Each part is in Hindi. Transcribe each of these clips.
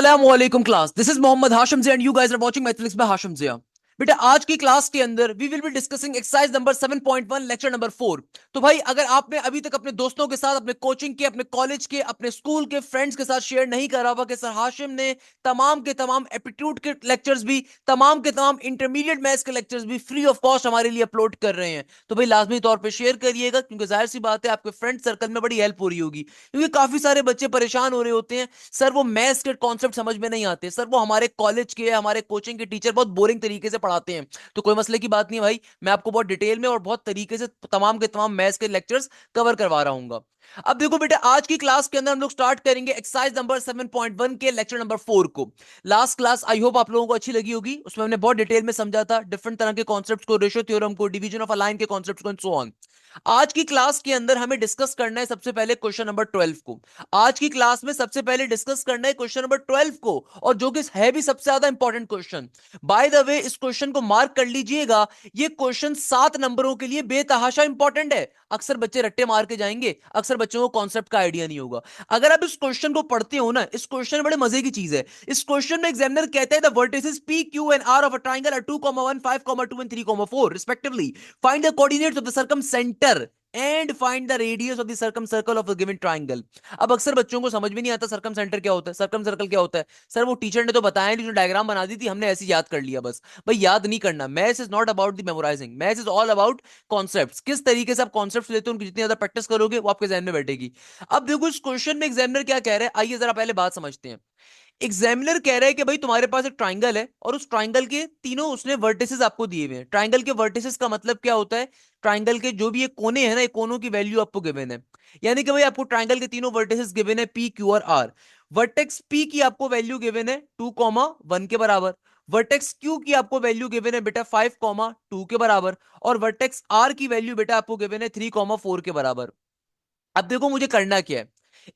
Assalamualaikum class. This is Mohammad Hashim Zia and you guys are watching Mathematics by Hashim Zia. बेटा आज की क्लास के अंदर we will be discussing exercise number 7.1 lecture number 4। तो भाई अगर आपने अभी तक अपने दोस्तों के साथ, अपने कोचिंग के, अपने कॉलेज के, अपने स्कूल के फ्रेंड्स के साथ शेयर नहीं करा हुआ कि सर हाशिम ने तमाम के तमाम एप्टीट्यूड के लेक्चर्स भी, तमाम के तमाम इंटरमीडिएट मैथ्स के लेक्चर्स भी फ्री ऑफ कॉस्ट हमारे लिए अपलोड कर रहे हैं, तो भाई लाजमी तौर पर शेयर करिएगा, क्योंकि जाहिर सी बात है आपके फ्रेंड सर्कल में बड़ी हेल्प हो रही होगी। क्योंकि काफी सारे बच्चे परेशान हो रहे होते हैं, सर वो मैथ्स के कॉन्सेप्ट समझ में नहीं आते, सर वो हमारे कॉलेज के, हमारे कोचिंग के टीचर बहुत बोरिंग तरीके से पढ़ाते हैं। तो कोई मसले की बात नहीं भाई, मैं आपको बहुत डिटेल में और बहुत तरीके से तमाम के तमाम मैथ्स के लेक्चर्स कवर करवा रहा हूं। अब देखो बेटा, आज की क्लास के अंदर हम लोग स्टार्ट करेंगे एक्सरसाइज नंबर 7.1 के लेक्चर नंबर 4 को। लास्ट क्लास आई होप आप लोगों को अच्छी लगी होगी, उसमें हमने बहुत डिटेल में समझा था डिफरेंट तरह के कॉन्सेप्ट्स को, रेशियो थ्योरम को, डिवीजन ऑफ अ लाइन के कॉन्सेप्ट्स को एंड सो ऑन। आज की क्लास के अंदर हमें डिस्कस करना है सबसे पहले क्वेश्चन नंबर 12 को। आज की क्लास में सबसे पहले डिस्कस करना है क्वेश्चन नंबर 12 को, और जो कि है भी सबसे ज्यादा important question. By the way इस क्वेश्चन को मार्क कर लीजिएगा, ये क्वेश्चन 7 नंबरों के लिए बेतहाशा इंपॉर्टेंट है। अक्सर बच्चे रट्टे मार के जाएंगे, अक्सर बच्चों को कॉन्सेप्ट का आइडिया नहीं होगा। अगर आप इस क्वेश्चन को पढ़ते हो ना, इस क्वेश्चन में बड़े मजे की चीज है। इस क्वेश्चन में एग्जामिनर कहता है the vertices P Q and R of a triangle are 2,1 5,2 and 3,4 respectively. Find the coordinates of the circumcentre and find the radius of the circumcircle of the given triangle. अब अक्सर बच्चों को समझ में नहीं आता सर्कम सेंटर क्या होता है, सर्कम सर्कल क्या होता है। सर वो टीचर ने तो बताया नहीं, जो डायग्राम बना दी थी हमने ऐसे याद कर लिया बस। भाई याद नहीं करना, maths is not about the memorising, maths is all about concepts. किस तरीके से आप कॉन्सेप्ट्स लेते हो, उनकी जितनी ज्यादा प्रैक्टिस करोगे वो आपके जहन में बैठेगी। अब देखो इस क्वेश्चन में एग्जामिनर क्या कह रहा है, आइए जरा पहले बात समझते हैं। एग्जामिनर कह रहा है कि भाई तुम्हारे पास एक ट्राइंगल है और उस ट्राइंगल के तीनों उसने वर्टिसेस आपको दिए हुए हैं। ट्राइंगल के वर्टिसेस का मतलब क्या होता है, ट्राइंगल के जो भी ये कोने हैं ना, ये कोनों की वैल्यू आपको गिवन है। यानी कि भाई आपको ट्राइंगल के तीनों वर्टिसेस गिवन है, पी क्यू और आर। वर्टेक्स पी की आपको वैल्यू गिवन है 2,1 के बराबर। वर्टेक्स क्यू की आपको वैल्यू गिवन है बेटा 5,2 के बराबर। और वर्टेक्स आर की वैल्यू बेटा आपको गिवन है 3,4 के बराबर। अब देखो मुझे करना क्या है,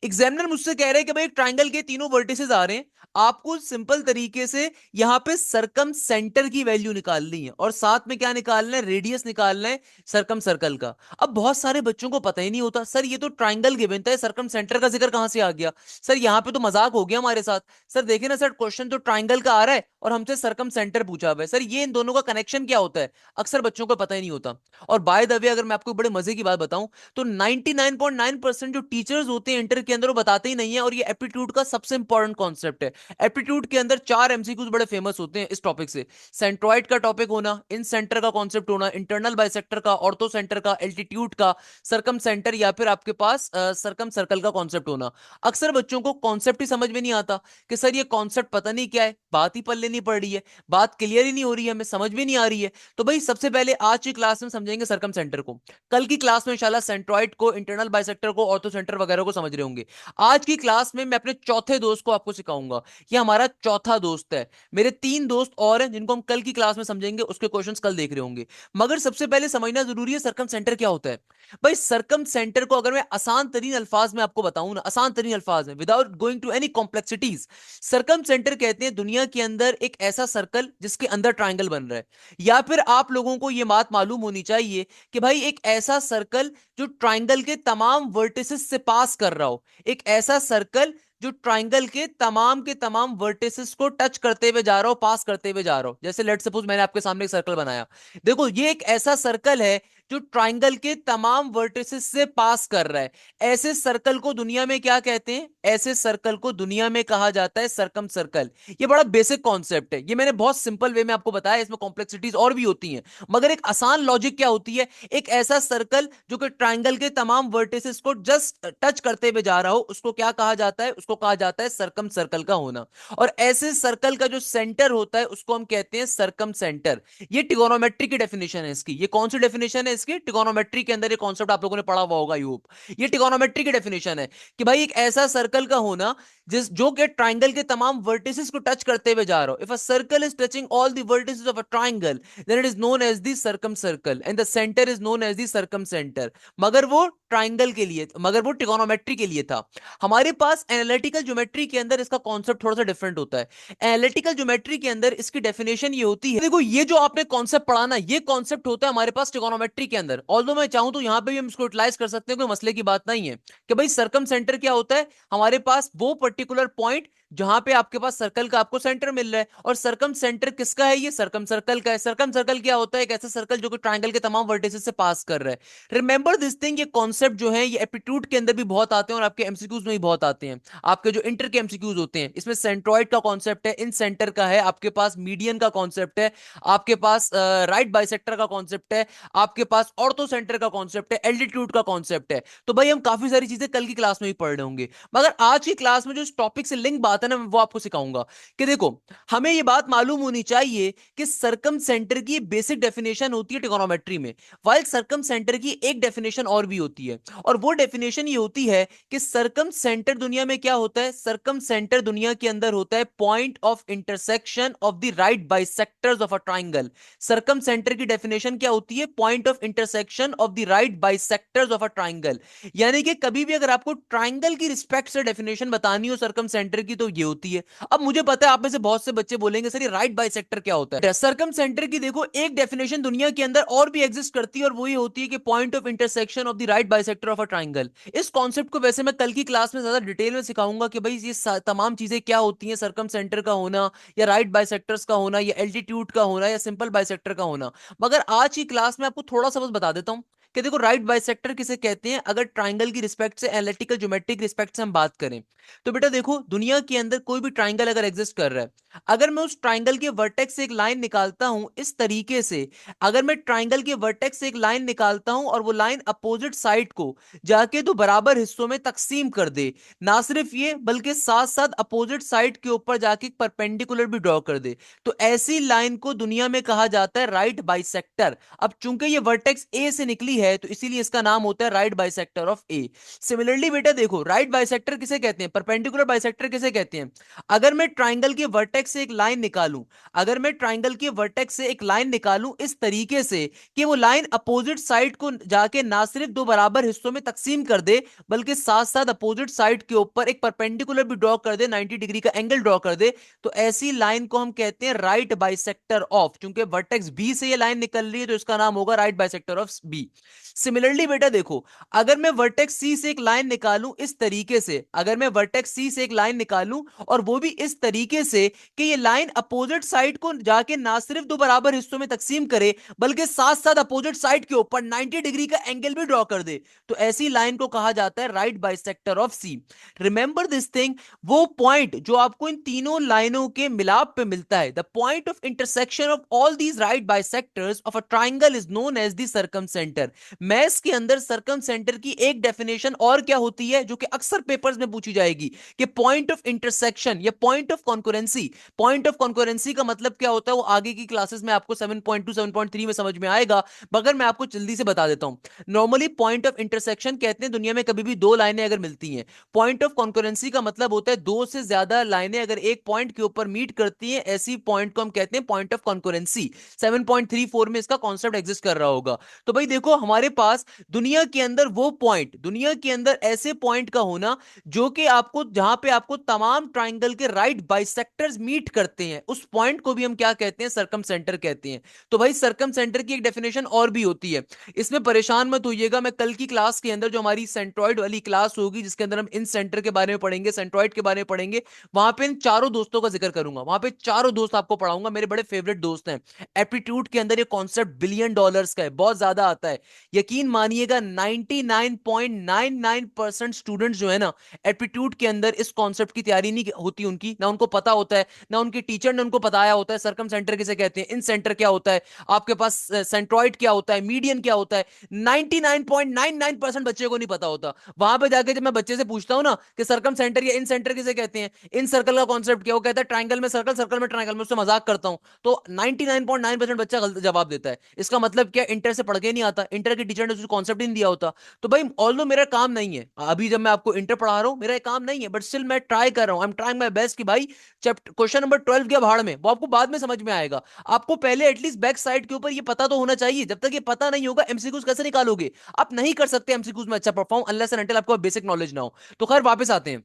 एग्जामिनर मुझसे कह रहे हैं कि भाई ट्राइंगल के तीनों वर्टिसेस आ रहे हैं, आपको सिंपल तरीके से यहां पे सरकम सेंटर की वैल्यू निकालनी है और साथ में क्या निकालना है, रेडियस निकालना है सरकम सर्कल का। अब बहुत सारे बच्चों को पता ही नहीं होता, सर ये तो ट्राइंगल गिवन था, सरकम सेंटर का जिक्र कहां से आ गया। सर यहां पे तो मजाक हो गया हमारे साथ। सर देखिए ना सर, क्वेश्चन तो ट्राइंगल का आ रहा है और हमसे सरकम सेंटर पूछा हुआ है, सर ये इन दोनों का कनेक्शन क्या होता है, अक्सर बच्चों को पता ही नहीं होता। और बाय द वे अगर मैं आपको बड़े मजे की बात बताऊं, तो 99.9% जो टीचर्स होते हैं इंटर के अंदर वो बताते ही नहीं है, और ये एप्टीट्यूड का सबसे इंपॉर्टेंट कॉन्सेप्ट है। एप्टीट्यूड के अंदर 4 एमसीक्यूज बड़े फेमस होते हैं इस टॉपिक से। सेंट्रॉइड का टॉपिक होना, इन सेंटर का कॉन्सेप्ट होना, इंटरनल बाइसेक्टर का, ऑर्थो सेंटर का, एल्टीट्यूड का, सरकम सेंटर या फिर आपके पास सरकम सर्कल का कॉन्सेप्ट होना। अक्सर बच्चों को कॉन्सेप्ट ही समझ में नहीं आता कि सर ये कॉन्सेप्ट पता नहीं क्या है, बात ही पल्ले नहीं पड़ रही है, बात क्लियर ही नहीं हो रही है, हमें समझ में नहीं आ रही है। तो भाई सबसे पहले आज की क्लास में समझेंगे सरकम सेंटर को, कल की क्लास में इंशाल्लाह सेंट्रॉइड को, इंटरनल बाइसेक्टर को, ऑर्थो सेंटर वगैरह को समझ रहे होंगे। आज की क्लास में मैं अपने चौथे दोस्त को आपको सिखाऊंगा, ये हमारा चौथा दोस्त है। मेरे 3 दोस्त और हैं जिनको हम कल की क्लास में समझेंगे, उसके क्वेश्चंस कल देख रहे होंगे। मगर सबसे पहले समझना जरूरी है सरकम सेंटर क्या होता है। भाई सरकम सेंटर को अगर मैं आसान तरीन अल्फाज में आपको बताऊं ना, आसान तरीन अल्फाज में without going to any complexities, circumcentre कहते हैं दुनिया के अंदर एक ऐसा सर्कल जिसके अंदर ट्राइंगल बन रहा है। या फिर आप लोगों को यह बात मालूम होनी चाहिए कि भाई एक ऐसा सर्कल जो ट्राइंगल के तमाम वर्टिसेस से पास कर रहा हो, एक ऐसा सर्कल जो ट्राइंगल के तमाम वर्टिसेस को टच करते हुए जा रहा हो, पास करते हुए जा रहा हो। जैसे लेट सपोज मैंने आपके सामने एक सर्कल बनाया, देखो ये एक ऐसा सर्कल है जो ट्राइंगल के तमाम वर्टिसेस से पास कर रहा है। ऐसे सर्कल को दुनिया में क्या कहते हैं, ऐसे सर्कल को दुनिया में कहा जाता है सरकम सर्कल। ये बड़ा बेसिक कॉन्सेप्ट है, ये मैंने बहुत सिंपल वे में आपको बताया, इसमें कॉम्प्लेक्सिटीज और भी होती हैं, मगर एक आसान लॉजिक क्या होती है, एक ऐसा सर्कल जो कि ट्राइंगल के तमाम वर्टिसेस को जस्ट टच करते हुए जा रहा हो, उसको क्या कहा जाता है, उसको कहा जाता है सरकम सर्कल का होना। और ऐसे सर्कल का जो सेंटर होता है उसको हम कहते हैं सरकम सेंटर। ये ट्रिगोनोमेट्री की डेफिनेशन है इसकी। ये कौन सी डेफिनेशन है इसकी, ट्रिगोनोमेट्री के अंदर ये कॉन्सेप्ट आप लोगों ने पढ़ा हुआ होगा, यूप। ये ट्रिगोनोमेट्री की डेफिनेशन है कि भाई एक ऐसा सर्कल का होना जिस जो कि ट्राइंगल के तमाम वर्टिसेस को टच करते हुए जा रहा हो। If a circle is touching all the vertices of a triangle, then it is known as the circumcircle and the centre is known as the circumcentre. मगर वो ट्राइंगल के लिए, मगर वो ट्रिगोनोमेट्री के लिए था। हमारे पास एनालिटिकल ज्योमेट्री के अंदर इसका कॉन्सेप्ट थोड़ा सा डिफरेंट होता है। एनालिटिकल ज्योमेट्री के अंदर इसकी डेफिनेशन ये होती है, देखो ये जो आपने कॉन्सेप्ट पढ़ा ना, ये कॉन्सेप्ट होता है हमारे पास ट्रिगोनोमेट्री के अंदर। ऑल्दो मैं चाहूं तो यहां पे भी हम इसको यूटिलाइज कर सकते हैं, कोई मसले की बात नहीं है। कि भाई सरकम सेंटर क्या होता है, हमारे पास वो पर्टिकुलर पॉइंट जहां पे आपके पास सर्कल का आपको सेंटर मिल रहा है, और सरकम सेंटर किसका है? ये सरकम सर्कल का है। सरकम सर्कल क्या होता है? एक ऐसा सर्कल जो कि ट्राइंगल के तमाम वर्टिसेस से पास कर रहा है। रिमेंबर दिस थिंग, ये कॉन्सेप्ट जो है ये एप्टीट्यूड के अंदर भी बहुत आते हैं और आपके एमसीक्यूज में भी बहुत आते हैं। आपके जो इंटर के एमसीक्यूज होते हैं इसमें सेंट्रॉइड का कॉन्सेप्ट है, इन सेंटर का है, आपके पास मीडियन का कॉन्सेप्ट है, आपके पास राइट बाइसेक्टर का कॉन्सेप्ट है, आपके पास ऑर्थो सेंटर का कॉन्सेप्ट है, एल्टीट्यूड का कॉन्सेप्ट है। तो भाई हम काफी सारी चीजें कल की क्लास में भी पढ़ रहे होंगे, मगर आज की क्लास में जो इस टॉपिक से लिंक बात है ना, मैं वो आपको सिखाऊंगा। कि देखो, हमें ये बात मालूम होनी चाहिए कि सरकम सेंटर की बेसिक डेफिनेशन होती है ट्रिगोनोमेट्री में, वाइल सरकम सेंटर की एक डेफिनेशन और भी होती है, और वो डेफिनेशन ये होती है कि सरकम सेंटर दुनिया में क्या होता है? सरकम सेंटर दुनिया के अंदर होता है point of intersection of the right bisectors of a triangle. Circumcentre की डेफिनेशन क्या होती है? Point of intersection of the right bisectors of a triangle. यानी कि कभी भी अगर आपको ट्राइंगल की रिस्पेक्ट से डेफिनेशन बतानी हो सरकम सेंटर की, तो ये होती है। अब मुझे पता है आप में से बहुत से बच्चे बोलेंगे सर ये राइट बाइसेक्टर क्या होता है? सरकम सेंटर की देखो एक डेफिनेशन दुनिया के अंदर और भी एग्जिस्ट करती है, और वही होती है कि point of intersection of the right bisector of a triangle. इस कॉन्सेप्ट को वैसे मैं कल की क्लास में ज्यादा डिटेल में सिखाऊंगा कि भाई ये तमाम चीजें क्या होती हैं, सरकम सेंटर का होना, या राइट बाइसेक्टर्स का होना, या एल्टीट्यूड का होना, या सिंपल बाइसेक्टर का होना। मगर आज की क्लास में आपको थोड़ा सा बस बता देता हूं कि देखो राइट बाइसेक्टर किसे कहते हैं, अगर ट्राइंगल की रिस्पेक्ट से, एनालिटिकल ज्योमेट्रिक रिस्पेक्ट से हम बात करें। तो बेटा देखो, दुनिया के अंदर कोई भी ट्राइंगल अगर एग्जिस्ट कर रहा है, अगर मैं उस ट्राइंगल के वर्टेक्स से एक लाइन निकालता हूं इस तरीके से, अगर मैं ट्राइंगल के वर्टेक्स से एक लाइन निकालता हूं और वो लाइन अपोजिट साइड को जाके दो बराबर हिस्सों में तकसीम कर दे, ना सिर्फ ये बल्कि साथ साथ अपोजिट साइड के ऊपर जाके एक परपेंडिकुलर भी ड्रॉ कर दे, तो ऐसी लाइन को दुनिया में कहा जाता है राइट बाइसेक्टर। अब चूंकि ये वर्टेक्स ए से निकली है तो इसीलिए इसका नाम होता है right bisector of A. Similarly बेटा देखो, राइट बाइसेक्टर किसे कहते हैं? परपेंडिकुलर बाइसेक्टर किसे कहते हैं? अगर मैं ट्राइंगल के वर्टेक्स से एक लाइन निकालूं, अगर मैं ट्राइंगल के वर्टेक्स से एक लाइन निकालूं इस तरीके से कि वो लाइन अपोजिट साइड को जाके ना सिर्फ दो बराबर हिस्सों में तकसीम कर दे, बल्कि साथ साथ अपोजिट साइड के ऊपर एक परपेंडिकुलर भी ड्रॉ कर दे, 90 डिग्री का एंगल ड्रॉ कर दे, तो ऐसी लाइन को हम कहते हैं राइट बाइसेक्टर ऑफ। चूंकि वर्टेक्स बी से ये लाइन निकल रही है तो इसका नाम होगा right bisector of B. Similarly बेटा देखो, अगर मैं वर्टेक्स सी से एक लाइन निकालूं इस तरीके से, अगर मैं वर्टेक्स सी से एक लाइन निकालूं और वो भी इस तरीके से कि ये लाइन अपोजिट साइड को जाके ना सिर्फ दो बराबर हिस्सों में तकसीम करे, बल्कि साथ साथ अपोजिट साइड के ऊपर 90 डिग्री का एंगल भी ड्रॉ कर दे, तो ऐसी लाइन को कहा जाता है right bisector of C. Remember this thing, वो पॉइंट जो आपको इन तीनों लाइनों के मिलाप पे मिलता है, the point of intersection of all these right bisectors of a triangle is known as the circumcentre. Maths के अंदर सरकम सेंटर की एक डेफिनेशन और क्या होती है जो कि अक्सर पेपर्स में पूछी जाएगी, कि पॉइंट ऑफ इंटरसेक्शन या point of concurrency. Point of concurrency का मतलब क्या होता है वो आगे की क्लासेस में आपको 7.2 7.3 में समझ में आएगा, मगर मैं आपको जल्दी से बता देता हूं। नॉर्मली पॉइंट ऑफ इंटरसेक्शन कहते हैं दुनिया में कभी भी दो लाइनें अगर मिलती हैं। पॉइंट ऑफ कॉन्करेंसी का मतलब होता है दो से ज्यादा लाइनें अगर एक पॉइंट के ऊपर मीट करती हैं, ऐसी पॉइंट को हम कहते हैं पॉइंट ऑफ कॉन्करेंसी। 7.34 में इसका कॉन्सेप्ट एग्जिस्ट कर रहा होगा। तो भाई देखो, हमारे पास दुनिया के अंदर वो पॉइंट, दुनिया के अंदर ऐसे पॉइंट का होना जो कि आपको, जहां पे आपको तमाम ट्राइंगल के राइट बाइसेक्टर्स मीट करते हैं, उस पॉइंट को भी हम क्या कहते हैं? सरकम सेंटर कहते हैं। तो भाई सरकम सेंटर की एक डेफिनेशन और भी होती है, इसमें परेशान मत होइएगा, मैं कल की क्लास के अंदर जो हमारी सेंट्रॉइड वाली क्लास होगी जिसके अंदर हम इन सेंटर के बारे में पढ़ेंगे, सेंट्रॉइड के बारे में पढ़ेंगे, वहां पे इन चारों दोस्तों का जिक्र करूंगा, वहां पे चारों दोस्त आपको पढ़ाऊंगा, मेरे बड़े फेवरेट दोस्त हैं। एप्टीट्यूड के अंदर ये कॉन्सेप्ट बिलियन डॉलर्स का है, बहुत ज्यादा आता है। यकीन मानिएगा 99.99% स्टूडेंट्स जो है ना, एप्टीट्यूड के अंदर इस कॉन्सेप्ट की तैयारी नहीं होती उनकी, ना उनको पता होता है, ना उनके टीचर ने उनको बताया होता है सरकम सेंटर किसे कहते हैं, इन सेंटर क्या होता है, आपके पास सेंट्रॉइड क्या होता है, मीडियन क्या होता है। 99.99% बच्चे को नहीं पता होता। वहां पे जाके जब मैं बच्चे से पूछता हूं ना कि सरकम सेंटर या इन सेंटर किसे कहते हैं, इन सर्कल का कॉन्सेप्ट क्या, वो कहता है ट्राइंगल में सर्कल, सर्कल में ट्राइंगल, में उससे मजाक करता हूं तो 99.9% बच्चा गलत जवाब देता है। इसका मतलब क्या? इंटर से पढ़ के नहीं आता, इंटर के टीचर ने उसको कॉन्सेप्ट ही नहीं दिया होता। तो भाई ऑल्दो मेरा काम नहीं है अभी जब मैं आपको इंटर पढ़ा रहा हूं, मेरा काम नहीं है, बट स्टिल मैं ट्राई कर रहा हूं, I am trying my best कि भाई चैप्टर क्वेश्चन नंबर 12 गया भाड़ में, वो आपको बाद में समझ में आएगा। आपको पहले एटलीस्ट बैक साइड के ऊपर ये पता तो होना चाहिए। जब तक ये पता नहीं होगा एमसीक्यूज कैसे निकालोगे? आप नहीं कर सकते एमसीक्यूज में अच्छा परफॉर्म अनलेस एंड अनटिल आपको बेसिक नॉलेज ना हो। तो खैर वापस आते हैं।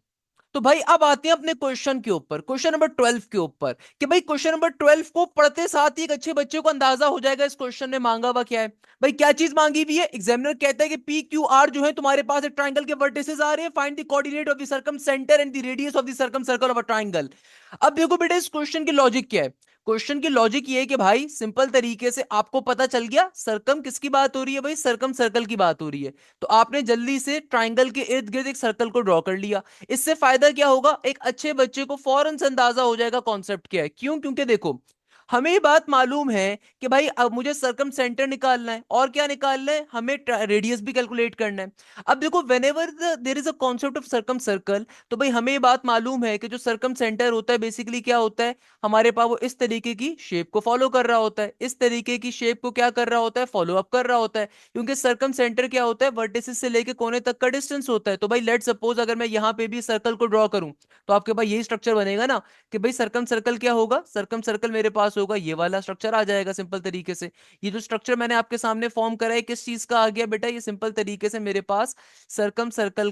तो भाई अब आते हैं अपने क्वेश्चन के ऊपर, क्वेश्चन नंबर 12 के ऊपर, कि भाई क्वेश्चन नंबर 12 को पढ़ते साथ ही एक अच्छे बच्चे को अंदाजा हो जाएगा इस क्वेश्चन ने मांगा हुआ क्या है। भाई क्या चीज मांगी हुई है, एग्जामिनर कहता है कि पी क्यू आर जो है तुम्हारे पास एक ट्राइंगल के वर्टिसेस आ रहे हैं, find the coordinate of the circumcentre and the radius of the circumcircle of a triangle. अब देखो बेटा इस क्वेश्चन की लॉजिक क्या है। क्वेश्चन की लॉजिक ये है कि भाई सिंपल तरीके से आपको पता चल गया सरकम किसकी बात हो रही है, भाई सरकम सर्कल की बात हो रही है। तो आपने जल्दी से ट्राइंगल के इर्द गिर्द एक सर्कल को ड्रॉ कर लिया। इससे फायदा क्या होगा, एक अच्छे बच्चे को फौरन से अंदाजा हो जाएगा कॉन्सेप्ट क्या है। क्यों, क्योंकि देखो हमें ये बात मालूम है कि भाई अब मुझे सरकम सेंटर निकालना है और क्या निकालना है, हमें रेडियस भी कैलकुलेट करना है। अब देखो whenever there is a concept of circumcircle, तो भाई हमें ये बात मालूम है कि जो सरकम सेंटर होता है बेसिकली क्या होता है, हमारे पास वो इस तरीके की शेप को फॉलो कर रहा होता है, इस तरीके की शेप को क्या कर रहा होता है, फॉलो अप कर रहा होता है। क्योंकि सरकम सेंटर क्या होता है, वर्टिसेस से लेके कोने तक का डिस्टेंस होता है। तो भाई लेट सपोज अगर मैं यहां पे भी सर्कल को ड्रॉ करूं, तो आपके पास यही स्ट्रक्चर बनेगा ना, कि भाई सरकम सर्कल क्या होगा, सरकम सर्कल मेरे पास होगा ये वाला स्ट्रक्चर आ जाएगा सिंपल तरीके से। ये जो स्ट्रक्चर मैंने आपके सामने फॉर्म करा है किस चीज का आ गया बेटा, ये सिंपल तरीके से मेरे पास सरकम सर्कल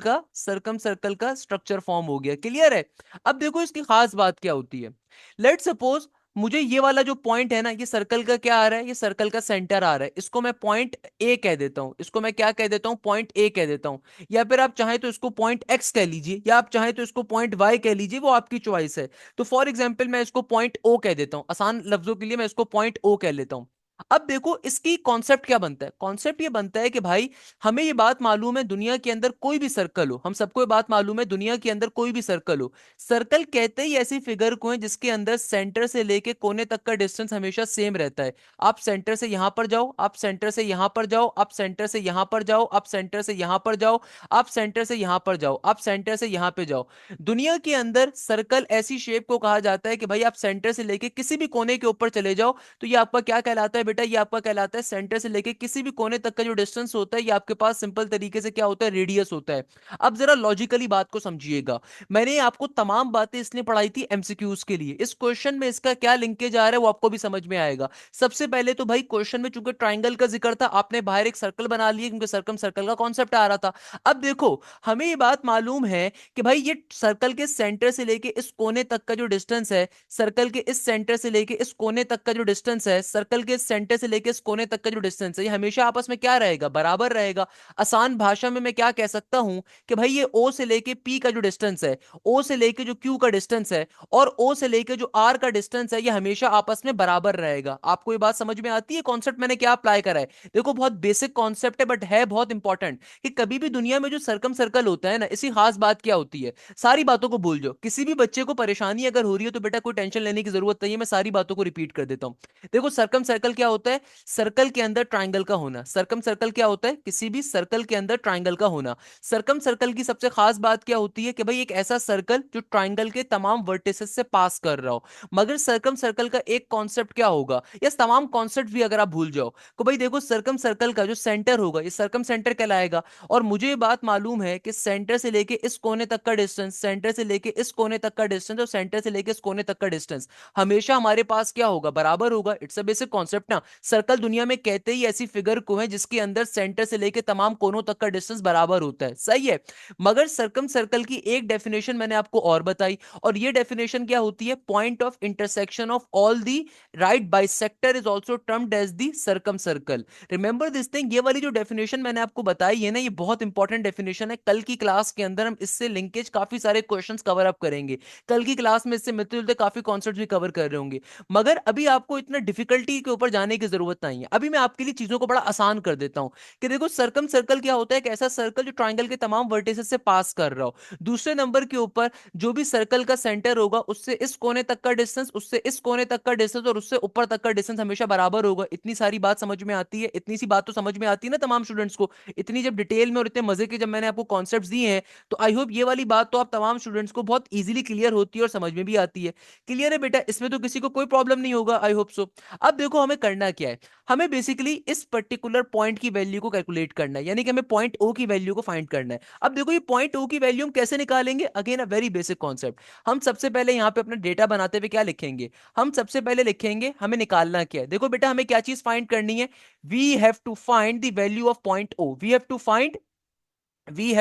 का स्ट्रक्चर फॉर्म हो गया। क्लियर है। अब देखो इसकी खास बात क्या होती है। लेट सपोज मुझे ये वाला जो पॉइंट है ना, ये सर्कल का क्या आ रहा है, ये सर्कल का सेंटर आ रहा है, इसको मैं पॉइंट ए कह देता हूं, इसको मैं क्या कह देता हूं, पॉइंट ए कह देता हूं। या फिर आप चाहें तो इसको पॉइंट एक्स कह लीजिए, या आप चाहें तो इसको पॉइंट वाई कह लीजिए, वो आपकी चॉइस है। तो फॉर एग्जाम्पल मैं इसको पॉइंट ओ कह देता हूं, आसान लफ्जों के लिए मैं इसको पॉइंट ओ कह लेता हूं। अब देखो इसकी कॉन्सेप्ट क्या बनता है, कॉन्सेप्ट ये बनता है कि भाई हमें ये बात मालूम है दुनिया के अंदर कोई भी सर्कल हो, हम सबको ये बात मालूम है दुनिया के अंदर कोई भी सर्कल हो, सर्कल कहते ही ऐसी फिगर को है जिसके अंदर सेंटर से लेके कोने तक का डिस्टेंस हमेशा सेम रहता है। आप सेंटर से यहां पर जाओ, आप सेंटर से यहां पर जाओ, आप सेंटर से यहां पर जाओ, आप सेंटर से यहां पर जाओ, आप सेंटर से यहां पर जाओ, आप सेंटर से यहां पे जाओ। दुनिया के अंदर सर्कल ऐसी शेप को कहा जाता है कि भाई आप सेंटर से लेके किसी भी कोने के ऊपर चले जाओ, तो ये आपका क्या कहलाता है बेटा, ये आपका कहलाता है सेंटर से लेके किसी भी कोने तक का जो डिस्टेंस होता है, ये आपके पास सिंपल तरीके से क्या होता है, रेडियस होता है। अब जरा लॉजिकली बात को समझिएगा। मैंने आपको तमाम बातें इसलिए पढ़ाई थी एमसीक्यूज के लिए, इस क्वेश्चन में इसका क्या लिंकेज आ रहा है वो आपको भी समझ में आएगा। सबसे पहले तो भाई क्वेश्चन में चूंकि ट्राइंगल का जिक्र था, आपने बाहर एक सर्कल बना लिया क्योंकि सर्कम सर्कल का कॉन्सेप्ट आ रहा था। अब देखो हमें ये बात मालूम है कि भाई ये सर्कल के सेंटर से लेके इस कोने तक का जो डिस्टेंस है, सर्कल के इस सेंटर से लेके इस कोने तक का जो डिस्टेंस है, सर्कल के इस सेंटर से लेके इस कोने तक का जो डिस्टेंस है, ये हमेशा आपस में क्या रहेगा, बराबर रहेगा। आसान भाषा में मैं क्या कह सकता हूं कि भाई ये ओ से लेके पी का जो डिस्टेंस है, ओ से लेके जो क्यू का डिस्टेंस है, और ओ से लेके जो आर का डिस्टेंस है, ये हमेशा आपस में बराबर रहेगा। आपको ये बात समझ में आती है कॉन्सेप्ट मैंने क्या अप्लाई करा है। देखो बहुत बेसिक कॉन्सेप्ट है बट है बहुत इंपॉर्टेंट, कि कभी भी दुनिया में जो सर्कम सर्कल होता है ना, इसी खास बात क्या होती है, सारी बातों को भूल जाओ। किसी भी बच्चे को परेशानी अगर हो रही है तो बेटा कोई टेंशन लेने की जरूरत नहीं है, मैं सारी बातों को रिपीट कर देता हूं। देखो सर्कम सर्कल क्या होता है, सर्कल के अंदर ट्राइंगल का होना। सर्कम सर्कल क्या होता है, किसी भी सर्कल के अंदर ट्राइंगल का होना। सर्कम सर्कल की सबसे खास बात क्या होती है कि भाई एक ऐसा सर्कल जो ट्राइंगल के तमाम वर्टिसेस से पास कर रहा हो। मगर सर्कम सर्कल का एक कॉन्सेप्ट क्या होगा, या तमाम कॉन्सेप्ट भी अगर आप भूल जाओ, तो भाई देखो सर्कम सर्कल का जो सेंटर होगा ये सर्कम सेंटर कहलाएगा। और मुझे ये बात मालूम है कि सेंटर से लेके इस कोने तक का डिस्टेंस, सेंटर से लेके इस कोने तक का डिस्टेंस, और सेंटर से लेके इस कोने तक का डिस्टेंस हमेशा हमारे पास क्या होगा, बराबर होगा। इट्स अ बेसिक कॉन्सेप्ट ना। सर्कल दुनिया में कहते ही ऐसी फिगर को है जिसके अंदर सेंटर से लेके तमाम कोनों तक का डिस्टेंस बराबर होता है, सही है। मगर सर्कम सर्कल की एक डेफिनेशन मैंने आपको और बताई, और ये डेफिनेशन क्या होती है, point of intersection of all the right bisector is also termed as the circumcircle. Remember this thing, ये वाली जो डेफिनेशन मैंने आपको बताई है ना, ये बहुत इंपॉर्टेंट डेफिनेशन है। कल की क्लास के अंदर हम इससे लिंकेज काफी सारे क्वेश्चंस कवर अप करेंगे। कल की क्लास में इससे मिलते जुलते काफी कॉन्सेप्ट्स भी कवर कर रहे होंगे। मगर अभी आपको इतना डिफिकल्टी के ऊपर जाने की जरूरत नहीं है, अभी मैं आपके लिए चीजों को बड़ा आसान कर देता हूं। कि देखो सर्कम सर्कल क्या होता है, एक ऐसा सर्कल जो ट्राइंगल के तमाम वर्टिसेस से पास कर रहा हो। दूसरे नंबर के ऊपर जो भी सर्कल का सेंटर होगा उससे इस कोने तक का डिस्टेंस, उससे इस कोने तक का डिस्टेंस, और उससे ऊपर तक का डिस्टेंस हमेशा बराबर होगा। इतनी सारी बात समझ में आती है, इतनी सी बात तो समझ में आती है ना तमाम स्टूडेंट्स को। इतनी जब डिटेल में और इतने मजे के जब मैंने आपको कॉन्सेप्ट्स दिए हैं, तो आई होप ये वाली बात तो आप तमाम स्टूडेंट्स को बहुत इजीली क्लियर होती है और समझ में भी आती है। क्लियर है बेटा, इसमें तो किसी को कोई प्रॉब्लम नहीं होगा, आई होप सो। अब देखो हमें करना क्या है, हमें बेसिकली इस पर्टिकुलर पॉइंट की वैल्यू को कैलकुलेट करना है, यानी कि हमें पॉइंट ओ की वैल्यू को फाइंड करना है। अब देखो ये पॉइंट ओ की वैल्यू हम कैसे निकालेंगे, again a very basic concept. हम सबसे पहले यहां पे अपना डेटा बनाते हुए क्या लिखेंगे, हम सबसे पहले लिखेंगे हमें निकालना क्या है। देखो बेटा हमें क्या चीज फाइंड करनी है, we have to find the value of point O, we have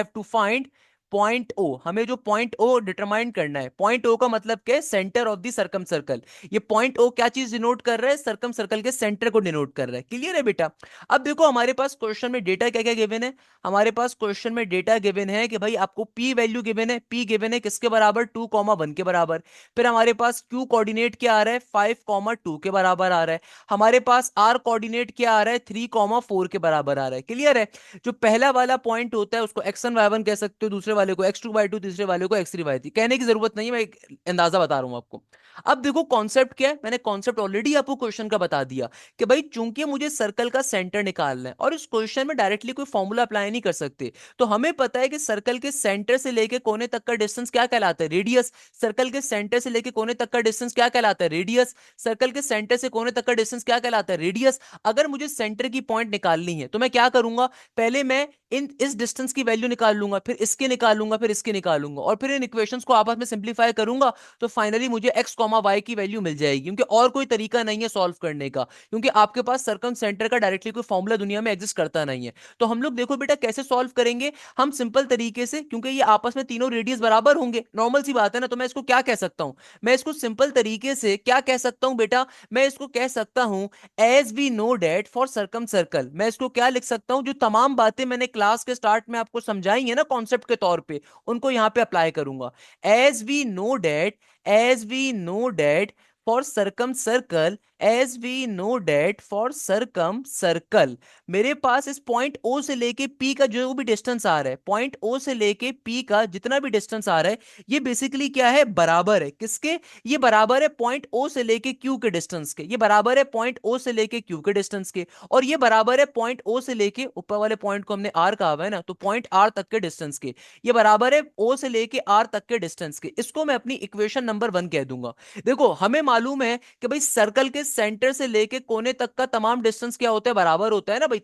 to find point O, हमें जो पॉइंट ओ डिटरमाइन करना है, पॉइंट ओ का मतलब क्या है, centre of the circum circle. ये पॉइंट ओ क्या चीज डिनोट कर रहा है, सर्कम सर्कल के सेंटर को डिनोट कर रहा है। क्लियर है बेटा? अब देखो हमारे पास क्वेश्चन में डेटा क्या क्या गिवन है। हमारे पास क्वेश्चन में डेटा गिवन है कि भाई आपको पी वैल्यू गिवन है, पी गिवन है किसके बराबर, 2,1 के बराबर। फिर हमारे पास क्यू कोऑर्डिनेट क्या आ रहा है, 5,2 के बराबर आ रहा है। हमारे पास आर कोऑर्डिनेट क्या आ रहा है, 3,4 के बराबर आ रहा है। क्लियर है? जो पहला वाला पॉइंट होता है उसको x1 y1 कह सकते हो, दूसरे वाले को x2 y2, तीसरे वाले को x3 y3। कहने की जरूरत नहीं है, मैं एक अंदाजा बता रहा हूं आपको। अब देखो कॉन्सेप्ट क्या है, मैंने कॉन्सेप्ट ऑलरेडी आपको क्वेश्चन का बता दिया कि भाई चूंकि मुझे सर्कल का सेंटर निकालना है और इस क्वेश्चन में डायरेक्टली कोई फॉर्मूला अप्लाई नहीं कर सकते, तो हमें पता है कि सर्कल के सेंटर से लेके कोने तक का डिस्टेंस क्या कहलाता है, रेडियस। सर्कल के सेंटर से लेके कोने तक का डिस्टेंस क्या कहलाता है, रेडियस। सर्कल के सेंटर से कोने तक का डिस्टेंस क्या कहलाता है, रेडियस। अगर मुझे सेंटर की पॉइंट निकालनी है तो मैं क्या करूंगा, पहले मैं इस डिस्टेंस की वैल्यू निकाल लूंगा, फिर इसके निकालूंगा, फिर इसके निकालूंगा, और फिर इन इक्वेशंस को आपस में सिंप्लीफाई करूंगा, तो फाइनली मुझे एक्स कॉमा वाई की वैल्यू मिल जाएगी। क्योंकि और कोई तरीका नहीं है सॉल्व करने का, क्योंकि आपके पास सर्कम सेंटर का डायरेक्टली कोई फॉर्मूला दुनिया में एग्जिस्ट करता नहीं है। तो हम लोग देखो बेटा कैसे सॉल्व करेंगे, हम सिंपल तरीके से, क्योंकि ये आपस में तीनों रेडियस बराबर होंगे, नॉर्मल सी बात है ना, तो मैं इसको क्या कह सकता हूं, मैं इसको सिंपल तरीके से क्या कह सकता हूं बेटा, मैं इसको कह सकता हूं as we know that for circumcircle. मैं इसको क्या लिख सकता हूं, जो तमाम बातें मैंने क्लास के स्टार्ट में आपको समझाई है ना कॉन्सेप्ट के तौर पे, उनको यहां पे अप्लाई करूंगा। As we know that, as we know that for circumcircle, as we know that for circumcircle, मेरे पास इस पॉइंट ओ से लेके पी का जो भी डिस्टेंस आ रहा है, पॉइंट ओ से लेके पी का जितना भी डिस्टेंस आ रहा है, ये बेसिकली क्या है, बराबर है किसके, ये बराबर है पॉइंट ओ से लेके क्यू के डिस्टेंस के, ये बराबर है पॉइंट ओ से लेके क्यू के डिस्टेंस के, और ये बराबर है पॉइंट ओ से लेके ऊपर वाले पॉइंट को हमने आर कहा हुआ है ना, तो पॉइंट आर तक के डिस्टेंस के, ये बराबर है ओ से लेके आर तक के डिस्टेंस के। इसको मैं अपनी इक्वेशन नंबर 1 कह दूंगा। देखो हमें मालूम है कि भाई सर्कल के सेंटर से लेके कोने तक का तमाम डिस्टेंस क्या होता है, बराबर होता है ना भाई,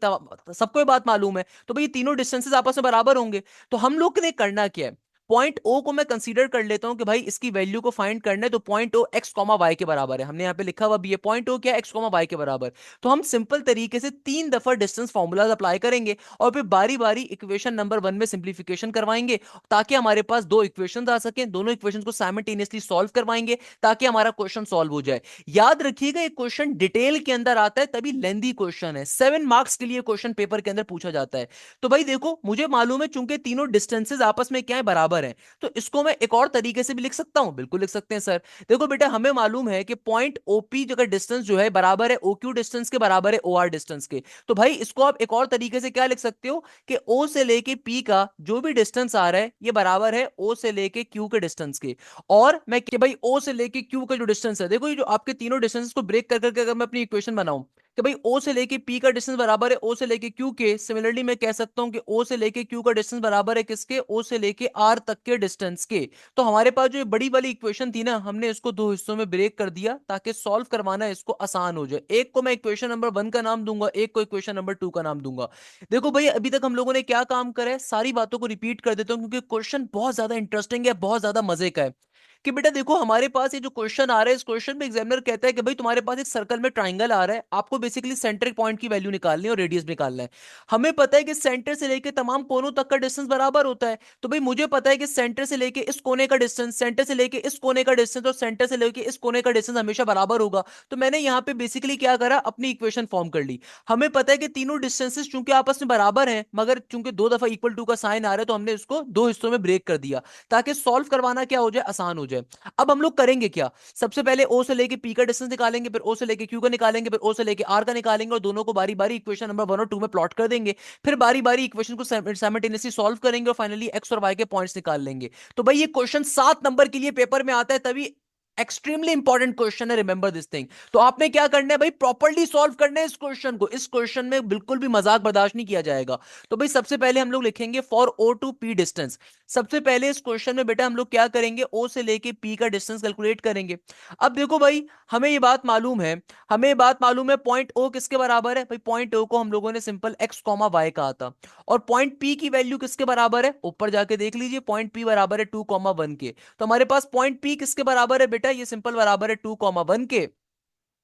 सबको ये बात मालूम है। तो भाई ये तीनों डिस्टेंसेस आपस में बराबर होंगे। तो हम लोग ने करना क्या है, पॉइंट ओ को मैं कंसीडर कर लेता हूं कि भाई इसकी वैल्यू को फाइंड करना है, तो point O x comma y के बराबर है, हमने यहां पे लिखा हुआ भी है पॉइंट ओ क्या, एक्स कॉमा वाई के बराबर। तो हम सिंपल तरीके से 3 दफा डिस्टेंस फॉर्मूलाज अप्लाई करेंगे और फिर बारी बारी इक्वेशन नंबर 1 में सिंप्लीफिकेशन करवाएंगे, ताकि हमारे पास दो इक्वेशन आ सके, दोनों इक्वेशन को साइमल्टेनियसली सॉल्व करवाएंगे ताकि हमारा क्वेश्चन सॉल्व हो जाए। याद रखिएगा ये क्वेश्चन डिटेल के अंदर आता है, तभी लेंदी क्वेश्चन है, 7 मार्क्स के लिए क्वेश्चन पेपर के अंदर पूछा जाता है। तो भाई देखो मुझे मालूम है चूंकि तीनों डिस्टेंसेस आपस में क्या है, बराबर है, तो इसको मैं एक और तरीके से भी लिख सकता हूं, बिल्कुल लिख सकते हैं सर। देखो बेटा हमें मालूम है कि पॉइंट ओपी जगह डिस्टेंस जो है बराबर है ओक्यू डिस्टेंस के, बराबर है ओआर डिस्टेंस के। तो भाई इसको आप एक और तरीके से क्या लिख सकते हो कि ओ से लेके पी का जो भी डिस्टेंस आ रहा है ये बराबर है ओ से लेके क्यू के डिस्टेंस के। और मैं कि भाई ओ से लेके क्यू का जो डिस्टेंस है, देखो ये जो आपके तीनों डिस्टेंस को ब्रेक कर करके अगर मैं अपनी इक्वेशन बनाऊं कि भाई ओ से लेके पी का डिस्टेंस बराबर है ओ से लेके क्यू के, सिमिलरली मैं कह सकता हूं कि ओ से लेके क्यू का डिस्टेंस बराबर है किसके, ओ से लेके आर तक के डिस्टेंस के। तो हमारे पास जो ये बड़ी वाली इक्वेशन थी ना, हमने इसको दो हिस्सों में ब्रेक कर दिया ताकि सॉल्व करवाना इसको आसान हो जाए। एक को मैं इक्वेशन नंबर 1 का नाम दूंगा, एक को इक्वेशन नंबर 2 का नाम दूंगा। देखो भाई अभी तक हम लोगों ने क्या काम करा है, सारी बातों को रिपीट कर देता हूं क्योंकि क्वेश्चन बहुत ज्यादा इंटरेस्टिंग है, बहुत ज्यादा मजे का है। कि बेटा देखो हमारे पास ये जो क्वेश्चन आ रहा है, इस क्वेश्चन में एग्जामिनर कहता है कि भाई तुम्हारे पास एक सर्कल में ट्राइंगल आ रहा है, आपको बेसिकली सेंटर पॉइंट की वैल्यू निकालनी है और रेडियस निकालना है। हमें पता है कि सेंटर से लेके तमाम कोनों तक का डिस्टेंस बराबर होता है, तो भाई मुझे पता है कि सेंटर से लेके इस कोने का डिस्टेंस, सेंटर से लेके इस कोने का डिस्टेंस और सेंटर से लेके इस कोने का डिस्टेंस हमेशा बराबर होगा। तो मैंने यहाँ पे बेसिकली क्या करा, अपनी इक्वेशन फॉर्म कर ली। हमें पता है कि तीनों डिस्टेंसेस चूंकि आपस में बराबर हैं, मगर चूंकि 2 दफा इक्वल टू का साइन आ रहा है, तो हमने इसको दो हिस्सों में ब्रेक कर दिया ताकि सॉल्व करवाना क्या हो जाए, आसान हो जाए। अब हम लोग करेंगे क्या, सबसे पहले ओ से लेके पी का डिस्टेंस निकालेंगे, फिर ओ से लेके क्यू का निकालेंगे, फिर ओ से लेके आर का निकालेंगे, और दोनों को बारी बारी इक्वेशन नंबर 1 और 2 में प्लॉट कर देंगे। फिर बारी बारी इक्वेशन को साइमल्टेनियसली सॉल्व करेंगे और फाइनली एक्स और वाई के पॉइंट्स निकाल लेंगे। तो भाई ये क्वेश्चन 7 नंबर के लिए पेपर में आता है, तभी एक्सट्रीमली इंपॉर्टेंट क्वेश्चन है, रिमेंबर दिस थिंग। तो आपने क्या करना है भाई, प्रॉपर्ली सॉल्व करना है इस क्वेश्चन को, इस क्वेश्चन में बिल्कुल भी मजाक बर्दाश्त नहीं किया जाएगा। तो भाई सबसे पहले हम लोग लिखेंगे for O to P distance. सबसे पहले इस क्वेश्चन में बेटा हम लोग क्या करेंगे, ओ से लेके पी का डिस्टेंस कैलकुलेट करेंगे। अब देखो भाई हमें ये बात मालूम है, हमें ये बात मालूम है पॉइंट ओ किसके बराबर है, भाई पॉइंट ओ को हम लोगों ने सिंपल एक्स कॉमा वाई कहा था। और पॉइंट पी की वैल्यू किसके बराबर है, ऊपर जाके देख लीजिए, पॉइंट पी बराबर है 2,1 के। तो हमारे पास पॉइंट पी किसके बराबर है बेटा, ये सिंपल बराबर है 2,1 के।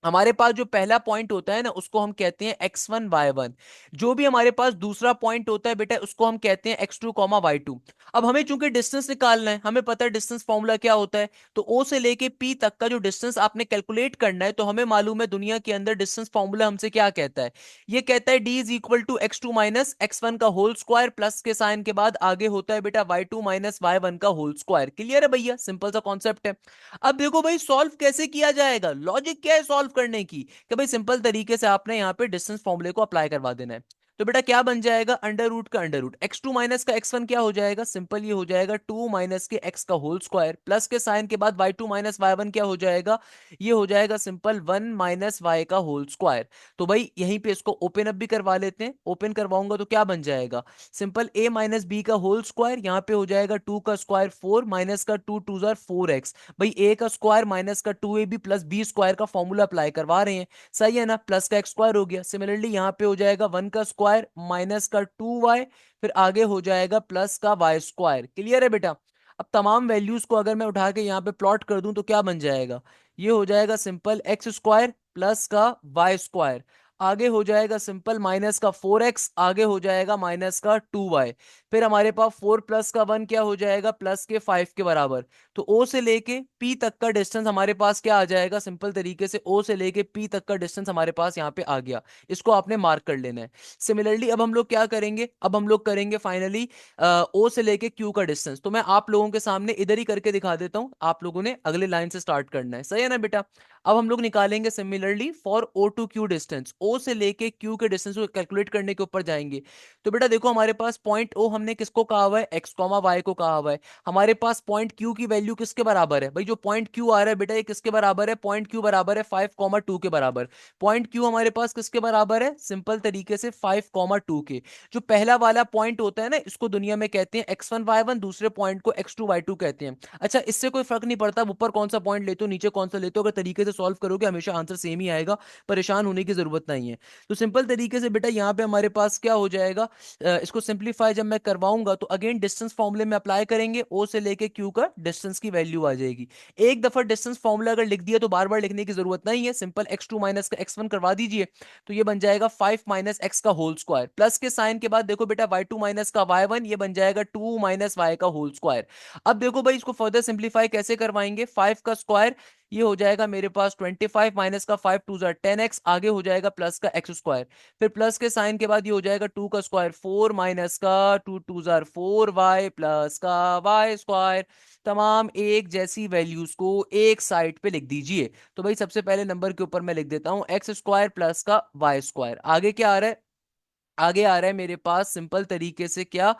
हमारे पास जो पहला पॉइंट होता है ना उसको हम कहते हैं x1 y1। जो भी हमारे पास दूसरा पॉइंट होता है बेटा उसको हम कहते हैं x2 y2। अब हमें चूंकि डिस्टेंस निकालना है, हमें पता है डिस्टेंस फॉर्मूला क्या होता है, तो O से लेके P तक का जो डिस्टेंस आपने कैलकुलेट करना है, तो हमें मालूम है दुनिया के अंदर डिस्टेंस फॉर्मूला हमसे क्या कहता है। ये कहता है d is equal to x2 minus x one का होल स्क्वायर, प्लस के साइन के बाद आगे होता है बेटा y2 माइनस y1 का होल स्क्वायर। क्लियर है भैया, सिंपल सा कॉन्सेप्ट है। अब देखो भाई सॉल्व कैसे किया जाएगा, लॉजिक क्या है सॉल्व करने की, कि भाई सिंपल तरीके से आपने यहाँ पे डिस्टेंस फॉर्मूले को अप्लाई करवा देना है। तो बेटा क्या बन जाएगा, अंडर रूट का अंडर रूट x2 माइनस का x1 क्या हो जाएगा, सिंपल ये हो जाएगा 2 माइनस के x का होल स्क्वायर, प्लस के साइन के बाद y2 माइनस y1 क्या हो जाएगा, ये हो जाएगा सिंपल 1 माइनस y का होल स्क्वायर। तो भाई यहीं पे इसको ओपन अप भी करवा लेते हैं, ओपन करवाऊंगा तो क्या बन जाएगा, सिंपल a माइनस बी का होल स्क्वायर, यहाँ पे हो जाएगा 2 का स्क्वायर 4 माइनस का 2 2 जार 4x। भाई ए का स्क्वायर माइनस का 2ab प्लस बी स्क्वायर का फॉर्मूला अप्लाई करवा रहे हैं, सही है ना, प्लस का एक्स स्क्वायर हो गया। सिमिलरली यहाँ पे हो जाएगा 1 का स्क्वायर माइनस का 2y, फिर आगे हो जाएगा प्लस का वाई स्क्वायर। क्लियर है बेटा। अब तमाम वैल्यूज को अगर मैं उठा के यहाँ पे प्लॉट कर दूं तो क्या बन जाएगा, ये हो जाएगा सिंपल एक्स स्क्वायर प्लस का वाई स्क्वायर, आगे हो जाएगा सिंपल माइनस का 4x, आगे हो जाएगा माइनस का 2y। फिर हमारे पास 4 प्लस का 1 क्या हो जाएगा, प्लस के 5 के बराबर। तो O से लेके P तक का डिस्टेंस हमारे पास क्या आ जाएगा, सिंपल तरीके से O से लेके P तक का डिस्टेंस हमारे पास यहाँ पे आ गया, इसको आपने मार्क कर लेना है। सिमिलरली अब हम लोग क्या करेंगे, अब हम लोग करेंगे फाइनली O से लेके Q का डिस्टेंस। तो मैं आप लोगों के सामने इधर ही करके दिखा देता हूं, आप लोगों ने अगले लाइन से स्टार्ट करना है, सही है ना बेटा। अब हम लोग निकालेंगे similarly for O to Q distance, O से लेके Q के डिस्टेंस को कैलकुलेट करने के ऊपर जाएंगे। तो बेटा देखो हमारे पास पॉइंट O हमने किसको कहा हुआ है, x कॉमा y को कहा हुआ है। हमारे पास पॉइंट Q की वैल्यू किसके बराबर है, भाई जो पॉइंट Q आ रहा है बेटा ये किसके बराबर है, पॉइंट Q बराबर है 5,2 के बराबर। पॉइंट Q हमारे पास किसके बराबर है, सिंपल तरीके से 5,2 के। जो पहला वाला पॉइंट होता है ना इसको दुनिया में कहते हैं x1 y1, दूसरे पॉइंट को x2 y2 कहते हैं। अच्छा इससे कोई फर्क नहीं पड़ता ऊपर कौन सा पॉइंट लेते हो नीचे कौन सा लेते हो, अगर तरीके से सॉल्व करोगे हमेशा आंसर सेम ही आएगा, परेशान होने की जरूरत नहीं है। तो सिंपल तरीके से बेटा यहाँ पे हमारे पास क्या हो जाएगा, इसको सिंप्लीफाई जब मैं करवाऊंगा तो अगेन डिस्टेंस फॉर्मूले में अप्लाई करेंगे, ओ से लेके क्यू का डिस्टेंस की वैल्यू आ जाएगी। एक दफा डिस्टेंस फॉर्मूला अगर लिख दिया तो बार बार लिखने की जरूरत नहीं है, सिंपल x2 माइनस का x1 करवा दीजिए, तो ये बन जाएगा 5 माइनस एक्स का होल स्क्वायर, प्लस के साइन के बाद देखो बेटा y2 माइनस का y1, ये बन जाएगा 2 माइनस y का होल स्क्वायर। अब देखो भाई इसको फर्दर सिंप्लीफाई कैसे करवाएंगे, 5 का स्क्वायर ये हो जाएगा मेरे पास 25 माइनस का 5 टू जार 10x, आगे हो जाएगा प्लस का एक्स स्क्वायर, फिर प्लस के साइन के बाद ये हो जाएगा 2 का स्क्वायर 4 माइनस का 2 टू जार 4y प्लस का वाई स्क्वायर। तमाम एक जैसी वैल्यूज को एक साइड पे लिख दीजिए। तो भाई सबसे पहले नंबर के ऊपर मैं लिख देता हूं एक्स स्क्वायर प्लस का वाई स्क्वायर, आगे क्या आ रहा है, आगे आ रहा है मेरे पास सिंपल तरीके से क्या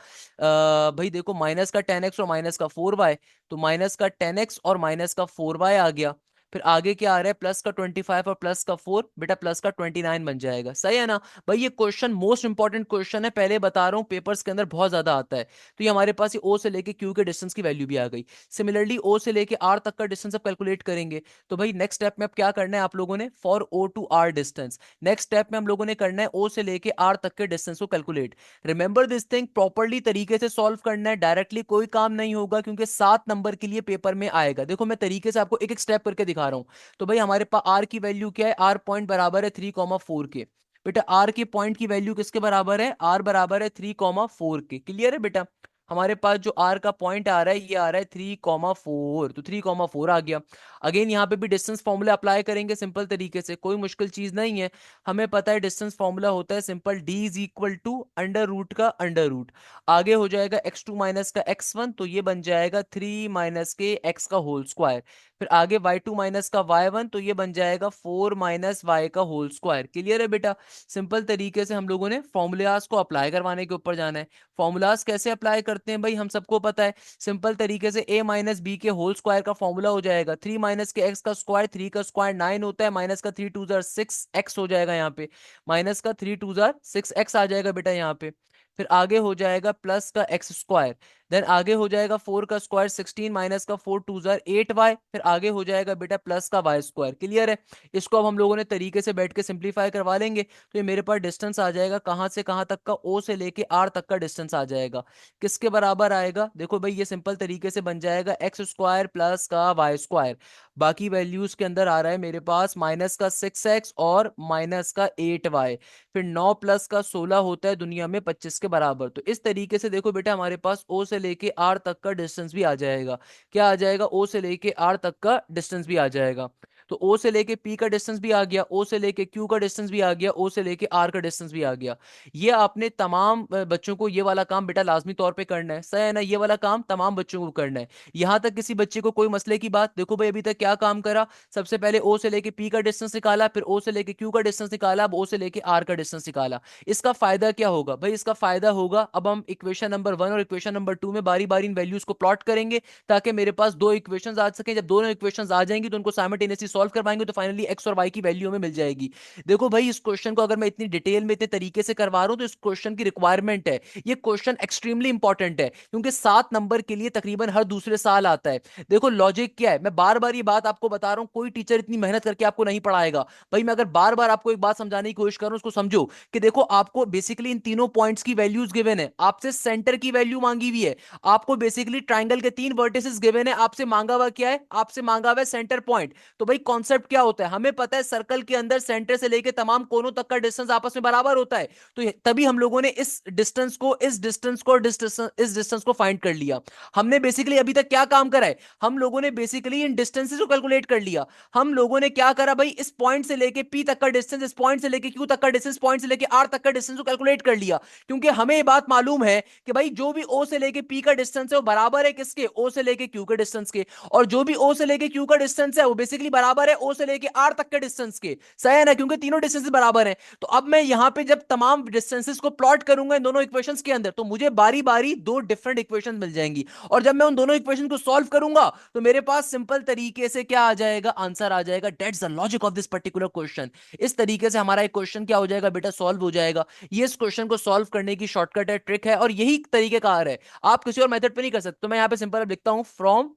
भाई देखो माइनस का 10x और माइनस का 4y, तो माइनस का 10x और माइनस का 4y आ गया। फिर आगे क्या आ रहा है, प्लस का 25 और प्लस का 4, बेटा प्लस का 29 बन जाएगा, सही है ना। भाई ये क्वेश्चन मोस्ट इंपॉर्टेंट क्वेश्चन है, पहले बता रहा हूँ पेपर्स के अंदर बहुत ज्यादा आता है। तो ये हमारे पास ये ओ से लेके क्यू के डिस्टेंस की वैल्यू भी आ गई। सिमिलरली ओ से लेके आर तक का डिस्टेंस अब कैलकुलेट करेंगे। तो भाई नेक्स्ट स्टेप में अब क्या करना है आप लोगों ने, for O to R distance, next step में हम लोगों ने करना है ओ से लेके आर तक के डिस्टेंस को calculate. Remember this thing, properly तरीके से सॉल्व करना है, डायरेक्टली कोई काम नहीं होगा क्योंकि 7 नंबर के लिए पेपर में आएगा। देखो मैं तरीके से आपको एक एक स्टेप करके दिखा रहा हूं। तो भाई हमारे पास आर की वैल्यू क्या है, आर पॉइंट बराबर है 3,4 के। बेटा आर के पॉइंट की वैल्यू किसके बराबर है, आर बराबर है 3,4 के। क्लियर है बेटा। हमारे पास जो आर का पॉइंट आ रहा है ये आ रहा है 3,4, तो 3,4 आ गया। अगेन यहाँ पे भी डिस्टेंस फॉर्मूला अप्लाई करेंगे सिंपल तरीके से, कोई मुश्किल चीज नहीं है। हमें पता है डिस्टेंस फॉर्मूला होता है simple d is equal to under root का अंडर रूट, आगे हो जाएगा x2 माइनस का x1, तो ये बन जाएगा 3 माइनस के x का होल स्क्वायर, फिर आगे y2 माइनस का y1, तो ये बन जाएगा 4 माइनस y का होल स्क्वायर। क्लियर है बेटा। सिंपल तरीके से हम लोगों ने फॉर्मूलाज को अप्लाई करवाने के ऊपर जाना है। फॉर्मूलाज कैसे अप्लाई करते हैं भाई हम सबको पता है, सिंपल तरीके से a माइनस बी के होल स्क्वायर का फॉर्मूला हो जाएगा 3 माइनस के x का स्क्वायर, 3 का स्क्वायर 9 होता है, माइनस का 3 टू जार 6x हो जाएगा यहाँ पे, माइनस का 3 टू जार 6x आ जाएगा बेटा यहाँ पे। फिर आगे हो जाएगा प्लस का एक्स स्क्वायर, देन आगे हो जाएगा 4 का स्क्वायर 16 माइनस का 4 2 जार 8y, फिर आगे हो जाएगा बेटा प्लस का वाई स्क्वायर। क्लियर है? इसको अब हम लोगों ने तरीके से बैठ के सिंप्लीफाई करवा लेंगे, तो ये मेरे पास डिस्टेंस आ जाएगा कहां से कहां तक का, ओ से लेके आर तक का डिस्टेंस आ जाएगा। किसके बराबर आएगा? देखो भाई ये सिंपल तरीके से बन जाएगा एक्स स्क्वायर प्लस का वाई स्क्वायर। बाकी वैल्यूज के अंदर आ रहा है मेरे पास माइनस का 6x और माइनस का 8y, फिर 9 प्लस का 16 होता है दुनिया में 25 के बराबर। तो इस तरीके से देखो बेटा हमारे पास ओ से लेके आर तक का डिस्टेंस भी आ जाएगा। क्या आ जाएगा? ओ से लेके आर तक का डिस्टेंस भी आ जाएगा। तो ओ से लेके पी का डिस्टेंस भी आ गया, ओ से लेके क्यू का डिस्टेंस भी आ गया, ओ से लेके आर का डिस्टेंस भी आ गया। ये आपने तमाम बच्चों को ये वाला काम बेटा लाजमी तौर पे करना है, सही है ना? ये वाला काम तमाम बच्चों को करना है। यहां तक किसी बच्चे को कोई मसले की बात? देखो भाई अभी तक क्या काम करा, सबसे पहले ओ से लेके पी का डिस्टेंस निकाला, फिर ओ से लेके क्यू का डिस्टेंस निकाला, अब ओ से लेके आर का डिस्टेंस निकाला। इसका फायदा क्या होगा भाई? इसका फायदा होगा अब हम इक्वेशन नंबर 1 और इक्वेशन नंबर 2 में बारी बारी इन वैल्यूज को प्लॉट करेंगे, ताकि मेरे पास दो इक्वेशंस आ सके। जब दोनों इक्वेशंस आ जाएंगी तो उनको साइमल्टेनियसली सॉल्व करवाएंगे, तो फाइनली एक्स और वाई की वैल्यू हमें मिल जाएगी। देखो भाई इस क्वेश्चन को अगर मैं इतनी डिटेल में इतने तरीके से करवा रहा हूं तो इस क्वेश्चन की रिक्वायरमेंट है। ये क्वेश्चन एक्सट्रीमली इंपॉर्टेंट है, क्योंकि 7 नंबर के लिए तकरीबन हर दूसरे साल आता है। देखो लॉजिक क्या है, मैं बार बार ये बात आपको बता रहा हूं, कोई टीचर इतनी मेहनत करके आपको नहीं पढ़ाएगा। भाई मैं अगर बार बार आपको एक बात समझाने की कोशिश करूं, उसको समझो कि देखो आपको बेसिकली इन तीनों पॉइंट्स की वैल्यूज गिवन है, आपसे सेंटर की वैल्यू मांगी हुई है, आपको बेसिकली ट्राइंगल के 3 वर्टिसेस गिवन है, आपसे मांगा हुआ क्या है? आपसे मांगा हुआ है सेंटर पॉइंट। तो भाई कॉन्सेप्ट क्या होता है? हमें पता है सर्कल के अंदर सेंटर से लेकर तमाम कोनों तक का डिस्टेंस आपस में बराबर होता है। तो तभी हम लोगों ने इस डिस्टेंस को, इस डिस्टेंस को, इस डिस्टेंस को फाइंड कर लिया। हमने बेसिकली अभी तक क्या काम करा है? हम लोगों ने बेसिकली इन डिस्टेंसेस को कैलकुलेट कर लिया। हम लोगों ने क्या करा भाई? इस पॉइंट से लेके पी तक का डिस्टेंस, इस पॉइंट से लेके क्यू तक का डिस्टेंस, पॉइंट से लेके आर तक का डिस्टेंस को कैलकुलेट कर लिया। क्योंकि हमें ये बात मालूम है कि भाई जो भी ओ से लेके पी का डिस्टेंस है वो बराबर है किसके? ओ से लेके क्यू के डिस्टेंस के। और जो भी ओ से लेके क्यू का डिस्टेंस है वो बेसिकली बराबर है ओ से लेके आर तक के डिस्टेंस के। सही है ना? क्योंकि तीनों डिस्टेंस बराबर हैं। तो अब मैं यहां पे जब तमाम डिस्टेंसेस को प्लॉट करूंगा इन दोनों इक्वेशंस के अंदर, तो मुझे बारी बारी दो डिफरेंट इक्वेशन मिल जाएंगी। और जब मैं उन दोनों इक्वेशन को सॉल्व करूंगा तो मेरे पास सिंपल तरीके से क्या आ जाएगा? आंसर आ जाएगा। That's the logic of this particular question. इस तरीके से हमारा एक क्वेश्चन क्या हो जाएगा बेटा? सॉल्व हो जाएगा। ये इस क्वेश्चन को सॉल्व करने की शॉर्टकट है, ट्रिक है, और यही तरीकेकार है। आप किसी और मेथड पे नहीं कर सकते। तो मैं यहां पे सिंपल लिखता हूं फ्रॉम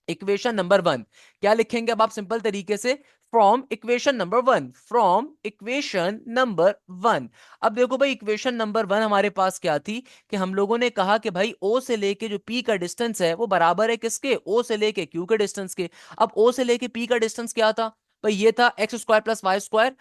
इक्वेशन नंबर 1। क्या लिखेंगे अब आप सिंपल तरीके से? From equation number 1, from equation number 1। अब देखो भाई इक्वेशन नंबर 1 हमारे पास क्या थी कि हम लोगों ने कहा कि भाई ओ से लेके जो पी का डिस्टेंस है वो बराबर है किसके? ओ से लेके क्यू के डिस्टेंस के। अब ओ से लेके पी का डिस्टेंस क्या था भाई? ये था x square plus y square,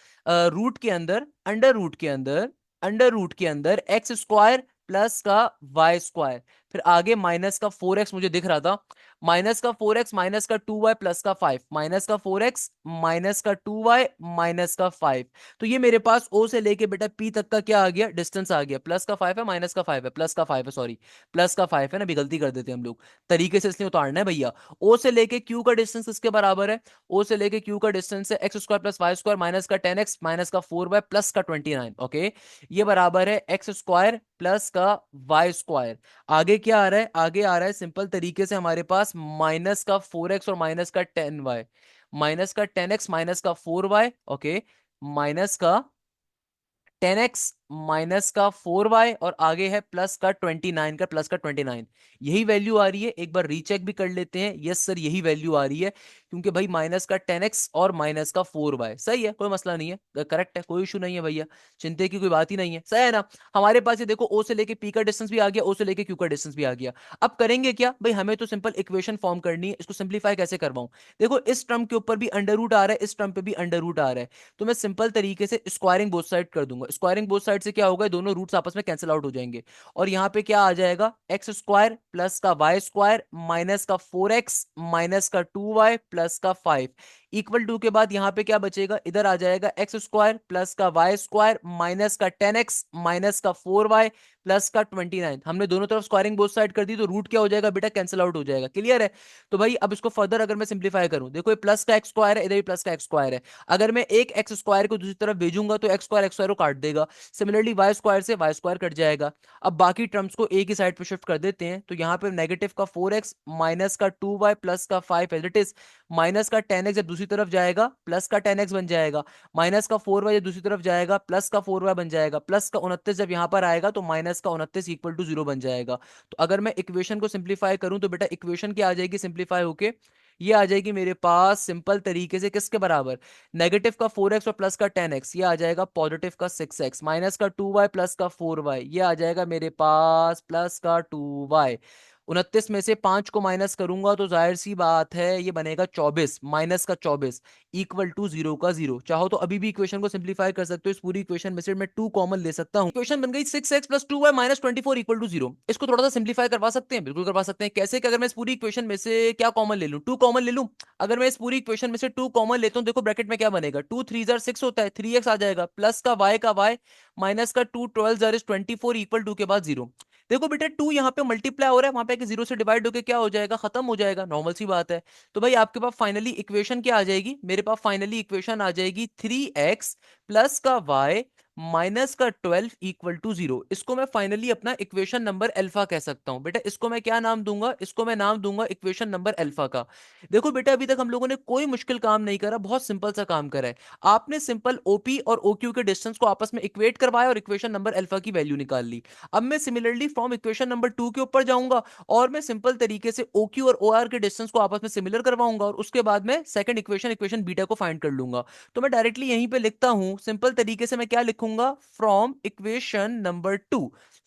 root के अंदर, अंडर रूट के अंदर, अंडर रूट के अंदर एक्स स्क्वायर प्लस का वाई स्क्वायर, फिर आगे माइनस का 4x मुझे दिख रहा था, माइनस का 4x माइनस का 2y प्लस का 5, माइनस का 4x माइनस का 2y माइनस का 5। तो ये मेरे पास ओ से लेके बेटा पी तक का क्या आ गया? डिस्टेंस आ गया। प्लस का 5 है, माइनस का 5 है, प्लस का 5 है, सॉरी प्लस का 5 है ना, भी गलती कर देते हैं हम लोग तरीके से, इसलिए उतारना है भैया। ओ से लेके क्यू का डिस्टेंस किसके बराबर है? ओ से लेके क्यू का डिस्टेंस है x square plus y square minus का 10x माइनस का 4y प्लस का 29। ओके, ये बराबर है एक्स स्क्वायर प्लस का वाई स्क्वायर। आगे क्या आ रहा है? आगे आ रहा है सिंपल तरीके से हमारे पास माइनस का 4x और माइनस का 10y, माइनस का 10x माइनस का 4y। ओके, माइनस का 10x माइनस का 4y और आगे है प्लस का 29 का, प्लस का 29। यही वैल्यू आ रही है, एक बार रीचेक भी कर लेते हैं। यस सर यही वैल्यू आ रही है, क्योंकि भाई माइनस का 10x और माइनस का 4y सही है, कोई मसला नहीं है, करेक्ट है, कोई इशू नहीं है भैया, चिंता की कोई बात ही नहीं है। सही है ना? हमारे पास ये देखो ओ से लेके पी का डिस्टेंस भी आ गया, ओ से लेके क्यू का डिस्टेंस भी आ गया। अब करेंगे क्या भाई? हमें तो सिंपल इक्वेशन फॉर्म करनी है। इसको सिंप्लीफाई कैसे करवाऊं? देखो इस टर्म के ऊपर भी अंडर रूट आ रहा है, इस टर्म पे भी अंडर रूट आ रहा है, तो मैं सिंपल तरीके से स्क्वायरिंग बोथ साइड कर दूंगा। स्क्वायरिंग बोथ साइड से क्या होगा? दोनों रूट्स आपस में कैंसिल आउट हो जाएंगे। और यहां पे क्या आ जाएगा? एक्स स्क्वायर प्लस का वाई स्क्वायर माइनस का 4x माइनस का 2y प्लस का 5 इक्वल टू के बाद यहां पे क्या बचेगा? इधर आ जाएगा एक्स स्क्वायर प्लस का वाई स्क्वायर माइनस का 10x माइनस का 4y प्लस का 29। हमने दोनों तरफ स्क्वायरिंग बोथ साइड कर दी, तो रूट क्या हो जाएगा बेटा? कैंसिल आउट हो जाएगा। क्लियर है? तो भाई अब इसको फर्दर अगर मैं सिंप्लीफाई करूं, देखो ये प्लस का एक्स स्क्वायर है, इधर भी प्लस का एक्स स्क्वायर है, अगर मैं एक एक्स स्क्वायर को दूसरी तरफ भेजूंगा तो एक्स स्क्वायर को काट देगा। सिमिलरली वाई स्क्वायर से वाई स्क्वायर कट जाएगा। अब बाकी टर्म्स को एक ही साइड पे शिफ्ट कर देते हैं, तो यहाँ पे नेगेटिव का 4x माइनस का 2y प्लस का 5 एज इट इज, माइनस का 10x जब दूसरी तरफ जाएगा प्लस का 10x बन जाएगा, माइनस का 4y जब दूसरी तरफ जाएगा प्लस का 4y बन जाएगा, प्लस का 29 जब यहां पर आएगा तो माइनस का 29 इक्वल टू 0 बन जाएगा। तो अगर मैं इक्वेशन को सिंप्लीफाई करूं तो बेटा इक्वेशन क्या आ जाएगी सिंप्लीफाई होके, ये आ जाएगी मेरे पास सिंपल तरीके से किसके बराबर, नेगेटिव का 4x और प्लस का 10x, ये आ जाएगा पॉजिटिव का 6x, माइनस का 2y प्लस का 4y, ये आ जाएगा मेरे पास प्लस का 2y। 29 में से 5 को माइनस करूंगा तो जाहिर सी बात है ये बनेगा 24, माइनस का 24 इक्वल टू 0 का 0। चाहो तो अभी भी इक्वेशन को सिंप्लीफाई कर सकते हो, इस पूरी इक्वेशन में से मैं 2 कॉमन ले सकता हूं, इक्वेशन बन गई 6x plus 2y minus 24 equal to 0। इसको थोड़ा सा सिंप्लीफाई करवा सकते हैं, बिल्कुल करवा सकते हैं। कैसे कि अगर मैं इस पूरी इक्वेशन में से क्या कॉमन ले लूं, 2 कॉमन ले लूं। अगर मैं इस पूरी इक्वेशन में से 2 कॉमन लेता हूं, देखो ब्रैकेट में क्या बनेगा, 2 3 जार 6 होता है, 3x आ जाएगा, प्लस का y माइनस का 2 12 जार 24 इक्वल टू के बाद 0। देखो बेटा 2 यहाँ पे मल्टीप्लाई हो रहा है, वहां पे 0 से डिवाइड होके क्या हो जाएगा, खत्म हो जाएगा, नॉर्मल सी बात है। तो भाई आपके पास फाइनली इक्वेशन क्या आ जाएगी, मेरे पास फाइनली इक्वेशन आ जाएगी 3x प्लस का y माइनस का 12 इक्वल टू 0। इसको मैं फाइनली अपना इक्वेशन नंबर अल्फा कह सकता हूं। बेटा इसको मैं क्या नाम दूंगा, इसको मैं नाम दूंगा इक्वेशन नंबर अल्फा का। देखो बेटा अभी तक हम लोगों ने कोई मुश्किल काम नहीं करा, बहुत सिंपल सा काम करा है। आपने सिंपल ओपी और ओक्यू के डिस्टेंस को आपस में इक्वेट करवाया और इक्वेशन नंबर अल्फा की वैल्यू निकाल ली। अब मैं सिमिलरली फ्रॉम इक्वेशन नंबर 2 के ऊपर जाऊंगा और मैं सिंपल तरीके से OQ और OR के डिस्टेंस को आपस में सिमिलर करवाऊंगा और उसके बाद मैं सेकंड इक्वेशन इक्वेशन बीटा को फाइंड कर लूंगा। तो मैं डायरेक्टली यहीं पे लिखता हूं, सिंपल तरीके से मैं क्या लिखूंगा, from equation number 2,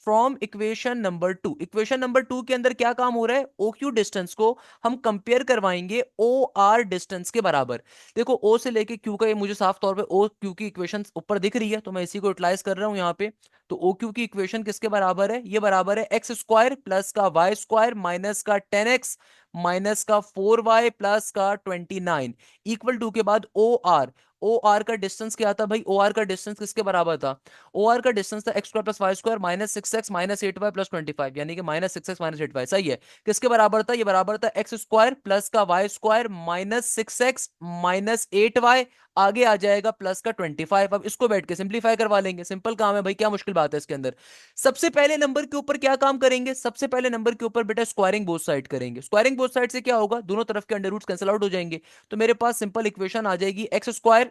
from equation number 2। Equation number 2 के अंदर क्या काम हो रहा है, OQ डिस्टेंस को हम कंपेयर करवाएंगे OR डिस्टेंस के बराबर। देखो O से लेके Q का, ये मुझे साफ तौर पे OQ की इक्वेशन ऊपर दिख रही है तो मैं इसी को यूटिलाइज कर रहा हूं यहाँ पे। तो OQ की इक्वेशन किसके बराबर है, ये बराबर है एक्स स्क्वायर प्लस का वाई स्क्वायर माइनस का 10x माइनस का 4y प्लस का 29 इक्वल टू के बाद OR। OR का डिस्टेंस क्या था भाई, OR का डिस्टेंस किसके बराबर था, OR का डिस्टेंस था x square plus y square minus 6x minus 8y plus 25, यानी कि माइनस 6x माइनस 8y। सही है, किसके बराबर था, ये बराबर था एक्स स्क्वायर प्लस का y square minus 6x minus 8y, आगे आ जाएगा प्लस का 25। अब इसको बैठ के सिंप्लीफाई करवा लेंगे, सिंपल काम है भाई, क्या मुश्किल बात है इसके अंदर। सबसे पहले नंबर के ऊपर क्या काम करेंगे, सबसे पहले नंबर के ऊपर बेटा स्क्वायरिंग बोथ साइड करेंगे। स्क्वायरिंग बोथ साइड से क्या होगा, दोनों तरफ के अंडर रूट्स कैंसिल आउट हो जाएंगे। तो मेरे पास सिंपल इक्वेशन आ जाएगी एक्स स्क्वायर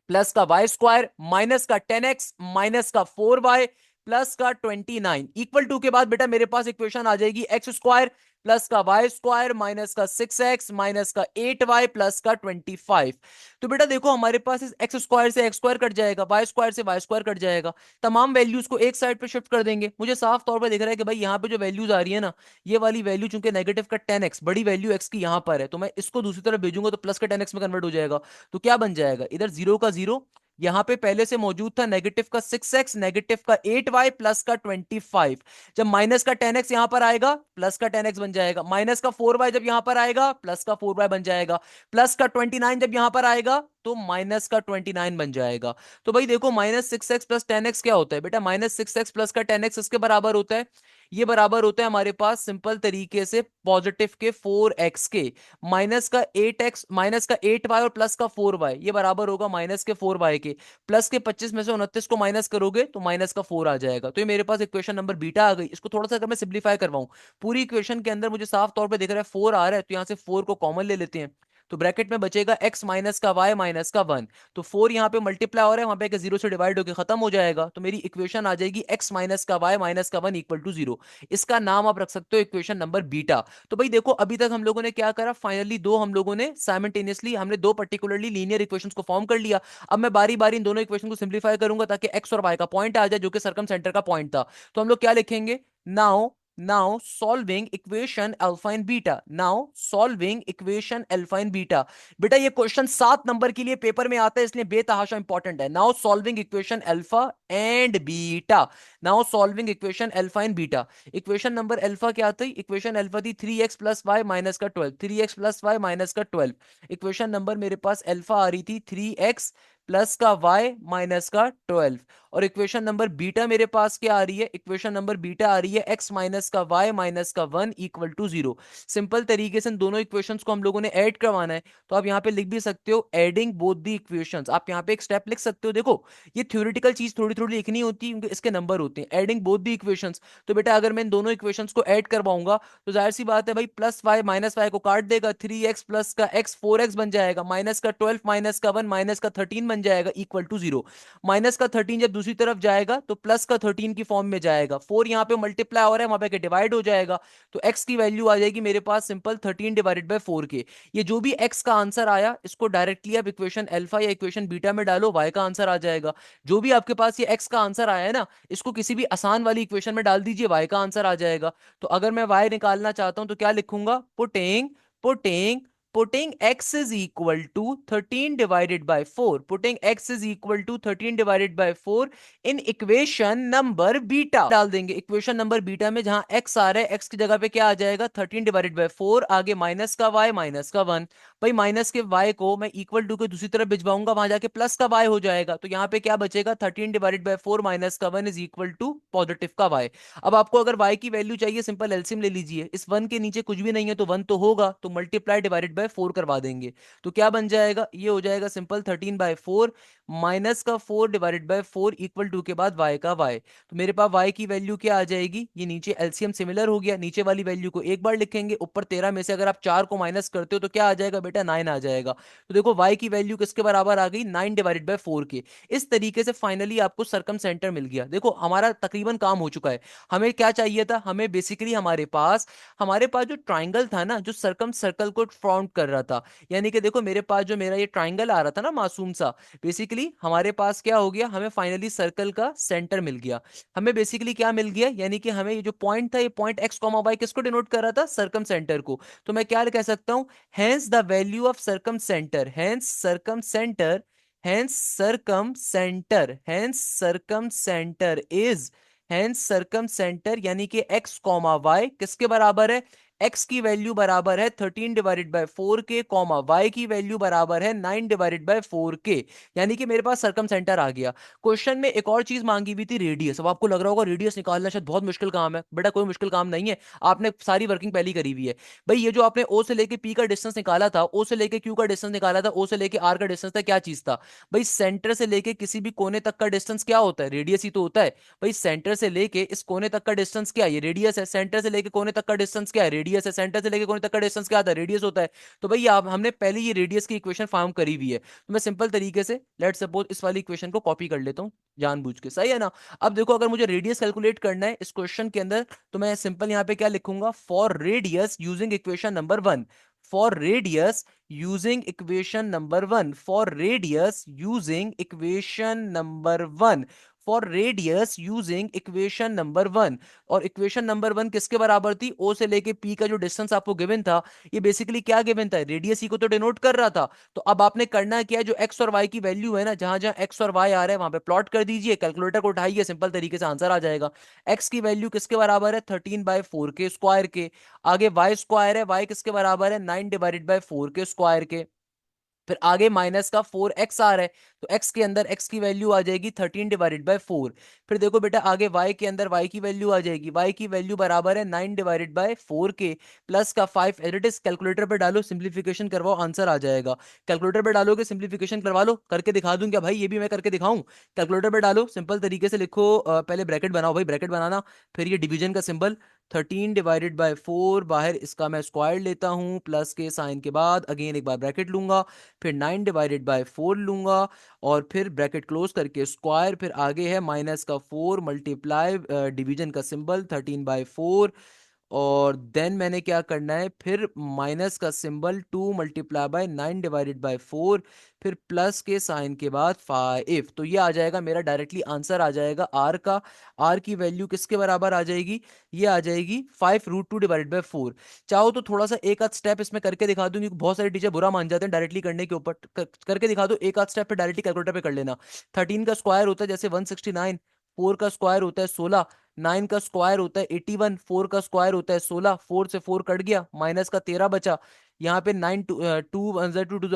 प्लस का वाई स्क्वायर माइनस का 10x माइनस का 4y प्लस का 29 इक्वल टू के बाद बेटा मेरे पास इक्वेशन आ जाएगी एक्स स्क्वायर प्लस का वाई स्क्वायर माइनस का 6x माइनस का 8y प्लस का 25। तो बेटा देखो हमारे पास इस एक्स स्क्वायर से एक्स स्क्वायर कट जाएगा, वाई स्क्वायर से वाई स्क्वायर कट जाएगा, तमाम वैल्यूज को एक साइड पे शिफ्ट कर देंगे। मुझे साफ तौर पे दिख रहा है कि भाई यहाँ पे जो वैल्यूज आ रही है ना, ये वाली वैल्यू चूंकि नेगेटिव का 10x बड़ी वैल्यू x की यहाँ पर है, तो मैं इसको दूसरी तरफ भेजूंगा तो प्लस का 10x में कन्वर्ट हो जाएगा। तो क्या बन जाएगा, इधर 0 का 0, यहां पे पहले से मौजूद था नेगेटिव का 6x नेगेटिव का 8y प्लस का 25। जब माइनस का 10x यहां पर आएगा प्लस का 10x बन जाएगा, माइनस का 4y जब यहां पर आएगा प्लस का 4y बन जाएगा, प्लस का 29 जब यहां पर आएगा तो माइनस का 29 बन जाएगा। तो भाई देखो माइनस 6x प्लस 10x क्या होता है बेटा, माइनस 6x प्लस का 10x इसके बराबर होता है, ये बराबर होता है हमारे पास सिंपल तरीके से पॉजिटिव के 4x के, माइनस का 8x माइनस का 8y और प्लस का 4y, ये बराबर होगा माइनस के 4y के, प्लस के 25 में से 29 को माइनस करोगे तो माइनस का 4 आ जाएगा। तो ये मेरे पास इक्वेशन नंबर बीटा आ गई। इसको थोड़ा सा अगर मैं सिंप्लीफाई करवाऊं, पूरी इक्वेशन के अंदर मुझे साफ तौर पे दिख रहा है 4 आ रहा है, तो यहां से 4 को कॉमन ले लेते हैं, तो ब्रैकेट में बचेगा x माइनस का y माइनस का 1। तो 4 यहां पे मल्टीप्लाई हो रहा है, वहां पे 0 से डिवाइड होकर खत्म हो जाएगा, तो मेरी इक्वेशन आ जाएगी x माइनस का y माइनस का 1 इक्वल टू 0। इसका नाम आप रख सकते हो इक्वेशन नंबर बीटा। तो भाई देखो अभी तक हम लोगों ने क्या करा, फाइनली दो हम लोगों ने साइमल्टेनियसली हमने दो पर्टिकुलरली लीनियर इक्वेशंस को फॉर्म कर लिया। अब मैं बारी बारी इन दोनों इक्वेशन को सिंप्लीफाई करूंगा ताकि x और y का पॉइंट आ जाए जो कि सर्कम सेंटर का पॉइंट था। तो हम लोग क्या लिखेंगे, now now solving equation alpha and beta, now solving equation alpha and beta। बेटा ये क्वेश्चन 7 नंबर के लिए पेपर में आता है इसलिए बेतहाशा इंपॉर्टेंट है। Now solving equation alpha and beta, now solving equation alpha and beta. Equation number alpha क्या थी, इक्वेशन अल्फा थी 3x प्लस वाई माइनस का 12, 3x प्लस वाई माइनस का 12। इक्वेशन नंबर मेरे पास अल्फा आ रही थी 3x प्लस का y माइनस का 12। और इक्वेशन नंबर बीटा मेरे पास क्या आ रही है, इक्वेशन नंबर बीटा आ रही है x माइनस का y माइनस का 1 इक्वल टू 0। सिंपल तरीके से इन दोनों इक्वेशंस को हम लोगों ने ऐड करवाना है, तो आप यहाँ पे लिख भी सकते हो एडिंग बोथ द इक्वेशंस। आप यहाँ पे एक स्टेप लिख सकते हो, देखो ये थ्योरेटिकल चीज थोड़ी थोड़ी लिखनी होती है क्योंकि इसके नंबर होते हैं। एडिंग बोथ द इक्वेशंस, तो बेटा अगर मैं इन दोनों इक्वेशंस को ऐड करवाऊंगा तो जाहिर सी बात है भाई, प्लस वाई माइनस वाई को काट देगा, 3x प्लस का x 4x बन जाएगा, माइनस का 12 माइनस का 1 माइनस का 13 बन जाएगा इक्वल टू 0। माइनस का 13 जब दूसरी तरफ जाएगा तो प्लस का 13 की फॉर्म में जाएगा, 4 यहाँ पे मल्टीप्लाई हो रहा है, वहां पे डिवाइड हो जाएगा, तो x की वैल्यू आ जाएगी मेरे पास सिंपल 13 डिवाइडेड बाय 4 के। ये जो भी x का आंसर आया इसको डायरेक्टली आप इक्वेशन अल्फा या इक्वेशन बीटा में डालो, y का आंसर आ जाएगा। जो भी आपके पास ये x का आंसर आया है ना, इसको किसी भी आसान वाली इक्वेशन में डाल दीजिए, y का आंसर आ जाएगा। तो अगर मैं y निकालना चाहता हूं तो क्या लिखूंगा, putting putting x is equal to 13 divided by 4, putting x is equal to 13 divided by 4 in equation number beta डाल देंगे। इक्वेशन नंबर बीटा में जहां x आ रहा है, x की जगह पे क्या आ जाएगा, 13 डिवाइडेड बाय 4, आगे माइनस का y माइनस का 1। भाई माइनस के y को मैं इक्वल टू के दूसरी तरफ भिजवाऊंगा, वहां जाके प्लस का y हो जाएगा, तो यहाँ पे क्या बचेगा, 13 डिवाइडेड बाय 4 माइनस का 1 इज इक्वल टू पॉजिटिव का y। अब आपको अगर y की वैल्यू चाहिए, सिंपल एलसीएम ले लीजिए, इस 1 के नीचे कुछ भी नहीं है तो 1 तो होगा, तो मल्टीप्लाई डिवाइडेड बाय 4 करवा देंगे, तो क्या बन जाएगा, ये हो जाएगा सिंपल 13/4 माइनस का 4 डिवाइडेड बाय 4 इक्वल टू के बाद y का y। तो मेरे पास y की वैल्यू क्या आ जाएगी, ये नीचे एलसीएम सिमिलर हो गया, नीचे वाली वैल्यू को एक बार लिखेंगे, ऊपर 13 में से अगर आप 4 को माइनस करते हो तो क्या आ जाएगा बेटा, 9 आ जाएगा। तो देखो y की वैल्यू किसके बराबर आ गई, 9 डिवाइडेड बाय 4 के। इस तरीके से फाइनली आपको सरकम सेंटर मिल गया। देखो हमारा तकरीबन काम हो चुका है। हमें क्या चाहिए था, हमें बेसिकली हमारे पास जो ट्राइंगल था ना, जो सरकम सर्कल को फॉर्म कर रहा था, यानी कि देखो मेरे पास जो मेरा ये ट्राइंगल आ रहा था ना मासूम सा, बेसिकली हमारे पास क्या हो गया, हमें फाइनली सर्कल का सेंटर मिल गया। हमें बेसिकली क्या मिल गया, यानी कि हमें ये जो पॉइंट था, ये पॉइंट एक्स कॉमा वाई किसको डिनोट कर रहा था, सर्कम सेंटर को। तो मैं क्या कह सकता हूं, hence the value of circum centre, hence circum centre यानी कि एक्स कॉमा वाई किसके बराबर है, एक्स की वैल्यू बराबर है 13 डिवाइडेड बाय 4 के, कॉमा वाई की वैल्यू बराबर है 9 डिवाइडेड बाय 4 के, यानी कि मेरे पास सर्कम सेंटर आ गया। क्वेश्चन में एक और चीज मांगी हुई थी, रेडियस। अब आपको लग रहा होगा रेडियस निकालना शायद बहुत मुश्किल काम है, बेटा कोई मुश्किल काम नहीं है, आपने सारी वर्किंग पहली करी हुई है। भाई ये जो आपने ओ से लेके पी का डिस्टेंस निकाला था, ओ से लेके क्यू का डिस्टेंस निकाला था, ओ से लेके आर का डिस्टेंस था, क्या चीज था भाई, सेंटर से लेके किसी भी कोने तक का डिस्टेंस क्या होता है, रेडियस ही तो होता है। भाई सेंटर से लेके इस कोने तक का डिस्टेंस क्या है, ये रेडियस है। सेंटर से लेके कोने तक का डिस्टेंस क्या है, रेडियस है। सेंटर से लेके कोने तक का डिस्टेंस क्या आता है, रेडियस होता है। तो भाई आप हमने पहले ये रेडियस की इक्वेशन फॉर्म करी हुई है, तो मैं सिंपल तरीके से लेट सपोज इस वाली इक्वेशन को कॉपी कर लेता हूं जानबूझ के, सही है ना। अब देखो अगर मुझे रेडियस कैलकुलेट करना है इस क्वेश्चन के अंदर, तो मैं सिंपल यहां पे क्या लिखूंगा, for radius using equation number 1, for radius using equation number 1, for radius using equation number 1, for radius using equation number 1। और इक्वेशन नंबर 1 किसके बराबर थी, ओ से लेके पी का जो डिस्टेंस आपको गिवन था, ये बेसिकली क्या गिवन था, रेडियस ही को तो डिनोट कर रहा था। तो अब आपने करना क्या है, जो एक्स और वाई की वैल्यू है ना, जहां जहां एक्स और वाई आ रहा है वहां पे प्लॉट कर दीजिए, कैलकुलेटर को उठाइए, सिंपल तरीके से आंसर आ जाएगा। एक्स की वैल्यू किसके बराबर है, 13/4 के स्क्वायर के। आगे वाई स्क्वायर है, वाई किसके बराबर है, 9 डिवाइडेड बाय 4 के स्क्वायर के। फिर आगे माइनस का 4x आ रहा है, तो x के अंदर x की वैल्यू आ जाएगी 13 डिवाइडेड बाय 4। फिर देखो बेटा आगे y के अंदर y की वैल्यू आ जाएगी, y की वैल्यू बराबर है 9 डिवाइडेड बाय 4 के, प्लस का 5। इट इज कैलकुलेटर पे डालो, सिंप्लीफिकेशन करवाओ, आंसर आ जाएगा। कैलकुलेटर पे डालोगे, सिंप्लीफिकेशन करवा लो, करके दिखा दूं क्या भाई, ये भी मैं करके दिखाऊं। कैलकुलेटर पे डालो, सिंपल तरीके से लिखो, पहले ब्रैकेट बनाओ भाई, ब्रैकेट बनाना, फिर ये डिवीजन का सिंबल, 13 डिवाइडेड बाय 4, बाहर इसका मैं स्क्वायर लेता हूं, प्लस के साइन के बाद अगेन एक बार ब्रैकेट लूंगा, फिर 9 डिवाइडेड बाय 4 लूंगा, और फिर ब्रैकेट क्लोज करके स्क्वायर, फिर आगे है माइनस का 4 मल्टीप्लाई डिवीजन का सिंबल 13/4, और देन मैंने क्या करना है, फिर माइनस का symbol 2 multiply by 9 divided by 4, फिर प्लस के साइन के बाद 5। तो ये आ जाएगा मेरा डायरेक्टली आंसर आ जाएगा आर का। आर की वैल्यू किसके बराबर आ जाएगी, ये आ जाएगी 5√2 डिवाइडेड बाय 4। चाहो तो थोड़ा सा एक आध स्टेप इसमें करके दिखा दूंगी, बहुत सारे टीचर बुरा मान जाते हैं डायरेक्टली करने के ऊपर, करके दिखा दो एक आध स्टेप पे, डायरेक्टली कैलकुलेटर पे कर लेना। 13 का स्क्वायर होता है जैसे 169, 4 का स्क्वायर होता है 16, 9 का स्क्वायर होता है 81, 4 का स्क्वायर होता है 16, 4 से 4 कट गया, माइनस का 13 बचा, यहाँ पे 9 टू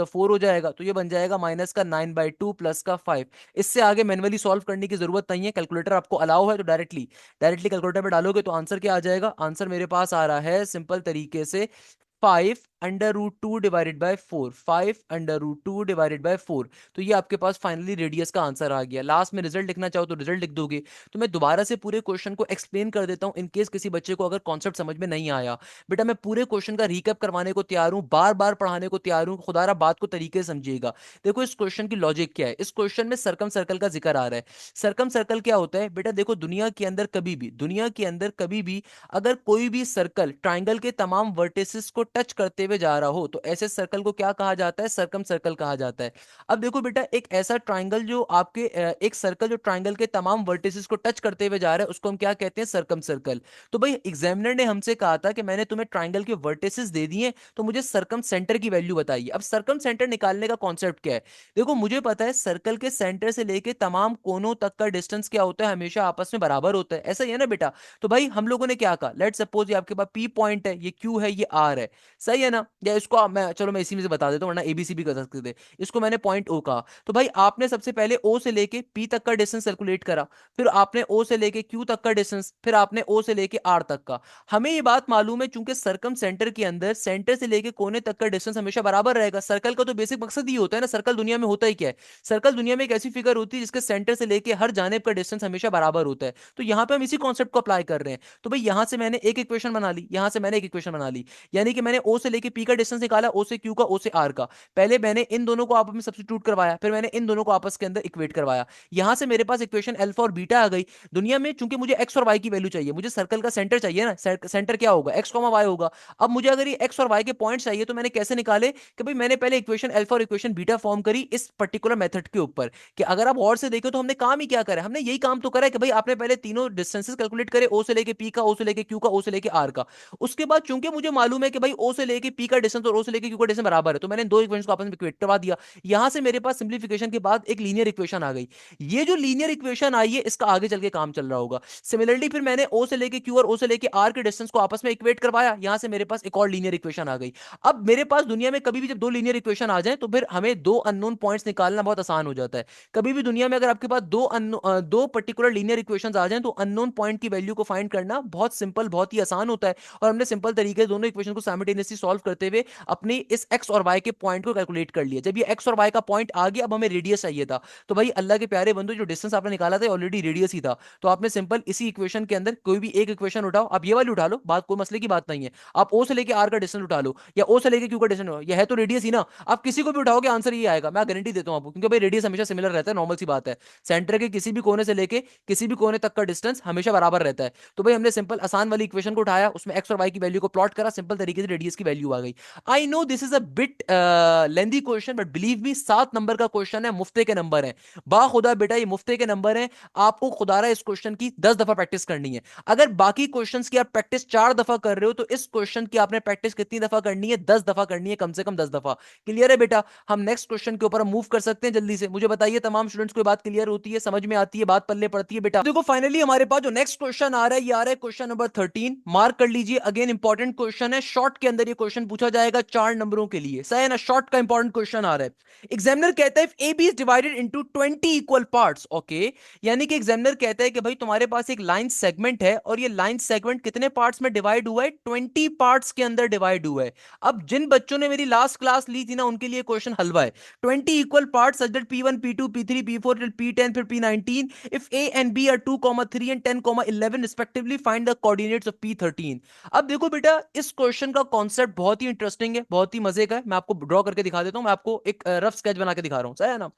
4 हो जाएगा, तो ये बन जाएगा माइनस का 9/2 प्लस का 5। इससे आगे मैनुअली सॉल्व करने की जरूरत नहीं है, कैलकुलेटर आपको अलाउ है, तो डायरेक्टली डायरेक्टली कैलकुलेटर में डालोगे तो आंसर क्या आ जाएगा? आंसर मेरे पास आ रहा है सिंपल तरीके से 5 √2 डिवाइडेड बाय 4, 5 √2 डिवाइडेड बाय 4। तो ये आपके पास फाइनली रेडियस का आंसर आ गया। लास्ट में रिजल्ट लिखना चाहो तो रिजल्ट लिख दोगे। तो मैं दोबारा से पूरे क्वेश्चन को एक्सप्लेन कर देता हूं इन केस किसी बच्चे को अगर कॉन्सेप्ट समझ में नहीं आया। बेटा मैं पूरे क्वेश्चन का रिकैप करवाने को तैयार हूं, बार बार पढ़ाने को तैयार हूं, खुदारा बात को तरीके से समझिएगा। देखो इस क्वेश्चन की लॉजिक क्या है, इस क्वेश्चन में सरकम सर्कल का जिक्र आ रहा है। सरकम सर्कल क्या होता है बेटा? देखो दुनिया के अंदर कभी भी, दुनिया के अंदर कभी भी अगर कोई भी सर्कल ट्राइंगल के तमाम वर्टिसेस को टच करते हुए जा रहा हो तो ऐसे सर्कल को क्या कहा जाता है? सर्कम सर्कल कहा जाता है। अब देखो बेटा एक ऐसा ट्राइंगल जो आपके एक सर्कल जो ट्राइंगल के तमाम वर्टिसेस को टच करते हुए जा रहा है उसको हम क्या कहते हैं? Circum circle. तो भाई एग्जामिनर ने हमसे कहा था कि मैंने तुम्हें ट्राइंगल के वर्टिसेस दे दिए, तो मुझे सर्कम सेंटर की वैल्यू बताइए। अब सर्कम सेंटर निकालने का कॉन्सेप्ट क्या है? देखो मुझे पता है सर्कल के सेंटर से लेके तमाम कोनों तक का डिस्टेंस क्या होता है? हमेशा आपस में बराबर होता है, ऐसा ही है ना बेटा? तो भाई हम लोगों ने क्या कहा, लेट सपोज ये आपके पास पी पॉइंट है, ये क्यू है, ये आर है, सही है ना? या इसको मैं चलो मैं इसी में से बता देता हूँ वरना एबीसी भी कर सकते थे। इसको मैंने पॉइंट ओ कहा। तो भाई आपने सबसे पहले ओ से लेके पी तक का डिस्टेंस कैलकुलेट करा, फिर आपने ओ से लेके क्यू तक का डिस्टेंस, फिर आपने ओ से लेके आर तक का। हमें ये बात मालूम है चूंकि सर्कम सेंटर के अंदर सेंटर से लेके कोने तक का डिस्टेंस हमेशा बराबर रहेगा। सर्कल का तो बेसिक मकसद ही होता है ना, सर्कल दुनिया में होता ही क्या है? सर्कल दुनिया में एक ऐसी फिगर होती है जिसके सेंटर से लेके हर जानेब का डिस्टेंस हमेशा बराबर होता है। तो यहां पे हम इसी कॉन्सेप्ट को अप्लाई कर रहे हैं। तो भाई यहां से मैंने एक इक्वेशन बना ली, यहां से मैंने एक इक्वेशन बना ली, यानी कि मैंने ओ से लेके पी का डिस्टेंस निकाला, ओ से क्यू का, ओ से आर का। पहले मैंने इन दोनों को आपस में सब्स्टिट्यूट करवाया, फिर मैंने इन दोनों को आपस के अंदर इक्वेट करवाया। यहां से मेरे पास इक्वेशन अल्फा और बीटा आ गई। दुनिया में चूंकि मुझे एक्स और वाई की वैल्यू चाहिए, मुझे सर्कल का सेंटर चाहिए ना, सेंटर क्या होगा? एक्स कॉमा वाई होगा। अब मुझे अगर ये एक्स और वाई के पॉइंट चाहिए तो मैंने कैसे निकाले कि भाई मैंने पहले इक्वेशन अल्फा और इक्वेशन बीटा फॉर्म करी इस पर्टिकुलर मेथड के ऊपर। कि अगर आप और से देखो तो हमने काम ही क्या करा है? हमने यही काम तो करा है कि भाई आपने पहले तीनों डिस्टेंसेस कैलकुलेट करे, ओ से लेके पी का, ओ से लेके क्यू का, ओ से लेके आर का। उसके बाद चूंकि मुझे मालूम है कि भाई ओ से लेके पी का डिस्टेंस और ओ से लेके क्यू का डिस्टेंस बराबर है, तो मैंने दो इक्वेशंस को आपस में इक्वेट करवा दिया। यहां से मेरे पास सिंपलीफिकेशन के बाद एक लीनियर इक्वेशन आ गई। ये जो लीनियर इक्वेशन आई है इसका आगे चल के काम चल रहा होगा। सिमिलरली फिर मैंने ओ से लेके क्यू और ओ से लेके आर के डिस्टेंस को आपस में इक्वेट करवाया, यहां से मेरे पास एक और लीनियर इक्वेशन आ गई। अब मेरे पास दुनिया में कभी भी जब दो लीनियर इक्वेशन आ जाए तो फिर हमें दो अननोन पॉइंट्स निकालना बहुत आसान हो जाता है। कभी भी दुनिया में अगर आपके पास दो पर्टिकुलर लीनियर इक्वेशंस आ जाएं तो अननोन पॉइंट की वैल्यू को फाइंड करना बहुत सिंपल, बहुत ही आसान होता है। और हमने सिंपल तरीके से दोनों इक्वेशन को साइमल्टेनियसली सॉल्व करते हुए अपनी इस एक्स और वाई के पॉइंट को कैलकुलेट कर लिया। जब ये एक्स और वाई का पॉइंट आ गया, अब हमें रेडियस चाहिए था। तो भाई अल्लाह के प्यारे बंधु, जो डिस्टेंस आपने निकाला था ऑलरेडी रेडियस ही था। तो आपने सिंपल इसी इक्वेशन के अंदर कोई भी एक इक्वेशन उठाओ, आप ये वाली उठा लो, बात कोई मसले की बात नहीं है। आप ओ से लेके आर का डिस्टेंस उठा लो या ओ से लेके क्यू का डिस्टेंस उठा लो, ये है तो रेडियस ही ना। आप किसी को भी उठाओगे आंसर ये आएगा, मैं गारंटी देता हूं आपको, क्योंकि भाई रेडियस हमेशा सिमिलर रहता है, नॉर्मल सी बात है। सेंटर के किसी भी कोने से लेके किसी भी कोने तक का डिस्टेंस हमेशा बराबर रहता है। तो भाई हमने सिंपल आसान वाली इक्वेशन को उठाया, उसमें एक्स और वाई की वैल्यू को प्लॉट करा, सिंपल तरीके से रेडियस की वैल्यू आ गई। I know this is a bit lengthy question, but believe me 7 number का क्वेश्चन है, मुफ्ते के नंबर है। बाखुदा बेटा ये मुफ्ते के नंबर है। आपको खुदारा इस क्वेश्चन की 10 दफा प्रैक्टिस करनी है। अगर बाकी क्वेश्चंस की आप प्रैक्टिस 4 दफा कर रहे हो तो इस क्वेश्चन की आपने प्रैक्टिस कितनी दफा करनी है? 10 दफा करनी है, कम से कम 10 दफा। क्लियर है बेटा? हम नेक्स्ट क्वेश्चन के ऊपर मूव कर सकते हैं जल्दी से। मुझे बताइए तमाम स्टूडेंट्स को बात क्लियर होती है, समझ में आती है, बात पल्ले पड़ती है बेटा? देखो फाइनली हमारे पास जो नेक्स्ट क्वेश्चन आ रहा है, ये आ रहा है क्वेश्चन नंबर 13। मार्क कर लीजिए, अगेन इंपॉर्टेंट क्वेश्चन है, शॉर्ट के अंदर ये क्वेश्चन पूछा जाएगा 4 नंबरों के लिए, सही है ना? शॉर्ट का इंपॉर्टेंट क्वेश्चन आ रहा है। एग्जामिनर कहता है A B is divided into 20 equal parts. Okay, यानी कि एग्जामिनर कहता है कि भाई तुम्हारे पास एक लाइन सेगमेंट है और ये लाइन सेगमेंट कितने पार्ट्स में डिवाइड हुआ है? 20 पार्ट्स के अंदर डिवाइड हुआ है। अब जिन बच्चों ने मेरी लास्ट क्लास ली थी ना उनके लिए क्वेश्चन हलवा है। 20 equal parts such that P1 P2 P3 P4 till P10 फिर P19, if A and B are 2, 3 and 10, 11 respectively, find the coordinates of P13। अब देखो बेटा इस क्वेश्चन का कॉन्सेप्ट बहुत ही इंटरेस्टिंग है, बहुत ही मजे का है। मैं आपको ड्रॉ करके दिखा देता हूं, मैं आपको एक रफ स्केच बना के दिखा रहा हूं, सही है ना?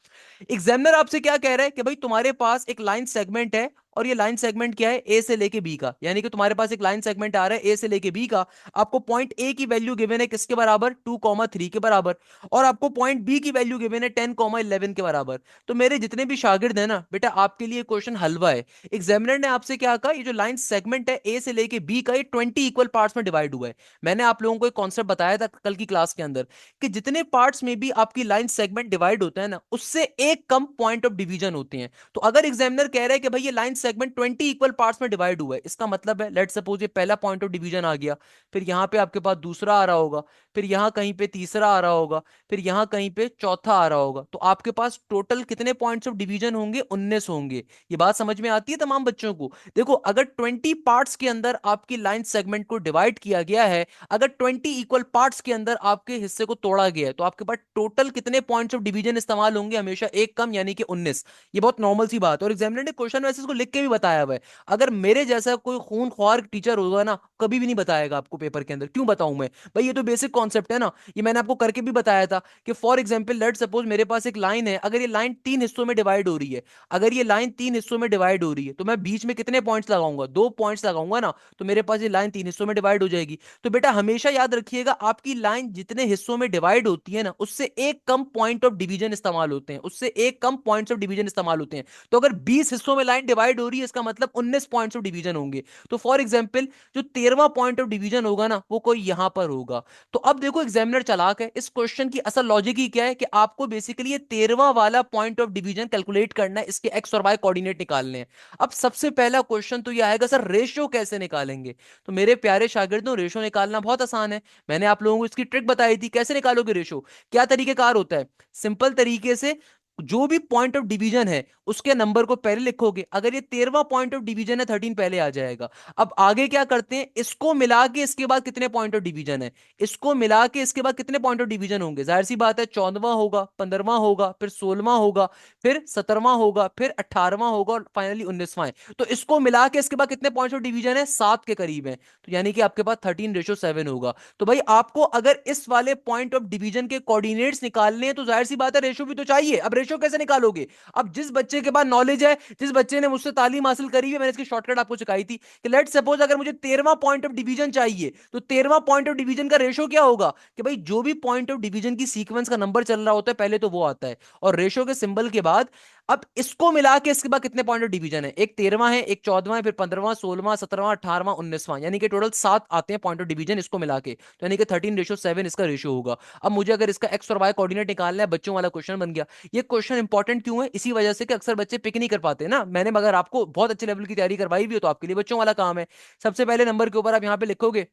एग्जामिनर आपसे क्या कह रहा है कि भाई तुम्हारे पास एक लाइन सेगमेंट है और ये लाइन सेगमेंट क्या है? ए से लेके बी का, यानी कि तुम्हारे पास एक लाइन सेगमेंट आ रहा है ए से लेके बी का। आपको पॉइंट ए की वैल्यू गिवन है किसके बराबर? 2, 3 के बराबर। और आपको पॉइंट बी की वैल्यू गिवन है 10, 11 के बराबर। तो मेरे जितने भी शागिर्द हैं ना बेटा, आपके लिए क्वेश्चन हलवा है। एग्जामिनर ने आपसे क्या कहा? ये जो लाइन सेगमेंट है ए से लेके बी का, ये 20 इक्वल पार्ट्स में डिवाइड हुआ है। मैंने आप लोगों को एक कॉन्सेप्ट बताया था कल की क्लास के अंदर कि जितने पार्ट्स में भी आपकी लाइन सेगमेंट डिवाइड होता है ना, उससे एक कम पॉइंट ऑफ डिवीजन होते हैं। तो अगर एग्जामिनर कह रहा है कि भाई ये लाइन सेगमेंट 20 इक्वल पार्ट्स में डिवाइड हुआ है, इसका मतलब है लेट सपोज ये पहला पॉइंट ऑफ डिवीजन आ गया, फिर यहाँ पे आपके पास दूसरा आ रहा होगा, फिर यहाँ कहीं पे तीसरा आ रहा होगा, फिर यहाँ कहीं पे चौथा आ रहा होगा, तो आपके पास टोटल कितने पॉइंट्स ऑफ डिवीजन होंगे? 19 होंगे। ये बात समझ में आती है तमाम बच्चों को? देखो अगर 20 पार्ट्स के अंदर आपकी लाइन सेगमेंट को डिवाइड किया गया है, अगर 20 इक्वल पार्ट्स के अंदर आपके हिस्से को तोड़ा गया है, तो आपके पास टोटल कितने पॉइंट्स ऑफ डिवीजन इस्तेमाल होंगे? हमेशा एक कम, यानी कि 19। ये बहुत नॉर्मल सी बात है, और एग्जामिनर ने क्वेश्चन वैसे इसको लिख के भी बताया हुआ है। अगर मेरे जैसा कोई खूनख्वार टीचर होगा ना, कभी भी नहीं बताएगा आपको पेपर के अंदर। क्यों बताऊं मैं भाई? ये तो बेसिक कॉन्सेप्ट है ना, ये मैंने आपको करके भी बताया था कि फॉर एग्जाम्पल लेट सपोज मेरे पास एक लाइन है, अगर ये लाइन 3 हिस्सों में डिवाइड हो रही है, अगर ये लाइन 3 हिस्सों में डिवाइड हो रही है, तो मैं बीच में कितने पॉइंट्स लगाऊंगा? 2 पॉइंट्स लगाऊंगा ना, तो मेरे पास ये लाइन 3 हिस्सों में डिवाइड हो जाएगी। तो बेटा हमेशा याद रखिएगा, आपकी लाइन जितने हिस्सों में डिवाइड होती है ना, उससे एक कम पॉइंट ऑफ डिवीजन इस्तेमाल होते हैं, उससे एक कम पॉइंट्स ऑफ डिवीजन इस्तेमाल होते हैं। तो अगर 20 हिस्सों में लाइन डिवाइड हो रही है, इसका मतलब 19 पॉइंट्स ऑफ डिवीजन होंगे। तो फॉर एग्जाम्पल जो 13वां पॉइंट ऑफ डिवीजन होगा ना, वो कोई यहां पर होगा। तो अब देखो एग्जामिनर चालाक है, इस क्वेश्चन की असल लॉजिक ही क्या है कि आपको बेसिकली ये 13वां वाला पॉइंट ऑफ डिवीजन कैलकुलेट करना है, इसके एक्स और वाई कोऑर्डिनेट निकालने हैं। अब सबसे पहला क्वेश्चन तो ये आएगा, सर रेशियो कैसे निकालेंगे? तो मेरे प्यारे शागिर्दों, रेशियो निकालना बहुत आसान है। मैंने आप लोगों को इसकी ट्रिक बताई थी, कैसे निकालोगे रेशियो, क्या तरीकेकार होता है? सिंपल तरीके से जो भी पॉइंट ऑफ डिवीजन है उसके नंबर को पहले लिखोगे। अगर ये 13वां पॉइंट ऑफ डिवीजन है, 13 पहले आ जाएगा। अब आगे क्या करते हैं, इसको मिला के इसके बाद कितने पॉइंट ऑफ डिवीजन है, इसको मिला के इसके बाद कितने पॉइंट ऑफ डिवीजन होंगे? जाहिर सी बात है 14वां होगा, 15वां होगा, फिर 16वां होगा, फिर 17वां होगा, फिर 18वां होगा, और फाइनली 19वां है। तो इसको मिला के इसके बाद कितने पॉइंट्स ऑफ डिवीजन है? 7 के करीब है। तो यानी कि आपके पास 13:7 होगा। तो भाई आपको अगर इस वाले पॉइंट ऑफ डिवीजन के कोऑर्डिनेट्स निकालने हैं, तो जाहिर सी बात है रेशियो भी तो चाहिए। अब रेशियो कैसे निकालोगे? अब जिस बच्चे के पास नॉलेज है, जिस बच्चे ने मुझसे तालीम हासिल करी है, मैंने इसकी शॉर्टकट आपको सिखाई थी कि लेट सपोज अगर मुझे 13वां पॉइंट ऑफ डिवीजन चाहिए, तो 13वां पॉइंट ऑफ डिवीजन का रेशियो क्या होगा कि भाई जो भी पॉइंट ऑफ डिवीजन की सीक्वेंस का नंबर चल रहा होता है, पहले तो वो आता है, और रेशियो के सिंबल के बाद अब इसको मिला के इसके बाद कितने पॉइंट ऑफ डिवीजन है? एक 13वां है, एक 14वां है, फिर 15वां, 16वां, 17वां, 18वां, 19वां, यानी कि टोटल 7 आते हैं पॉइंट ऑफ डिवीजन इसको मिला के। तो यानी कि 13:7 इसका रेशियो होगा। अब मुझे अगर इसका एक्स और वाई कोऑर्डिनेट निकालना है, बच्चों वाला क्वेश्चन बन गया। ये क्वेश्चन इंपॉर्टेंट क्यों है? इसी वजह से कि अक्सर बच्चे पिक नहीं कर पाते ना। मैंने अगर आपको बहुत अच्छे लेवल की तैयारी करवाई भी हो, तो आपके लिए बच्चों वाला काम है। सबसे पहले नंबर के ऊपर आप यहां पे लिखोगे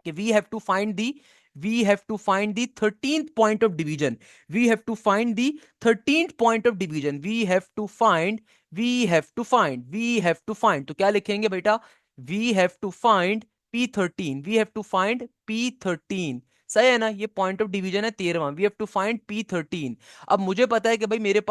कि we have to find the 13th point of division. We have to find the 13th point of division. We have to find तो क्या लिखेंगे बेटा? we have to find P13, we have to find P13। सही है ना? ये पॉइंट ऑफ डिवीजन है 13वां। We have to find P13। अब मुझे पता है कि भाई मेरे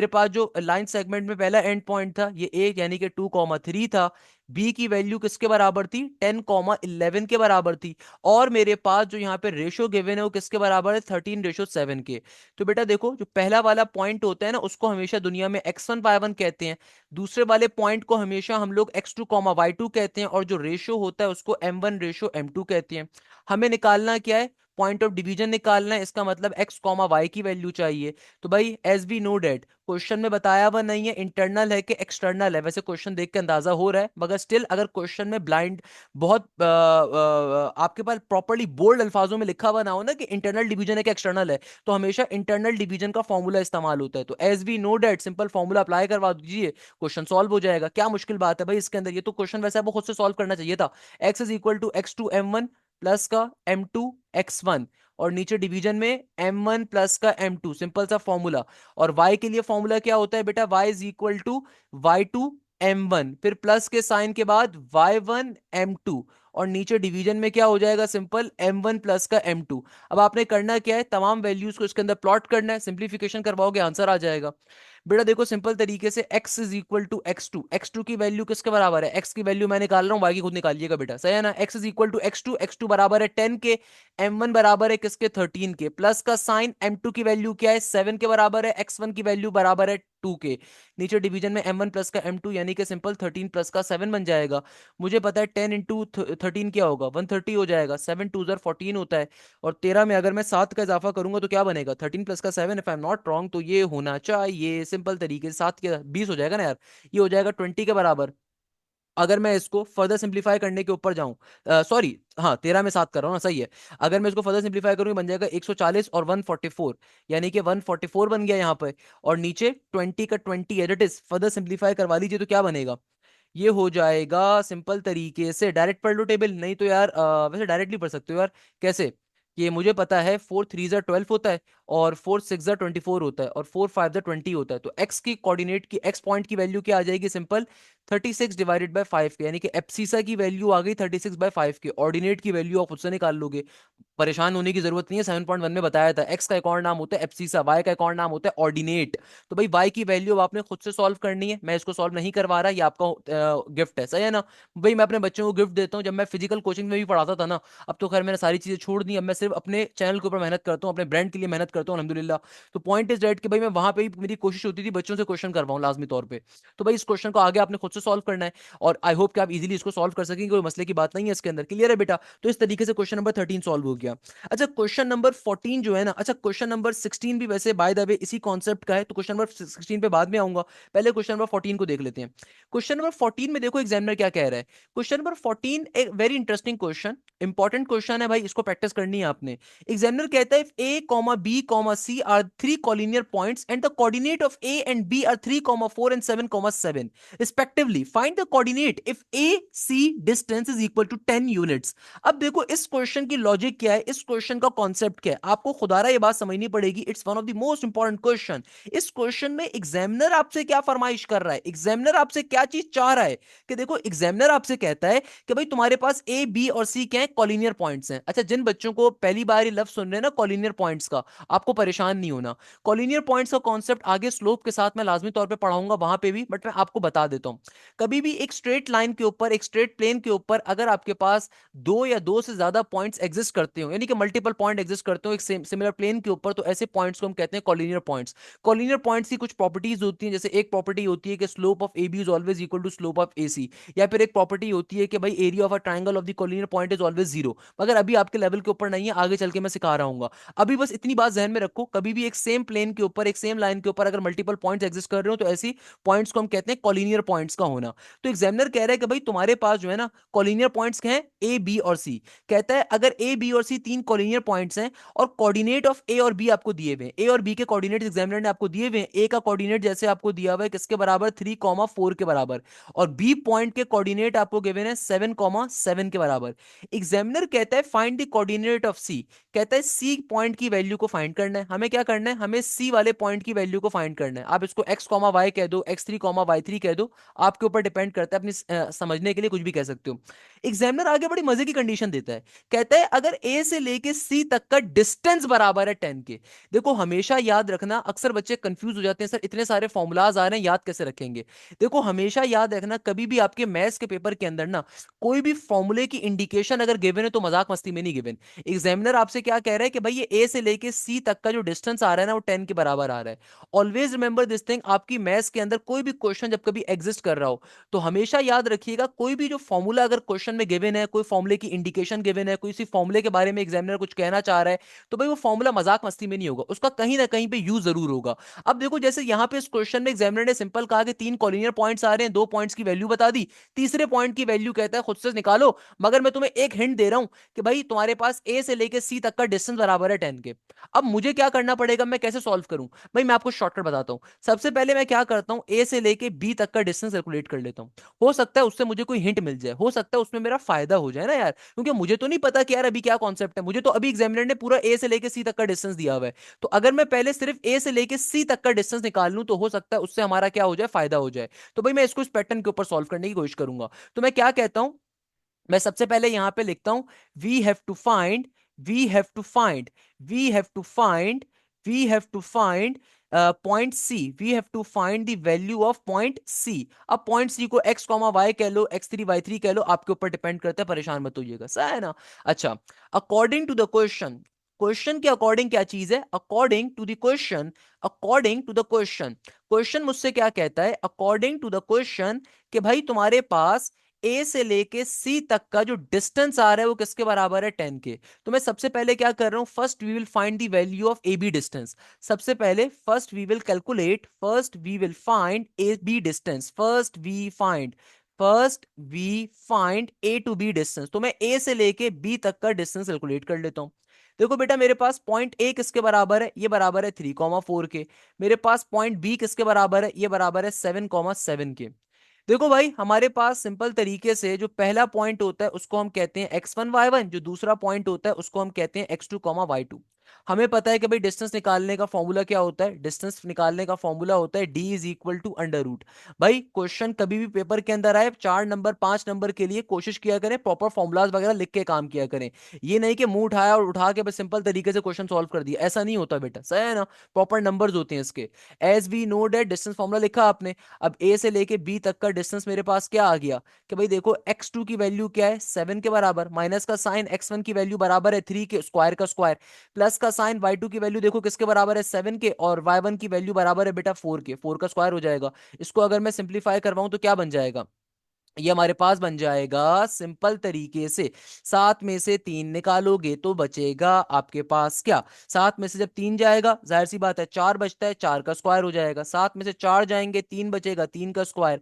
पास जो लाइन सेगमेंट में पहला एंड पॉइंट था ये ए, यानी कि 2,3 था। बी की वैल्यू किसके बराबर थी? 10,11 के बराबर थी। और मेरे पास जो यहाँ पे रेशियो गिवन है वो किसके बराबर है? 13:7 के। तो बेटा देखो, जो पहला वाला पॉइंट होता है ना, उसको हमेशा दुनिया में x1 y1 कहते हैं। दूसरे वाले पॉइंट को हमेशा हम लोग x2 y2 कहते हैं, और जो रेशियो होता है उसको m1:m2 कहते हैं। हमें निकालना क्या है? पॉइंट ऑफ डिवीजन निकालना है। इसका मतलब x y की वैल्यू चाहिए। तो भाई as we know that, question में बताया हुआ नहीं है इंटरनल है कि एक्सटर्नल है। वैसे क्वेश्चन देख के अंदाजा हो रहा है, मगर स्टिल अगर क्वेश्चन में ब्लाइंड बहुत आपके पास प्रॉपर्ली बोल्ड अल्फाजों में लिखा हुआ ना हो ना कि इंटरनल डिवीजन है कि एक्सटर्नल है, तो हमेशा इंटरनल डिवीजन का फॉर्मूला इस्तेमाल होता है। तो as we know that simple formula apply करवा दीजिए, क्वेश्चन सॉल्व हो जाएगा। क्या मुश्किल बात है भाई इसके अंदर? ये तो क्वेश्चन वैसे आपको खुद से सॉल्व करना चाहिए था। x=x2m1 प्लस का m2x1, और नीचे डिवीजन में m1 प्लस का m2, सिंपल सा फॉर्मूला। और y के लिए फॉर्मूला क्या होता है बेटा? y=y2m1, फिर प्लस के साइन के बाद y1m2, और नीचे डिवीजन में क्या हो जाएगा? सिंपल m1 प्लस का m2। अब आपने करना क्या है? तमाम वैल्यूज को इसके अंदर प्लॉट करना है, सिंप्लीफिकेशन करवाओगे आंसर आ जाएगा। बेटा देखो सिंपल तरीके से x=x2, x2 की वैल्यू किसके बराबर है? x की वैल्यू मैं निकाल रहा हूं, y की खुद निकालिएगा बेटा, सही है ना? x=x2, x2 बराबर है 10 के, m1 बराबर है किसके? 13 के, प्लस का साइन m2 की वैल्यू क्या है? 7 के बराबर है, x1 की वैल्यू बराबर है 2 के। नीचे डिवीजन में m1 प्लस का m2, यानी कि सिंपल 13 प्लस का 7 बन जाएगा। मुझे पता है 10 इंटू 13 क्या होगा? 130 हो जाएगा। 7 2 14 होता है, और 13 में अगर मैं 7 का इजाफा करूंगा तो क्या बनेगा? 13 प्लस का 7, if I am not wrong, तो ये होना चाहिए सिंपल तरीके से 7 के 20 हो जाएगा ना यार, ये हो जाएगा 20 के बराबर। अगर मैं इसको फर्दर सिंप्लीफाई करने के ऊपर जाऊं, सॉरी, हाँ 13 में 7 कर रहा हूँ ना, सही है। अगर मैं इसको फर्दर सिंप्लीफाई करूँ बन जाएगा 140 और 144, यानी कि 144 बन गया यहाँ पे। और नीचे 20 का 20 as it is, further simplify करवा लीजिए तो क्या बनेगा, ये हो जाएगा सिंपल तरीके से, डायरेक्ट पढ़ लो टेबल, नहीं तो यार वैसे डायरेक्टली पढ़ सकते हो यार। कैसे, ये मुझे पता है 4 3 ज़ा 12 होता है, और 4 6 ज़ा 24 होता है, और 4 5 ज़ा 20 होता है। तो एक्स की कोऑर्डिनेट की, एक्स पॉइंट की वैल्यू क्या आ जाएगी, सिंपल 36 डिवाइडेड बाय 5 के, यानी कि एप्सिसा की वैल्यू आ गई 36/5 के। ऑर्डिनेट की वैल्यू आप खुद से निकाल लोगे, परेशान होने की जरूरत नहीं है। 7.1 में बताया था, एक्स का एक और नाम होता है एब्सिसा, वाई का एक और नाम होता है ऑर्डिनेट। तो भाई वाई की वैल्यू अब आपने खुद से सॉल्व करनी है, मैं इसको सॉल्व नहीं करवा रहा, ये आपका गिफ्ट है, सही है ना। भाई मैं अपने बच्चों को गिफ्ट देता हूँ, जब मैं फिजिकल कोचिंग में भी पढ़ाता था ना, अब तो खैर मैंने सारी चीजें छोड़ दी, अब मैं सिर्फ अपने चैनल के ऊपर मेहनत करता हूँ, अपने ब्रांड के लिए मेहनत करता हूँ अल्हम्दुलिल्लाह। तो पॉइंट इज दैट कि भाई मैं वहां पे भी मेरी कोशिश होती थी बच्चों से क्वेश्चन करवाऊं लाजमी तौर पे। तो भाई इस क्वेश्चन को आगे आपने खुद से सॉल्व करना है, और आई होप कि आप इजीली इसको सॉल्व कर सकेंगे, कोई मसले की बात नहीं है इसके अंदर, क्लियर है बेटा। तो इस तरीके से क्वेश्चन नंबर 13 सॉल्व हो गया। अच्छा क्वेश्चन नंबर 14 जो है ना, अच्छा क्वेश्चन नंबर 16 भी वैसे बाय द वे इसी कॉन्सेप्ट का है, तो क्वेश्चन नंबर 16 पे बाद में आऊंगा, पहले क्वेश्चन नंबर 14 को देख लेते हैं। क्वेश्चन नंबर 14 में देखो एग्जामिनर क्या कह रहा है। क्वेश्चन नंबर 14 एक very interesting question, important question है भाई, इसको प्रैक्टिस करनी है आपने। एग्जामिनर कहता है A comma B comma C are three collinear points and the coordinate of A and B are 3,4 and 7,7 respectively. Find the coordinate if AC distance is equal to 10 units. अब देखो इस क्वेश्चन की लॉजिक क्या है, इस क्वेश्चन का कॉन्सेप्ट क्या है, आपको खुदारा ये बात समझनी पड़ेगी। It's one of the most important question. इस क्वेश्चन में एग्जामिनर आपसे क्या फरमाइश कर रहा है, एग्जामिनर आपसे क्या चीज चाह रहा है, कि देखो एग्जामिनर आपसे कहता है कि भाई तुम्हारे पास ए बी और सी क्या है, कॉलिनियर पॉइंट्स हैं। अच्छा जिन बच्चों को पहली बार ये लफ्ज सुन रहे हैं ना कॉलिनियर पॉइंट्स का, आपको परेशान नहीं होना। कॉलिनियर पॉइंट्स का कॉन्सेप्ट आगे स्लोप के साथ मैं लाजमी तौर पे पढ़ाऊंगा वहां पे भी, बट मैं आपको बता देता हूं। कभी भी एक स्ट्रेट लाइन के ऊपर, एक स्ट्रेट प्लेन के ऊपर अगर आपके पास दो या दो से ज्यादा पॉइंट्स एग्जिस्ट करते हो, यानी कि मल्टीपल पॉइंट एग्जिस्ट करते हो एक सिमिलर प्लेन के ऊपर, तो ऐसे पॉइंट्स को हम कहते हैं कॉलिनियर पॉइंट्स। कॉलिनियर पॉइंट्स की कुछ प्रॉपर्टीज होती हैं, जैसे एक प्रॉपर्टी होती है कि slope of A B is always equal to slope of A C, या फिर एक प्रॉपर्टी होती है कि भाई area of a triangle of the collinear point is always zero. मगर अभी आपके लेवल के ऊपर नहीं है, आगे चल के मैं सिखा रहा हूँ। अभी बस इतनी बात ध्यान में रखो, कभी भी एक सेम प्लेन के ऊपर, एक सेम लाइन के ऊपर अगर मल्टीपल पॉइंट्स एग्जिस्ट कर रहे हो, तो ऐसी पॉइंट्स को हम कहते हैं कॉलिनियर पॉइंट्स का होना। तो एग्जामिनर कह रहा है कि भाई तुम्हारे पास जो है ना कॉलिनियर पॉइंट्स क्या हैं, ए बी और सी। कहता है अगर ए बी और सी तीन कॉलिनियर पॉइंट्स हैं, और कोऑर्डिनेट ऑफ ए और बी आपको दिए हुए हैं, ए और बी के कोऑर्डिनेट्स एग्जामिनर ने आपको दिए हुए हैं। ए का कोऑर्डिनेट जैसे आपको दिया हुआ है किसके बराबर, 3,4 के बराबर, और बी पॉइंट के कोऑर्डिनेट आपको गिवन है 7,7 के बराबर। एग्जामिनर कहता है फाइंड द कोऑर्डिनेट ऑफ सी, कहता है सी पॉइंट की वैल्यू को फाइंड करना है। हमें क्या करना है, हमें सी वाले पॉइंट की वैल्यू को फाइंड करना है। आप इसको एक्स कॉमा वाई कह दो, x3 y3 कह दो, आपके ऊपर डिपेंड करता है, अपनी समझने के लिए कुछ भी कह सकते हो। एग्जामिनर आगे बड़ी मजे की कंडीशन देता है, कहता है अगर ए से लेके सी तक का डिस्टेंस बराबर है 10 के। देखो हमेशा याद रखना, अक्सर बच्चे कंफ्यूज हो जाते हैं, सर इतने सारे फॉर्मूलाज आ रहे हैं याद कैसे रखेंगे। देखो हमेशा याद रखना, कभी भी आपके मैथ्स के पेपर के अंदर ना कोई भी फॉर्मूले की इंडिकेशन अगर गिवन है तो मजाक मस्ती में नहीं गिवन। एग्जामिनर आपसे क्या कह रहा है कि भाई ये ए से लेके सी तक का जो डिस्टेंस आ रहा है ना वो 10 के बराबर आ रहा है। ऑलवेज रिमेंबर दिस थिंग, आपकी मैथ्स के अंदर कोई भी क्वेश्चन जब कभी एग्जिस्ट कर रहा हो, तो हमेशा याद रखिएगा कोई भी जो फॉर्मूला अगर क्वेश्चन में गिवन है, कोई फॉर्मूले की इंडिकेशन गिवन है, कोई सी फॉर्मूले के बारे में एग्जामिनर कुछ कहना चाह रहा है, तो भाई वो फॉर्मूला मजाक मस्ती में नहीं होगा, उसका कहीं ना कहीं पे यूज जरूर होगा। अब देखो जैसे यहां पे इस क्वेश्चन में एग्जामिनर ने सिंपल कहा कि तीन कॉलिनियर पॉइंट्स आ रहे हैं, दो पॉइंट्स की वैल्यू बता दी, तीसरे पॉइंट की वैल्यू कहता है खुद से निकालो। मगर मैं तुम्हें एक हिंट दे रहा हूं कि भाई तुम्हारे पास ए से लेके सी तक का डिस्टेंस बराबर है 10 के। अब मुझे क्या करना पड़ेगा, मैं कैसे सॉल्व करूं, भाई मैं आपको शॉर्टकट बताता हूं। सबसे पहले मैं क्या करता हूं, ए से लेके बी तक का डिस्टेंस कैलकुलेट कर लेता हूं। हो सकता है उससे मुझे कोई हिंट मिल जाए, हो सकता है उसमें मेरा फायदा हो जाए ना यार, क्योंकि मुझे तो नहीं पता कि यार अभी क्या कॉन्सेप्ट है, मुझे तो अभी एग्जामिनर ने पूरा ए से लेके सी तक का डिस्टेंस दिया हुआ है। तो अगर मैं पहले सिर्फ ए से लेके सी तक का डिस्टेंस निकाल लूं, तो हो सकता है उससे हमारा क्या हो जाए, फायदा हो जाए। तो भाई मैं इसको इस पैटर्न के ऊपर सॉल्व करने की कोशिश करूंगा। तो मैं क्या कहता हूं, मैं सबसे पहले यहां पे लिखता हूं, we have to find, we have to find, we have to find, we have to find point C, we have to find the value of point C. अब पॉइंट सी को एक्स कॉमा वाई कह लो, x3 y3 कह लो, आपके ऊपर डिपेंड करता है, परेशान मत होइएगा, सही है ना। अच्छा, according to the question, question के अकॉर्डिंग क्या चीज है, according to the question, according to the question, question मुझसे क्या कहता है, अकॉर्डिंग टू द क्वेश्चन, कि भाई तुम्हारे पास ए से लेके सी तक का जो डिस्टेंस आ रहा है वो किसके बराबर है, 10 के। तो मैं सबसे पहले क्या कर रहा हूं, first we will find the value of A B distance. सबसे पहले first we will calculate, first we will find A B distance, first we find, first we find A to B distance, तो मैं ए से लेके बी तक का डिस्टेंस कैलकुलेट कर लेता हूं। देखो बेटा, मेरे पास पॉइंट ए किसके बराबर है, ये बराबर है 3,4 के। मेरे पास पॉइंट बी किसके बराबर है, ये बराबर है 7,7 के। देखो भाई, हमारे पास सिंपल तरीके से जो पहला पॉइंट होता है उसको हम कहते हैं x1 y1, जो दूसरा पॉइंट होता है उसको हम कहते हैं x2 y2। हमें पता है कि भाई डिस्टेंस निकालने का फॉर्मूला क्या होता है, डिस्टेंस निकालने का फॉर्मूला होता है d is equal to under root. भाई क्वेश्चन कभी भी पेपर के अंदर आए 4 नंबर 5 नंबर के लिए, कोशिश किया करें प्रॉपर फॉर्मूलाज वगैरह लिख के काम किया करें। ये नहीं कि मुंह उठाया और उठा के बस सिंपल तरीके से क्वेश्चन सॉल्व कर दिया, ऐसा नहीं होता बेटा, सही है ना। प्रॉपर नंबर्स होते हैं इसके। As we know that distance formula लिखा आपने। अब ए से लेके बी तक का डिस्टेंस मेरे पास क्या आ गया कि भाई देखो x2 की वैल्यू क्या है 7 के बराबर, माइनस का साइन x1 की वैल्यू बराबर है 3 के स्क्वायर का स्क्वायर, प्लस का साइन y2 की वैल्यू देखो किसके बराबर है 7 के, और y1 की वैल्यू बराबर है बेटा 4 के, 4 का स्क्वायर हो जाएगा। इसको अगर मैं सिंप्लीफाई करवाऊं तो क्या बन जाएगा, ये हमारे पास बन जाएगा सिंपल तरीके से 7 में से 3 निकालोगे तो बचेगा आपके पास क्या, 7 में से जब 3 जाएगा जाहिर सी बात है 4 बचता है, 4 का स्क्वायर हो जाएगा, 7 में से 4 जाएंगे 3 बचेगा, 3 का स्क्वायर,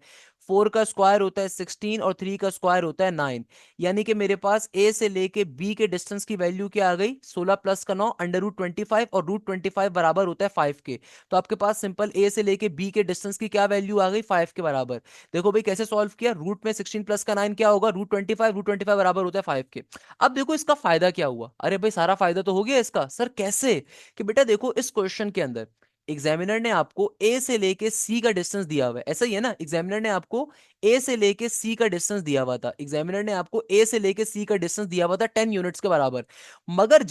4 का स्क्वायर होता है 16 और 3 का स्क्वायर होता है 9। यानी कि मेरे पास ए से लेके बी के डिस्टेंस की वैल्यू क्या आ गई, 16 प्लस का 9 अंडर रूट 25, और रूट 25 बराबर होता है 5 के। तो आपके पास सिंपल ए से लेके बी के डिस्टेंस की क्या वैल्यू आ गई, 5 के बराबर। देखो भाई कैसे सॉल्व किया, रूट में 16 प्लस का 9 क्या होगा, रूट 25 बराबर होता है 5 के। अब देखो इसका फायदा क्या हुआ, अरे भाई सारा फायदा तो हो गया इसका, सर कैसे, कि बेटा देखो इस क्वेश्चन के अंदर एग्जामिनर ने आपको ए से लेके सी का डिस्टेंस दिया हुआ है, ऐसा ही है ना, एग्जामिनर ने आपको ए से लेके सी का डिस्टेंस दिया हुआ था, एग्जामिनर ने आपको ए से लेके सी का डिस्टेंस दिया हुआ था 10 यूनिट्स के बराबर। मगर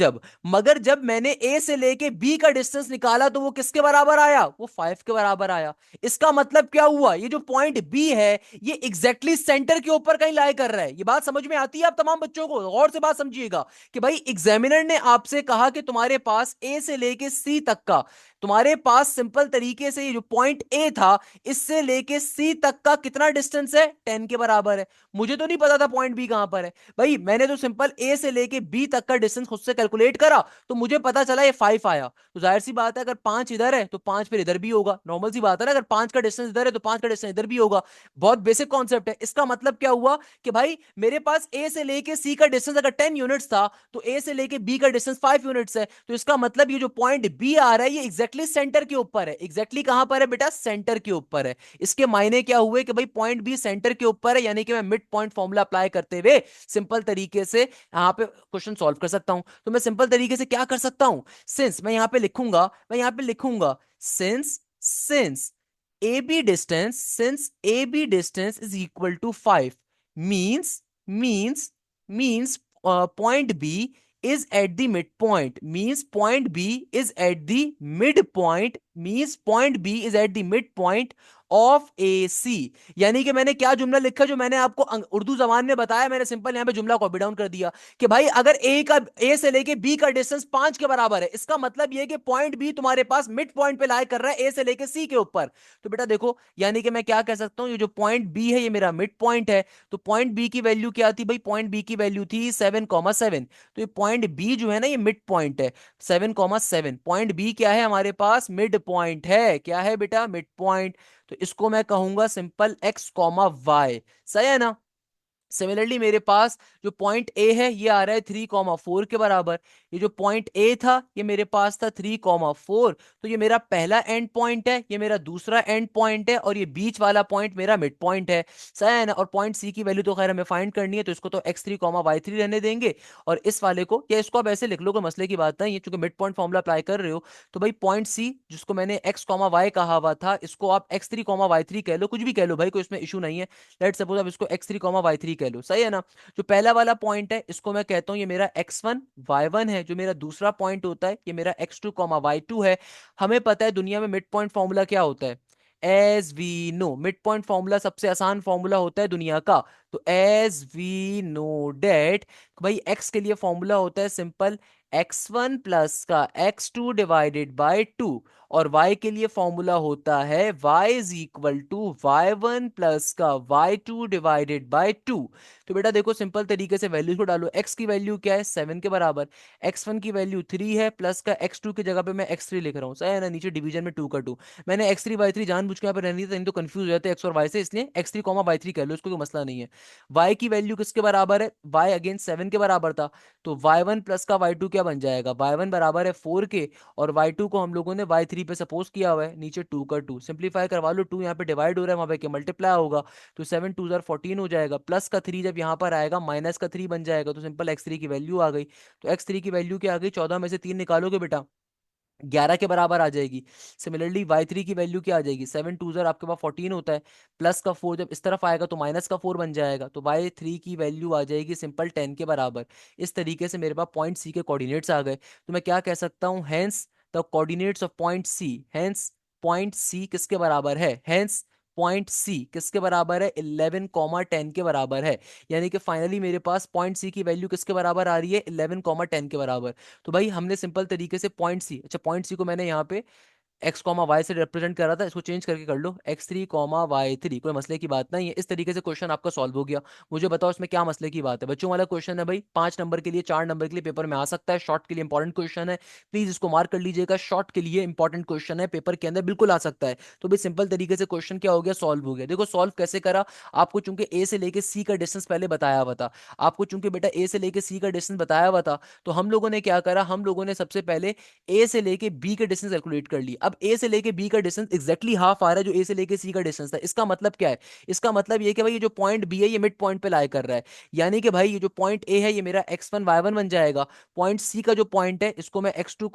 जब मैंने ए से लेके बी का डिस्टेंस निकाला तो वो किसके बराबर आया, वो 5 के बराबर आया। इसका मतलब क्या हुआ, ये जो पॉइंट बी है ये एग्जैक्टली सेंटर के ऊपर कहीं लाई कर रहा है। ये बात समझ में आती है आप तमाम बच्चों को, गौर से बात समझिएगा कि भाई एग्जामिनर ने आपसे कहा कि तुम्हारे पास ए से लेके सी तक का, तुम्हारे पास सिंपल तरीके से ये जो पॉइंट ए था इससे लेके सी तक का कितना डिस्टेंस है, 10 के बराबर है। मुझे तो नहीं पता था पॉइंट बी कहां पर है, भाई मैंने तो सिंपल ए से लेके बी तक का डिस्टेंस खुद से कैलकुलेट करा, तो मुझे पता चला ये 5 आया। तो जाहिर सी बात है अगर 5 इधर है तो 5 फिर इधर भी होगा, नॉर्मल सी बात है ना, अगर 5 का डिस्टेंस इधर है तो 5 का डिस्टेंस इधर भी होगा। बहुत बेसिक कॉन्सेप्ट है। इसका मतलब क्या हुआ कि भाई मेरे पास ए से लेके सी का डिस्टेंस अगर 10 यूनिट्स था तो ए से लेके बी का डिस्टेंस 5 यूनिट्स है, तो इसका मतलब ये जो पॉइंट बी आ रहा है ये एग्जैक्टली सेंटर के ऊपर है। एग्जैक्टली कहां पर है बेटा, सेंटर के ऊपर है। इसके मायने क्या हुए कि भाई पॉइंट बी सेंटर के ऊपर है, यानी कि मैं मिड पॉइंट फॉर्मूला अप्लाई करते हुए सिंपल तरीके से यहां पे क्वेश्चन सॉल्व कर सकता हूं। तो मैं सिंपल तरीके से क्या कर सकता हूं, सिंस मैं यहां पे लिखूंगा, since AB distance is equal to 5 means means means point B is at the midpoint, point B is at the midpoint of A C. यानी कि मैंने क्या जुमला लिखा जो मैंने आपको उर्दू जबान में बताया, मैंने सिंपल यहां पे जुमला कॉपी डाउन कर दिया कि भाई अगर ए से लेके बी का डिस्टेंस 5 के बराबर है, इसका मतलब यह कि पॉइंट बी तुम्हारे पास मिड पॉइंट पे लाई कर रहा है ए से लेके सी के ऊपर। तो बेटा देखो, यानी कि मैं क्या कह सकता हूं, ये जो पॉइंट बी है ये मेरा मिड पॉइंट है। तो पॉइंट बी की वैल्यू क्या थी भाई, पॉइंट बी की वैल्यू थी 7,7। तो ये पॉइंट बी जो है ना ये मिड पॉइंट है, 7,7। पॉइंट बी क्या है हमारे पास, मिड पॉइंट है, क्या है बेटा, मिड पॉइंट। तो इसको मैं कहूंगा सिंपल x, y, सही है ना। सिमिलरली मेरे पास जो पॉइंट ए है ये आ रहा है 3,4 के बराबर। ये जो पॉइंट ए था ये मेरे पास था 3,4, तो ये मेरा पहला एंड पॉइंट है, ये मेरा दूसरा एंड पॉइंट है, और ये बीच वाला पॉइंट मेरा मिड पॉइंट है, सही है ना। और पॉइंट सी की वैल्यू तो खैर हमें फाइंड करनी है, तो इसको तो x3, y3 रहने देंगे, और इस वाले को या इसको आप ऐसे लिख लो, कोई मसले की बात नहीं है, चूंकि मिड पॉइंट फॉर्मूला अप्लाई कर रहे हो। तो भाई पॉइंट सी जिसको मैंने x, y कहा हुआ था, इसको आप x3, y3 कह लो, कुछ भी कह लो भाई, कोई इसमें इशू नहीं है। लेट्स सपोज आप इसको x3, y3 कह लो, सही है ना। जो पहला वाला पॉइंट है इसको मैं कहता हूं ये मेरा x1, y1 है, जो मेरा दूसरा पॉइंट होता है ये मेरा x2, y2 है। हमें पता है दुनिया में मिड पॉइंट फॉर्मूला क्या होता है, as we know mid point formula सबसे आसान फॉर्मूला होता है दुनिया का। तो एज वी नो डेट भाई x के लिए फॉर्मूला होता है सिंपल x1 प्लस का x2 डिवाइडेड बाय 2, और y के लिए फॉर्मूला होता है y is equal to y1 plus का y2 डिवाइडेड बाय 2। तो बेटा देखो सिंपल तरीके से वैल्यूज को डालो। x की वैल्यू क्या है 7 के बराबर, x1 की वैल्यू 3 है, प्लस का x2 की जगह पे मैं x3 लिख रहा हूँ, सही है ना, नीचे डिवीजन में 2 का 2। मैंने x3 y3 जानबूझ के यहाँ पे रहनी थी, नहीं तो कंफ्यूज हो जाते हैं x और y से, इसलिए x3 y3 कर लो, इसको कोई मसला नहीं है। y की वैल्यू किसके बराबर है, y अगेन 7 के बराबर था, तो y1 प्लस का y2 क्या बन जाएगा, y1 बराबर है 4 के, और y2 को हम लोगों ने y3 पे सपोज किया हुआ है, नीचे 2 का 2 सिंप्लीफाई करवा लो, 2 यहाँ पे डिवाइड हो रहा है, वहां पे मल्टीप्लाई होगा, तो 7 2 14 हो जाएगा, प्लस का 3 जब यहाँ पर आएगा माइनस का 3 बन जाएगा, तो सिंपल x3 की वैल्यू आ गई। तो x3 की वैल्यू क्या आ गई, 14 में से 3 निकालोगे बेटा 11 के बराबर आ जाएगी। सिमिलरली y3 की वैल्यू क्या आ जाएगी, 7 2 आपके पास 14 होता है, प्लस का 4 जब इस तरफ आएगा तो माइनस का 4 बन जाएगा, तो y3 की वैल्यू आ जाएगी सिंपल 10 के बराबर। इस तरीके से मेरे पास पॉइंट सी के कोऑर्डिनेट्स आ गए, तो मैं क्या कह सकता हूं, hence the coordinates of point C, hence point C किसके बराबर है, हेंस पॉइंट सी किसके बराबर है, 11 10 के बराबर है। यानी कि फाइनली मेरे पास पॉइंट सी की वैल्यू किसके बराबर आ रही है, 11 10 के बराबर। तो भाई हमने सिंपल तरीके से पॉइंट सी, अच्छा पॉइंट सी को मैंने यहाँ पे एक्स कॉमा वाई से रिप्रेजेंट कर रहा था, इसको चेंज करके कर लो x3 y3, कोई मसले की बात नहीं है। इस तरीके से क्वेश्चन आपका सॉल्व हो गया। मुझे बताओ इसमें क्या मसले की बात है, बच्चों वाला क्वेश्चन है भाई, 5 नंबर के लिए 4 नंबर के लिए पेपर में आ सकता है, शॉर्ट के लिए इंपॉर्टेंट क्वेश्चन है, प्लीज इसको मार्क कर लीजिएगा, शॉर्ट के लिए इंपॉर्टेंट क्वेश्चन है, पेपर के अंदर बिल्कुल आ सकता है। तो भाई सिंपल तरीके से क्वेश्चन क्या हो गया, सॉल्व हो गया। देखो सॉल्व कैसे करा, आपको चूंकि ए से लेके सी का डिस्टेंस पहले बताया हुआ था, आपको चूंकि बेटा ए से लेके सी का डिस्टेंस बताया हुआ था, तो हम लोगों ने क्या करा, हम लोगों ने सबसे पहले ए से लेके बी के डिस्टेंस कैलकुलेट कर ली। अब ए से लेके बी का डिस्टेंस एग्जैक्टली हाफ आ रहा है जो ए से लेके सी का डिस्टेंस था। इसका मतलब क्या है, इसका मतलब ये कि भाई ये जो पॉइंट बी है ये मिड पॉइंट पे लाई कर रहा है, यानी कि भाई ये जो पॉइंट ए है ये मेरा x1 y1 बन जाएगा, पॉइंट सी का जो पॉइंट है इसको मैं x2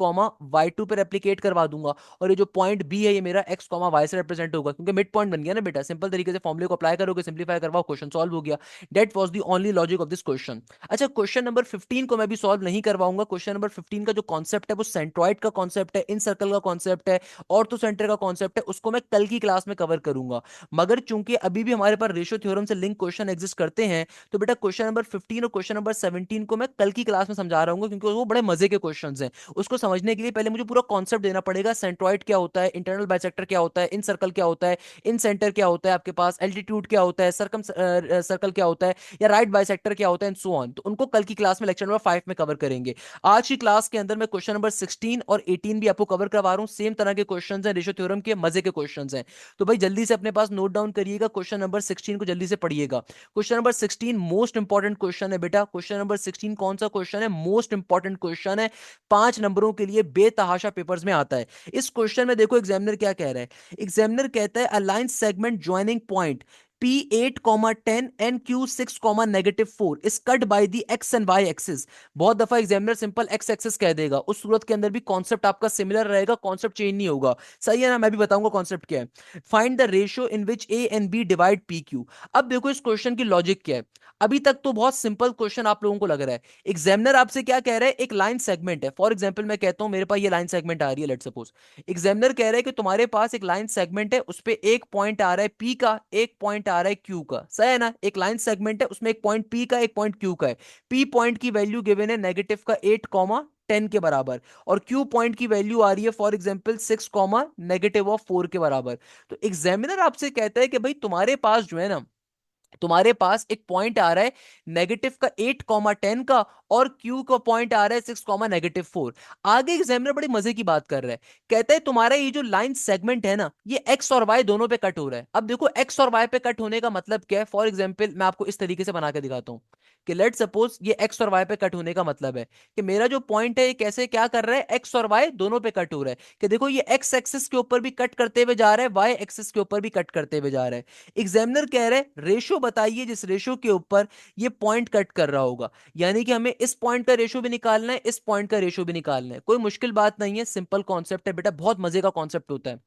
y2 पे रेप्लीकेट करवा दूंगा, और ये जो पॉइंट बी है ये मेरा x y से रिप्रेजेंट होगा, क्योंकि मिड पॉइंट बन गया ना बेटा। सिंपल तरीके से फॉर्मूले को अप्लाई करोगे, सिंप्लीफाई करवाओ, क्वेश्चन सॉल्व हो गया। That was the only logic of this question. अच्छा क्वेश्चन नंबर 15 को मैं भी सॉल्व नहीं करवाऊंगा। क्वेश्चन नंबर 15 का जो कॉन्सेप्ट है वो सेंट्रॉइड का कॉन्सेप्ट है, इन सर्कल का कॉन्सेप्ट है, ऑर्थो सेंटर का कॉन्सेप्ट है, उसको मैं कल की क्लास में कवर करूंगा। मगर चूंकि अभी भी हमारे पास रेशियो थ्योरम से लिंक क्वेश्चन एग्जिस्ट करते हैं, तो बेटा क्वेश्चन नंबर 15 और क्वेश्चन नंबर 17 को मैं कल की क्लास में समझा रहा हूँ, क्योंकि वो बड़े मजे के क्वेश्चन हैं। उसको समझने के लिए पहले मुझे पूरा कॉन्सेप्ट देना पड़ेगा, सेंट्रॉइड क्या होता है, इंटरनल बाइसेक्टर क्या होता है, इन सर्कल क्या होता है, इन सेंटर क्या होता है, आपके पास एल्टीट्यूड क्या होता है, सर्कम सर्कल क्या होता है, या राइट बाइसेक्टर क्या होता है, एंड सो ऑन। तो उनको कल की क्लास में लेक्चर नंबर 5 में कवर करेंगे। आज की क्लास के अंदर मैं क्वेश्चन नंबर 16 और 18 भी आपको कवर करवा रहा हूं। सेम तरह के क्वेश्चंस हैं, रेशियो थ्योरम के मजे के क्वेश्चंस हैं। तो भाई जल्दी से अपने पास नोट डाउन करिएगा, क्वेश्चन नंबर 16 को जल्दी से पढ़िएगा। Question number 16 most important question है बेटा। क्वेश्चन नंबर 16 कौन सा क्वेश्चन है, मोस्ट इंपॉर्टेंट क्वेश्चन है, 5 नंबरों के लिए बेतहाशा पेपर्स में आता है। इस क्वेश्चन में देखो एग्जामिनर क्या कह रहा है, एग्जामिनर कहता है a line segment joining point P8, 10 and Q6, -4 is cut by the x and y axis। बहुत दफा एग्जामिनर सिंपल x एक्सिस कह देगा, उस सूरत के अंदर भी कॉन्सेप्ट आपका सिमिलर रहेगा, कॉन्सेप्ट चेंज नहीं होगा, सही है ना। मैं भी बताऊंगा कॉन्सेप्ट क्या है। Find the ratio in which A and B divide P Q. अब देखो इस क्वेश्चन की लॉजिक क्या है, अभी तक तो बहुत सिंपल क्वेश्चन आप लोगों को लग रहा है। एग्जामिनर आपसे क्या कह रहा है, एक लाइन सेगमेंट है, फॉर एग्जाम्पल मैं कहता हूं मेरे पास ये लाइन सेगमेंट आ रही है, लेट सपोज एग्जामिनर कह रहा है कि तुम्हारे पास एक लाइन सेगमेंट है, उस पे एक पॉइंट आ रहा है पी का, एक पॉइंट आ रहा है क्यू का, सही है ना। एक लाइन सेगमेंट है, उसमें एक पॉइंट पी का, एक पॉइंट क्यू का है। पी पॉइंट की वैल्यू गिवन है नेगेटिव का 8, 10 के बराबर, और क्यू पॉइंट की वैल्यू आ रही है फॉर एग्जाम्पल 6, -4 के बराबर। तो एग्जामिनर आपसे कहता है कि भाई तुम्हारे पास जो है ना, तुम्हारे पास एक पॉइंट आ रहा है नेगेटिव का 8, 10 का, और क्यू का पॉइंट आ रहा है 6, -4। आगे एग्जामिनर बड़ी मजे की बात कर रहा है, कहता है तुम्हारा ये जो लाइन सेगमेंट है ना, ये एक्स और वाई दोनों पे कट हो रहा है। अब देखो एक्स और वाई पे कट होने का मतलब क्या है, फॉर एग्जाम्पल मैं आपको इस तरीके से बना के दिखाता हूं कि लेट सपोज ये एक्स और वाई पे कट होने का मतलब है कि मेरा जो पॉइंट है ये कैसे क्या कर रहा है, एक्स और वाई दोनों पे कट हो रहा है, कि देखो ये एक्स एक्सिस के ऊपर भी कट करते हुए जा रहा है, वाई एक्सिस के ऊपर भी कट करते हुए जा रहा है। एग्जामिनर कह रहे हैं रेशो बताइए जिस रेशो के ऊपर ये पॉइंट कट कर रहा होगा, यानी कि हमें इस पॉइंट का रेशो भी निकालना है, इस पॉइंट का रेशो भी निकालना है। कोई मुश्किल बात नहीं है, सिंपल कॉन्सेप्ट है बेटा, बहुत मजे का कॉन्सेप्ट होता है।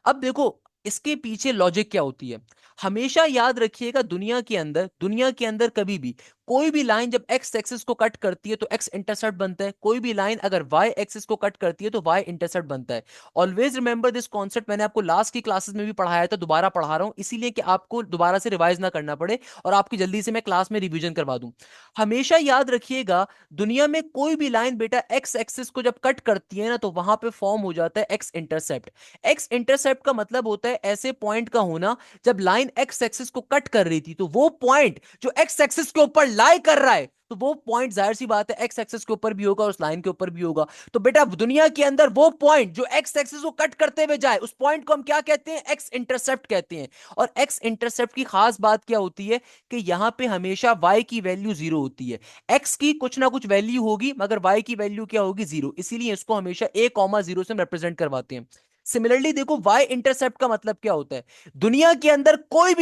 अब देखो इसके पीछे लॉजिक क्या होती है? हमेशा याद रखिएगा, दुनिया के अंदर कभी भी कोई भी लाइन जब एक्स एक्सिस को कट करती है तो एक्स इंटरसेप्ट बनता है, कोई भी लाइन अगर वाई एक्सिस को कट करती है तो वाई इंटरसेप्ट बनता है। ऑलवेज रिमेंबर दिस कॉन्सेप्ट, मैंने आपको लास्ट की क्लासेस में भी पढ़ाया था, दोबारा पढ़ा रहा हूं इसीलिए कि आपको दोबारा से रिवाइज ना करना पड़े और आपकी जल्दी से मैं क्लास में रिवीजन करवा दूं। हमेशा याद रखिएगा, दुनिया में कोई भी लाइन बेटा एक्स एक्सिस को जब कट करती है ना तो वहां पे फॉर्म हो जाता है एक्स इंटरसेप्ट। एक्स इंटरसेप्ट का मतलब होता है ऐसे पॉइंट का होना, जब लाइन एक्स एक्सिस को कट कर रही थी तो वो पॉइंट जो एक्स एक्सिस के ऊपर लाई कर रहा है, तो वो पॉइंट जाहिर सी बात है एक्स एक्सिस के ऊपर भी होगा और उस लाइन के ऊपर भी होगा। तो बेटा दुनिया के अंदर वो पॉइंट जो एक्स एक्सिस को कट करते हुए जाए उस पॉइंट को हम क्या कहते हैं? एक्स इंटरसेप्ट कहते हैं। और एक्स इंटरसेप्ट की खास बात क्या होती है कि यहां पे हमेशा वाई की वैल्यू जीरो होती है। एक्स की कुछ ना कुछ वैल्यू होगी मगर वाई की वैल्यू क्या होगी? जीरो। इसीलिए इसको हमेशा ए कॉमा जीरो से रिप्रेजेंट करवाते हैं। सिमिलरली देखो, वाई इंटरसेप्ट का मतलब क्या होता है? दुनिया के अंदर कोई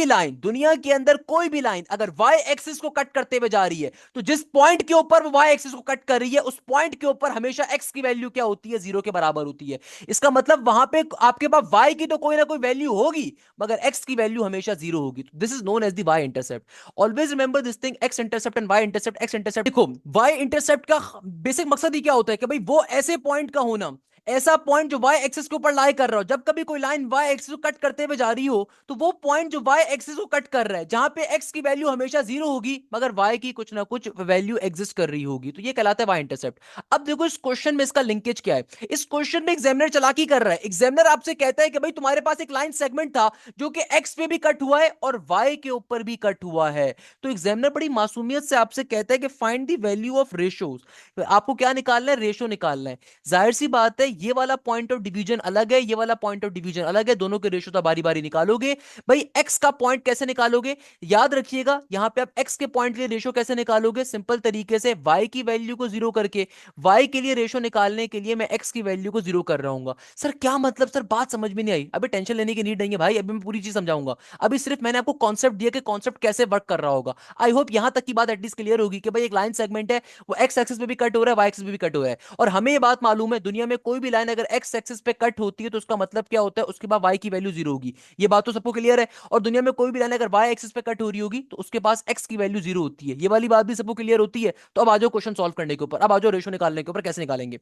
भी लाइन अगर वाई एक्सिस को कट करते हुए जा रही है तो जिस पॉइंट के ऊपर वो वाई एक्सिस को कट कर रही है उस पॉइंट के ऊपर हमेशा एक्स की वैल्यू क्या होती है? जीरो के बराबर होती है। इसका मतलब वहां पे आपके पास वाई की तो कोई ना कोई वैल्यू होगी मगर एक्स की वैल्यू हमेशा जीरो होगी। This is known as the y intercept. Always remember this thing, x intercept and y intercept. X intercept देखो, वाई इंटरसेप्ट का बेसिक मकसद ही क्या होता है कि भाई वो ऐसे पॉइंट का होना, ऐसा पॉइंट जो वाई एक्सिस के ऊपर लाई कर रहा हो। जब कभी कोई लाइन वाई एक्सिस को कट करते हुए जा रही हो तो वो पॉइंट जो वाई एक्सिस को कट कर रहा है, जहां पे एक्स की वैल्यू हमेशा जीरो होगी मगर वाई की कुछ ना कुछ वैल्यू एग्जिस्ट कर रही होगी, तो ये कहलाता है वाई इंटरसेप्ट। अब देखो इस क्वेश्चन में इसका लिंकेज क्या है। इस क्वेश्चन में एग्जामिनर चालाकी कर रहा है। एग्जामिनर आपसे कहता है कि भाई तुम्हारे पास एक लाइन सेगमेंट था जो कि एक्स पे भी कट हुआ है और वाई के ऊपर भी कट हुआ है। तो एग्जामिनर बड़ी मासूमियत से आपसे कहता है कि find the value of ratios. आपको क्या निकालना है? रेशो निकालना है। जाहिर सी बात है ये वाला पॉइंट ऑफ डिवीजन अलग है, ये वाला पॉइंट ऑफ डिवीजन अलग है, दोनों के रेशो तो बारी बारी निकालोगे। भाई एक्स का पॉइंट कैसे निकालोगे? याद रखिएगा यहां पे आप एक्स के पॉइंट के लिए रेशो कैसे निकालोगे? सिंपल तरीके से वाई की वैल्यू को जीरो करके। वाई के लिए रेशो निकालने के लिए मैं एक्स की वैल्यू को जीरो कर रहा हूं। सर क्या मतलब? सर बात समझ में नहीं आई। अभी टेंशन लेने की नीड नहीं है भाई, अभी मैं पूरी चीज समझाऊंगा। अभी सिर्फ मैंने आपको कॉन्सेप्ट दिया कि कॉन्सेप्ट कैसे वर्क कर रहा होगा। आई होप यहां तक की बात एटलीस्ट क्लियर होगी कि भाई एक लाइन सेगमेंट है, वो एक्स एक्सिस पे भी कट हो रहा है, वाई एक्सिस पे भी कट हो रहा है। और हमें ये बात मालूम है दुनिया में कोई भी लाइन अगर एक्स एक्सिस पे कट होती है तो उसका मतलब क्या होता है? उसके बाद वाई की वैल्यू जीरो होगी। ये बात तो सबको क्लियर है। और दुनिया में कोई भी लाइन अगर वाई एक्सिस पे कट हो रही होगी तो उसके पास एक्स की वैल्यू जीरो होती है। ये वाली बात भी सबको क्लियर होती है। तो अब आ जाओ क्वेश्चन सॉल्व करने के ऊपर, अब आ जाओ रेशो निकालने के ऊपर कैसे निकालेंगे।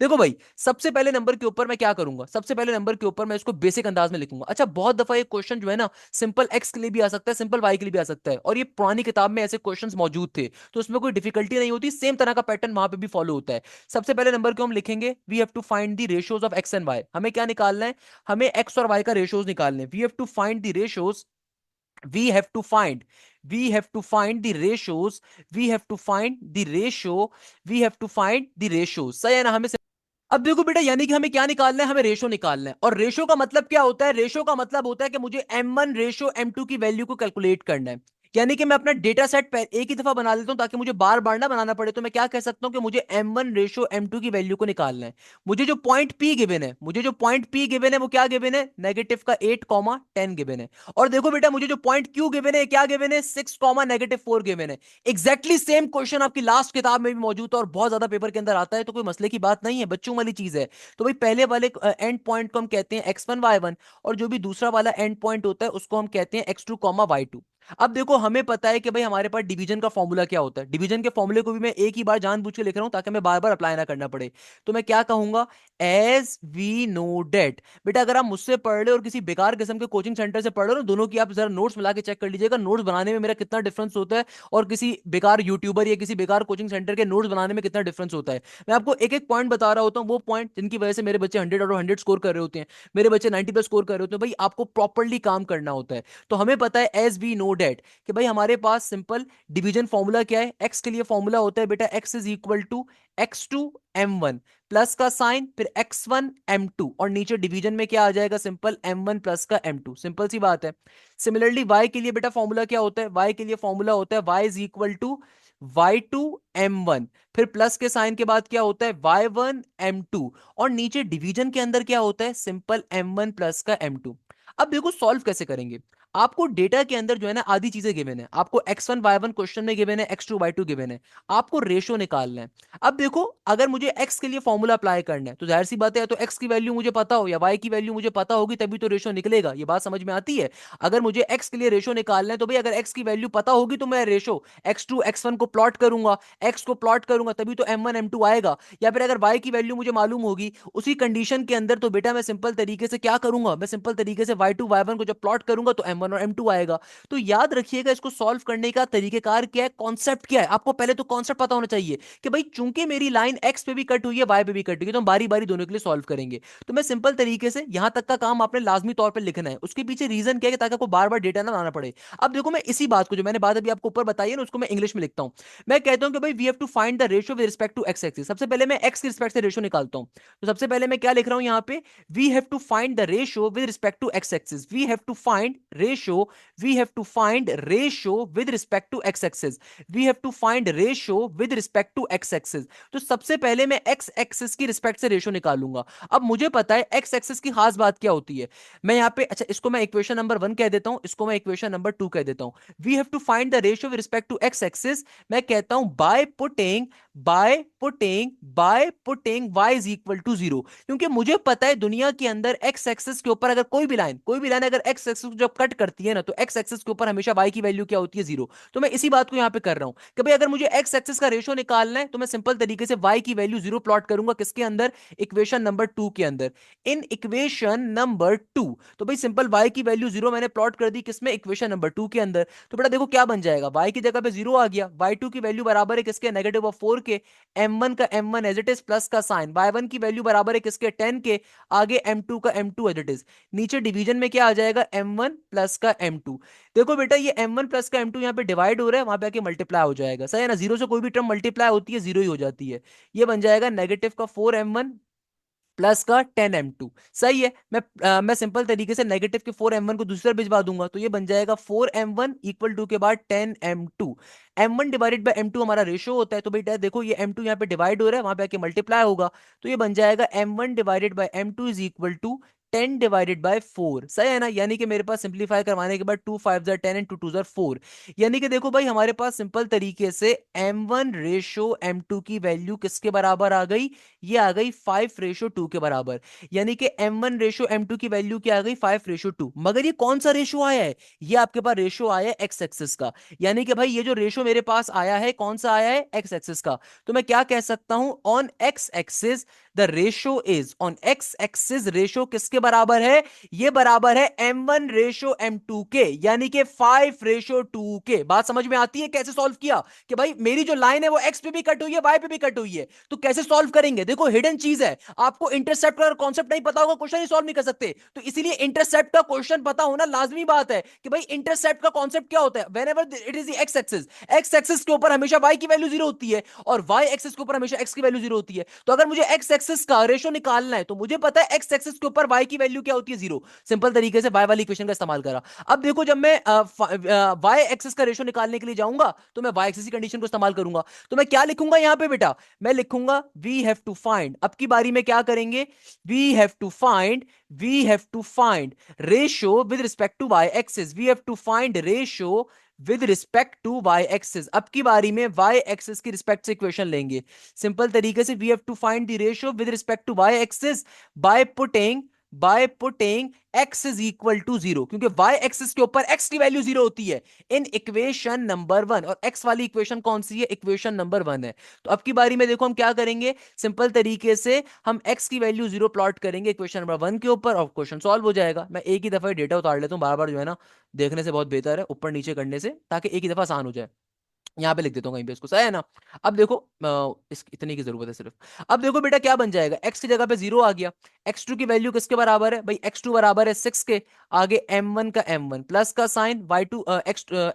देखो भाई, सबसे पहले नंबर के ऊपर मैं क्या करूंगा? सबसे पहले नंबर के ऊपर मैं इसको बेसिक अंदाज में लिखूंगा। अच्छा, बहुत दफा ये क्वेश्चन जो है ना सिंपल एक्स के लिए भी आ सकता है, सिंपल वाई के लिए भी आ सकता है, और ये पुरानी किताब में ऐसे क्वेश्चंस मौजूद थे तो उसमें कोई डिफिकल्टी नहीं होती। सेम तरह का पैटर्न वहां पे भी फॉलो होता है। सबसे पहले नंबर को हम लिखेंगे, we have to find the ratios of x and y. हमें क्या निकालना है? हमें एक्स और वाई का रेशियोज निकालने हैं। We have to find the ratios, we have to find we have to find the ratios we have to find the ratio we have to find the ratios। सही है ना? हमें अब देखो बेटा, यानी कि हमें क्या निकालना है? हमें रेशो निकालना है। और रेशो का मतलब क्या होता है? रेशो का मतलब होता है कि मुझे M1 रेशो M2 की वैल्यू को कैलकुलेट करना है। यानी कि मैं अपना डेटा सेट एक ही दफा बना लेता हूं ताकि मुझे बार बार ना बनाना पड़े। तो मैं क्या कह सकता हूं कि मुझे M1 रेशो M2 की वैल्यू को निकालना है। मुझे जो पॉइंट P गिवन है वो क्या गिवन है? नेगेटिव का 8, 10 गिवन है। और देखो बेटा, मुझे जो पॉइंट Q गिवन है क्या गिवन है? 6, -4 गिवन है। एग्जैक्टली सेम क्वेश्चन आपकी लास्ट किताब में भी मौजूद है और बहुत ज्यादा पेपर के अंदर आता है, तो कोई मसले की बात नहीं है, बच्चों वाली चीज है। तो भाई पहले वाले एंड पॉइंट को हम कहते हैं x1 y1, और जो भी दूसरा वाला एंड पॉइंट होता है उसको हम कहते हैं x2 y2। अब देखो हमें पता है कि भाई हमारे पास डिवीजन का फॉर्मूला क्या होता है। डिवीजन के फॉर्मूले को भी मैं एक ही बार जानबूझ के लिख रहा हूं ताकि मैं बार बार अप्लाई ना करना पड़े। तो मैं क्या कहूंगा? As we know that. बेटा अगर आप मुझसे पढ़ रहे हो और किसी बेकार किस्म के कोचिंग सेंटर से पढ़ रहे हो ना, दोनों की आप जरा नोट्स मिला के चेक कर लीजिएगा, नोट्स बनाने में मेरा कितना डिफरेंस होता है और किसी बेकार यूट्यूबर या किसी बेकार कोचिंग सेंटर के नोट्स बनाने में कितना डिफरेंस होता है। मैं आपको एक एक पॉइंट बता रहा होता हूँ, वो पॉइंट जिनकी वजह से मेरे बच्चे 100 स्कोर कर रहे होते हैं, मेरे बच्चे 90+ स्कोर कर रहे होते हैं। भाई आपको प्रॉपरली काम करना होता है। तो हमें पता है एज वी नो डेट कि भाई हमारे पास सिंपल डिवीजन फॉर्मूला क्या है? एक्स के लिए फॉर्मूला होता है बेटा x is equal to x2 m1 plus का साइन, फिर x1 m2, और नीचे डिवीजन में क्या आ जाएगा? सिंपल m1 प्लस का m2। सिंपल सी बात है। सिमिलरली y के लिए बेटा फॉर्मूला क्या होता है? y के लिए फॉर्मूला होता है y is equal to y2 m1, फिर प्लस के साइन के बाद क्या होता है? y1 m2, और नीचे डिवीजन के अंदर क्या होता है? सिंपल m1 प्लस का m2। अब देखो सॉल्व कैसे करेंगे। आपको डेटा के अंदर जो है ना आधी चीजें गिवन है, आपको x1 y1 क्वेश्चन में गिवन है, x2 y2 गिवन है, आपको रेशो निकालना है। अब देखो अगर मुझे x के लिए फॉर्मूला अप्लाई करना है तो जाहिर सी बात है, या तो x की वैल्यू मुझे पता हो या y की वैल्यू मुझे पता होगी, तभी तो रेशो निकलेगा। ये बात समझ में आती है। अगर मुझे x के लिए रेशो निकालना है तो भाई अगर x की वैल्यू पता होगी तो मैं रेशो x2 x1 को प्लॉट करूंगा, x को प्लॉट करूंगा तभी तो m1 m2 आएगा। या फिर अगर y की वैल्यू मुझे मालूम होगी उसी कंडीशन के अंदर, तो बेटा मैं सिंपल तरीके से क्या करूंगा, मैं सिंपल तरीके से y2 y1 को जब प्लॉट करूंगा तो m1 और m2 आएगा। तो याद रखिएगा इसको सॉल्व करने का तरीकेकार क्या है, कॉन्सेप्ट क्या है। आपको पहले तो कॉन्सेप्ट पता होना चाहिए कि भाई चूंकि मेरी लाइन एक्स पे भी कट हुई है वाई पे भी कट हुई है, तो हम बारी बारी दोनों के लिए सॉल्व करेंगे। तो मैं सिंपल तरीके से यहां तक का काम आपने लाजमी तौर पर लिखना है। उसके पीछे रीजन क्या है, ताकि आपको बार बार डेटा ना लाना पड़े। अब देखो मैं इसी बात को, जो मैंने बात अभी आपको ऊपर बताई है ना, उसको मैं इंग्लिश में लिखता हूं। मैं कहता हूं कि भाई we have to find the ratio with respect to x axis. सबसे पहले मैं एक्स के रिस्पेक्ट से रेशियो निकालता हूं। तो सबसे पहले मैं क्या लिख रहा हूं यहां पे, we have to find the ratio with respect to x axis. We have to find ratio, we have to find ratio with respect to x axis. We have to find ratio with respect to x axis. तो सबसे पहले मैं एक्स एक्सिस की रिस्पेक्ट से रेशियो निकालूंगा। अब मुझे पता है एक्स एक्सिस की खास बात क्या होती है। मैं यहाँ पे, अच्छा इसको मैं इक्वेशन नंबर 1 कह देता हूं, इसको मैं इक्वेशन नंबर 2 कह देता हूं। We have to find the ratio with respect to x axis. मैं कहता हूं by putting y is equal to 0। क्योंकि मुझे पता है दुनिया के अंदर एक्स एक्सिस के ऊपर अगर कोई भी लाइन अगर एक्स एक्सिस को जब कट करती है ना, तो एक्स एक्सिस के ऊपर हमेशा y की वैल्यू क्या होती है, 0। तो मैं इसी बात को यहां पे कर रहा हूं कि भाई अगर मुझे एक्स एक्सिस का रेशियो निकालना है तो मैं सिंपल तरीके से y की वैल्यू 0 प्लॉट करूंगा, किसके अंदर, इक्वेशन नंबर 2 के अंदर। इन इक्वेशन नंबर 2, तो भाई सिंपल y की वैल्यू 0 मैंने प्लॉट कर दी, किसमें, इक्वेशन नंबर 2 के अंदर। तो बेटा देखो क्या बन जाएगा, y की जगह पे 0 आ गया, y2 की वैल्यू बराबर है किसके, नेगेटिव ऑफ 4 के, m1 का m1 as it is plus का साइन, y1 की वैल्यू बराबर है किसके, 10 के, आगे m2 का m2 एज इट इज। नीचे डिवीजन में क्या आ जाएगा, m1 प्लस का m2। देखो बेटा ये m1 प्लस का m2 यहाँ पे डिवाइड हो रहा है, वहां पे आके मल्टीप्लाई हो जाएगा, सही है ना। जीरो से कोई भी टर्म मल्टीप्लाई होती है जीरो ही हो जाती है। ये बन जाएगा नेगेटिव का 4m1 प्लस का 10m2। सही है। मैं सिंपल तरीके से नेगेटिव के 4m1 को दूसरी तरफ भिजवा दूंगा, तो ये बन जाएगा 4m1 इक्वल टू के बाद 10m2। m1 divided by m2 हमारा रेशियो होता है, तो बेटा देखो ये m2 यहाँ पे डिवाइड हो रहा है, वहां पे आके मल्टीप्लाई होगा, तो ये बन जाएगा m1 divided by m2 is equal to 10 divided by 4। सही है ना। यानी कि मेरे पास सिंप्लीफाई करवाने के बाद 2 5 जार 10 एंड 2 2 जार 4। यानी कि देखो भाई हमारे पास सिंपल तरीके से m1 रेशो m2 की वैल्यू किसके बराबर आ गई, ये आ गई 5:2 के बराबर। यानी कि m1 रेशो m2 की वैल्यू क्या आ गई, 5:2। मगर ये कौन सा रेशो आया है, ये आपके पास रेशो आया है एक्स एक्सिस का। यानी कि भाई ये जो रेशो मेरे पास आया है कौन सा आया है, एक्स एक्सिस का। तो मैं क्या कह सकता हूं, on x axis the ratio is, on x axis ratio किसके बराबर है, ये बराबर है m1 रेशो m2 के, यानी कि 5:2 के। बात समझ में आती है कैसे सॉल्व किया, कि भाई मेरी जो लाइन है वो एक्स पे भी कट हुई है वाई पे भी कट हुई है, तो कैसे सॉल्व करेंगे। देखो हिडन चीज है, आपको इंटरसेप्ट का कॉन्सेप्ट नहीं पता होगा क्वेश्चन ही सॉल्व नहीं कर सकते। तो इसीलिए इंटरसेप्ट का क्वेश्चन पता होना लाजमी बात है, कि भाई इंटरसेप्ट का कॉन्सेप्ट क्या होता है, when ever it is x axis, x axis के ऊपर हमेशा वाई की वैल्यू 0 होती है, और वाई एक्सिस के ऊपर हमेशा एक्स की वैल्यू 0 होती है। तो अगर मुझे एक्स एक्सिस का रेशो निकालना है तो मुझे पता है एक्स एक्सिस के ऊपर वाई की वैल्यू क्या होती है, 0। सिंपल तरीके से वाई वाली इक्वेशन का इस्तेमाल करा। अब देखो जब मैं वाई एक्सिस का रेशो निकालने के लिए जाऊंगा तो मैं वाई एक्सिस की कंडीशन को इस्तेमाल करूंगा। तो मैं क्या लिखूंगा यहां पे बेटा, मैं लिखूंगा वी हैव टू फाइंड, अब की बारी में क्या करेंगे, we have to find, we have to find ratio with respect to y axis, we have to find ratio with respect to y axis. अब की बारी में वाई एक्सिस की रिस्पेक्ट से इक्वेशन लेंगे। सिंपल तरीके से we have to find the ratio with respect to y axis by putting x is equal to 0, क्योंकि y एक्सिस के ऊपर x की वैल्यू 0 होती है इन इक्वेशन नंबर 1, और x वाली इक्वेशन कौन सी है, इक्वेशन नंबर 1 है। तो अब की बारी में देखो हम क्या करेंगे, सिंपल तरीके से हम x की वैल्यू 0 प्लॉट करेंगे इक्वेशन नंबर 1 के ऊपर, और क्वेश्चन सॉल्व हो जाएगा। मैं एक ही दफा डेटा उतार लेता हूं, बार बार जो है ना देखने से बहुत बेहतर है ऊपर नीचे करने से, ताकि एक ही दफा आसान हो जाए। यहां पे लिख देता हूँ कहीं पे इसको, सही है ना। अब देखो इस इतने की जरूरत है सिर्फ। अब देखो बेटा क्या बन जाएगा, x की जगह पे 0 आ गया, x2 की वैल्यू किसके बराबर है भाई, x2 बराबर है 6 के, आगे m1 का m1 प्लस का साइन, y2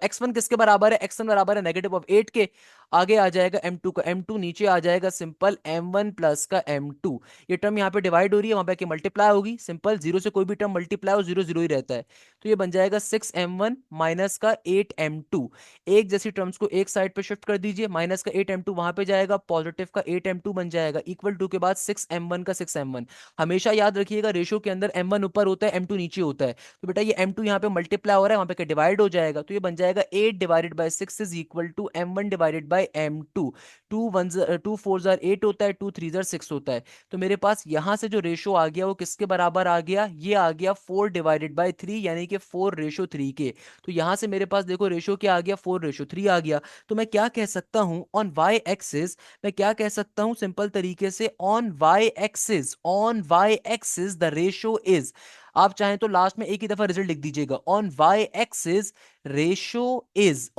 x1 किसके बराबर है, x1 बराबर है नेगेटिव ऑफ 8 के, आगे आ जाएगा m2 का m2, नीचे आ जाएगा सिंपल m1 प्लस का m2। ये टर्म यहाँ पे डिवाइड हो रही है, वहां पे मल्टीप्लाई होगी, सिंपल जीरो से कोई भी टर्म मल्टीप्लाई हो, जीरो जीरो ही रहता है। तो ये बन जाएगा 6m1 माइनस का 8m2। एक जैसी टर्म्स को एक नेक्स्ट साइड पे शिफ्ट कर दीजिए, माइनस का 8m2 वहां पे जाएगा, पॉजिटिव का 8m2 बन जाएगा, इक्वल टू के बाद 6m1 का 6m1। हमेशा याद रखिएगा रेशो के अंदर m1 ऊपर होता है, m2 नीचे होता है, तो बेटा ये m2 यहाँ पे मल्टीप्लाई हो रहा है, वहां पे डिवाइड हो जाएगा, तो ये बन जाएगा 8 divided by 6 is equal to m1 divided by m2। 2 4 8 होता है, 2 3 6 होता है, तो मेरे पास यहां से जो रेशो आ गया वो किसके बराबर आ गया, ये आ गया 4/3 यानी कि 4:3 के। तो यहां से मेरे पास देखो रेशो क्या आ गया, 4:3 आ गया। तो मैं क्या कह सकता हूं ऑन वाई एक्सिस, मैं क्या कह सकता हूं सिंपल तरीके से, on y axis the ratio is, आप चाहें तो लास्ट में एक ही दफा रिजल्ट लिख दीजिएगा, on y axis ratio is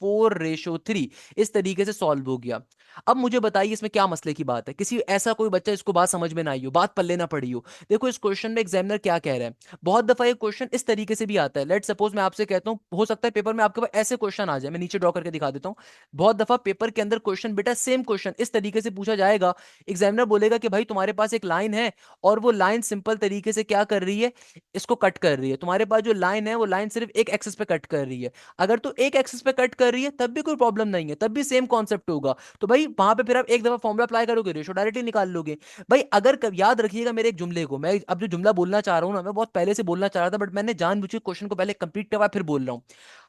4:3। इस तरीके से सॉल्व हो गया। अब मुझे बताइए इसमें क्या मसले की बात है, किसी ऐसा कोई बच्चा इसको बात समझ में ना आई हो, बात पल्ले ना पड़ी हो। देखो इस क्वेश्चन में एग्जामिनर क्या कह रहा है, बहुत दफा ये क्वेश्चन इस तरीके से भी आता है, लेट सपोज मैं आपसे कहता हूं, हो सकता है पेपर में आपके पास ऐसे क्वेश्चन आ जाए, मैं नीचे ड्रॉ करके दिखा देता हूं। बहुत दफा पेपर के अंदर क्वेश्चन बेटा सेम क्वेश्चन इस तरीके से पूछा जाएगा, एग्जामिनर बोलेगा कि भाई तुम्हारे पास एक लाइन है और वो लाइन सिंपल तरीके से क्या कर रही है, इसको कट कर रही है, तुम्हारे पास जो लाइन है वो लाइन सिर्फ एक एक्सिस पे कट कर रही है। अगर तो एक एक्सिस पे कट कर रही है तब भी कोई प्रॉब्लम नहीं है, तब भी सेम कॉन्सेप्ट होगा, तो भाई वहां पे फिर आप एक दफा फॉर्मूला अप्लाई करोगे, रेशो डायरेक्टली निकाल लोगे। भाई अगर याद रखिएगा मेरे एक जुमले को, मैं अब जो जुमला बोलना चाह रहा हूं ना, मैं बहुत पहले से बोलना चाह रहा था, बट मैंने जानबूझ के क्वेश्चन को पहले कंप्लीट करवा फिर बोल रहा हूं।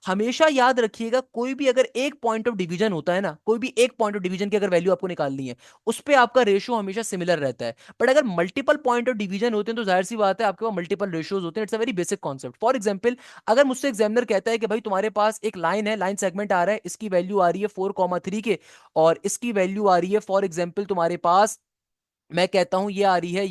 हमेशा याद रखिएगा कोई भी अगर एक पॉइंट ऑफ डिवीजन होता है ना, कोई भी एक पॉइंट ऑफ डिवीजन की अगर वैल्यू आपको निकालनी है, उस पर आपका रेशियो हमेशा सिमिलर रहता है। बट अगर मल्टीपल पॉइंट ऑफ डिवीजन होते हैं तो जाहिर सी बात है आपके पास मल्टीपल रेशियोज होते हैं, it's a very basic concept. For example अगर मुझसे एग्जामिनर कहता है कि भाई तुम्हारे पास एक लाइन है, लाइन सेगमेंट आ रहा है, इसकी वैल्यू आ रही है 4,3 के, और इसकी वैल्यू आ रही है फॉर एग्जाम्पल तुम्हारे पास, मैं कहता हूं ये आ रही है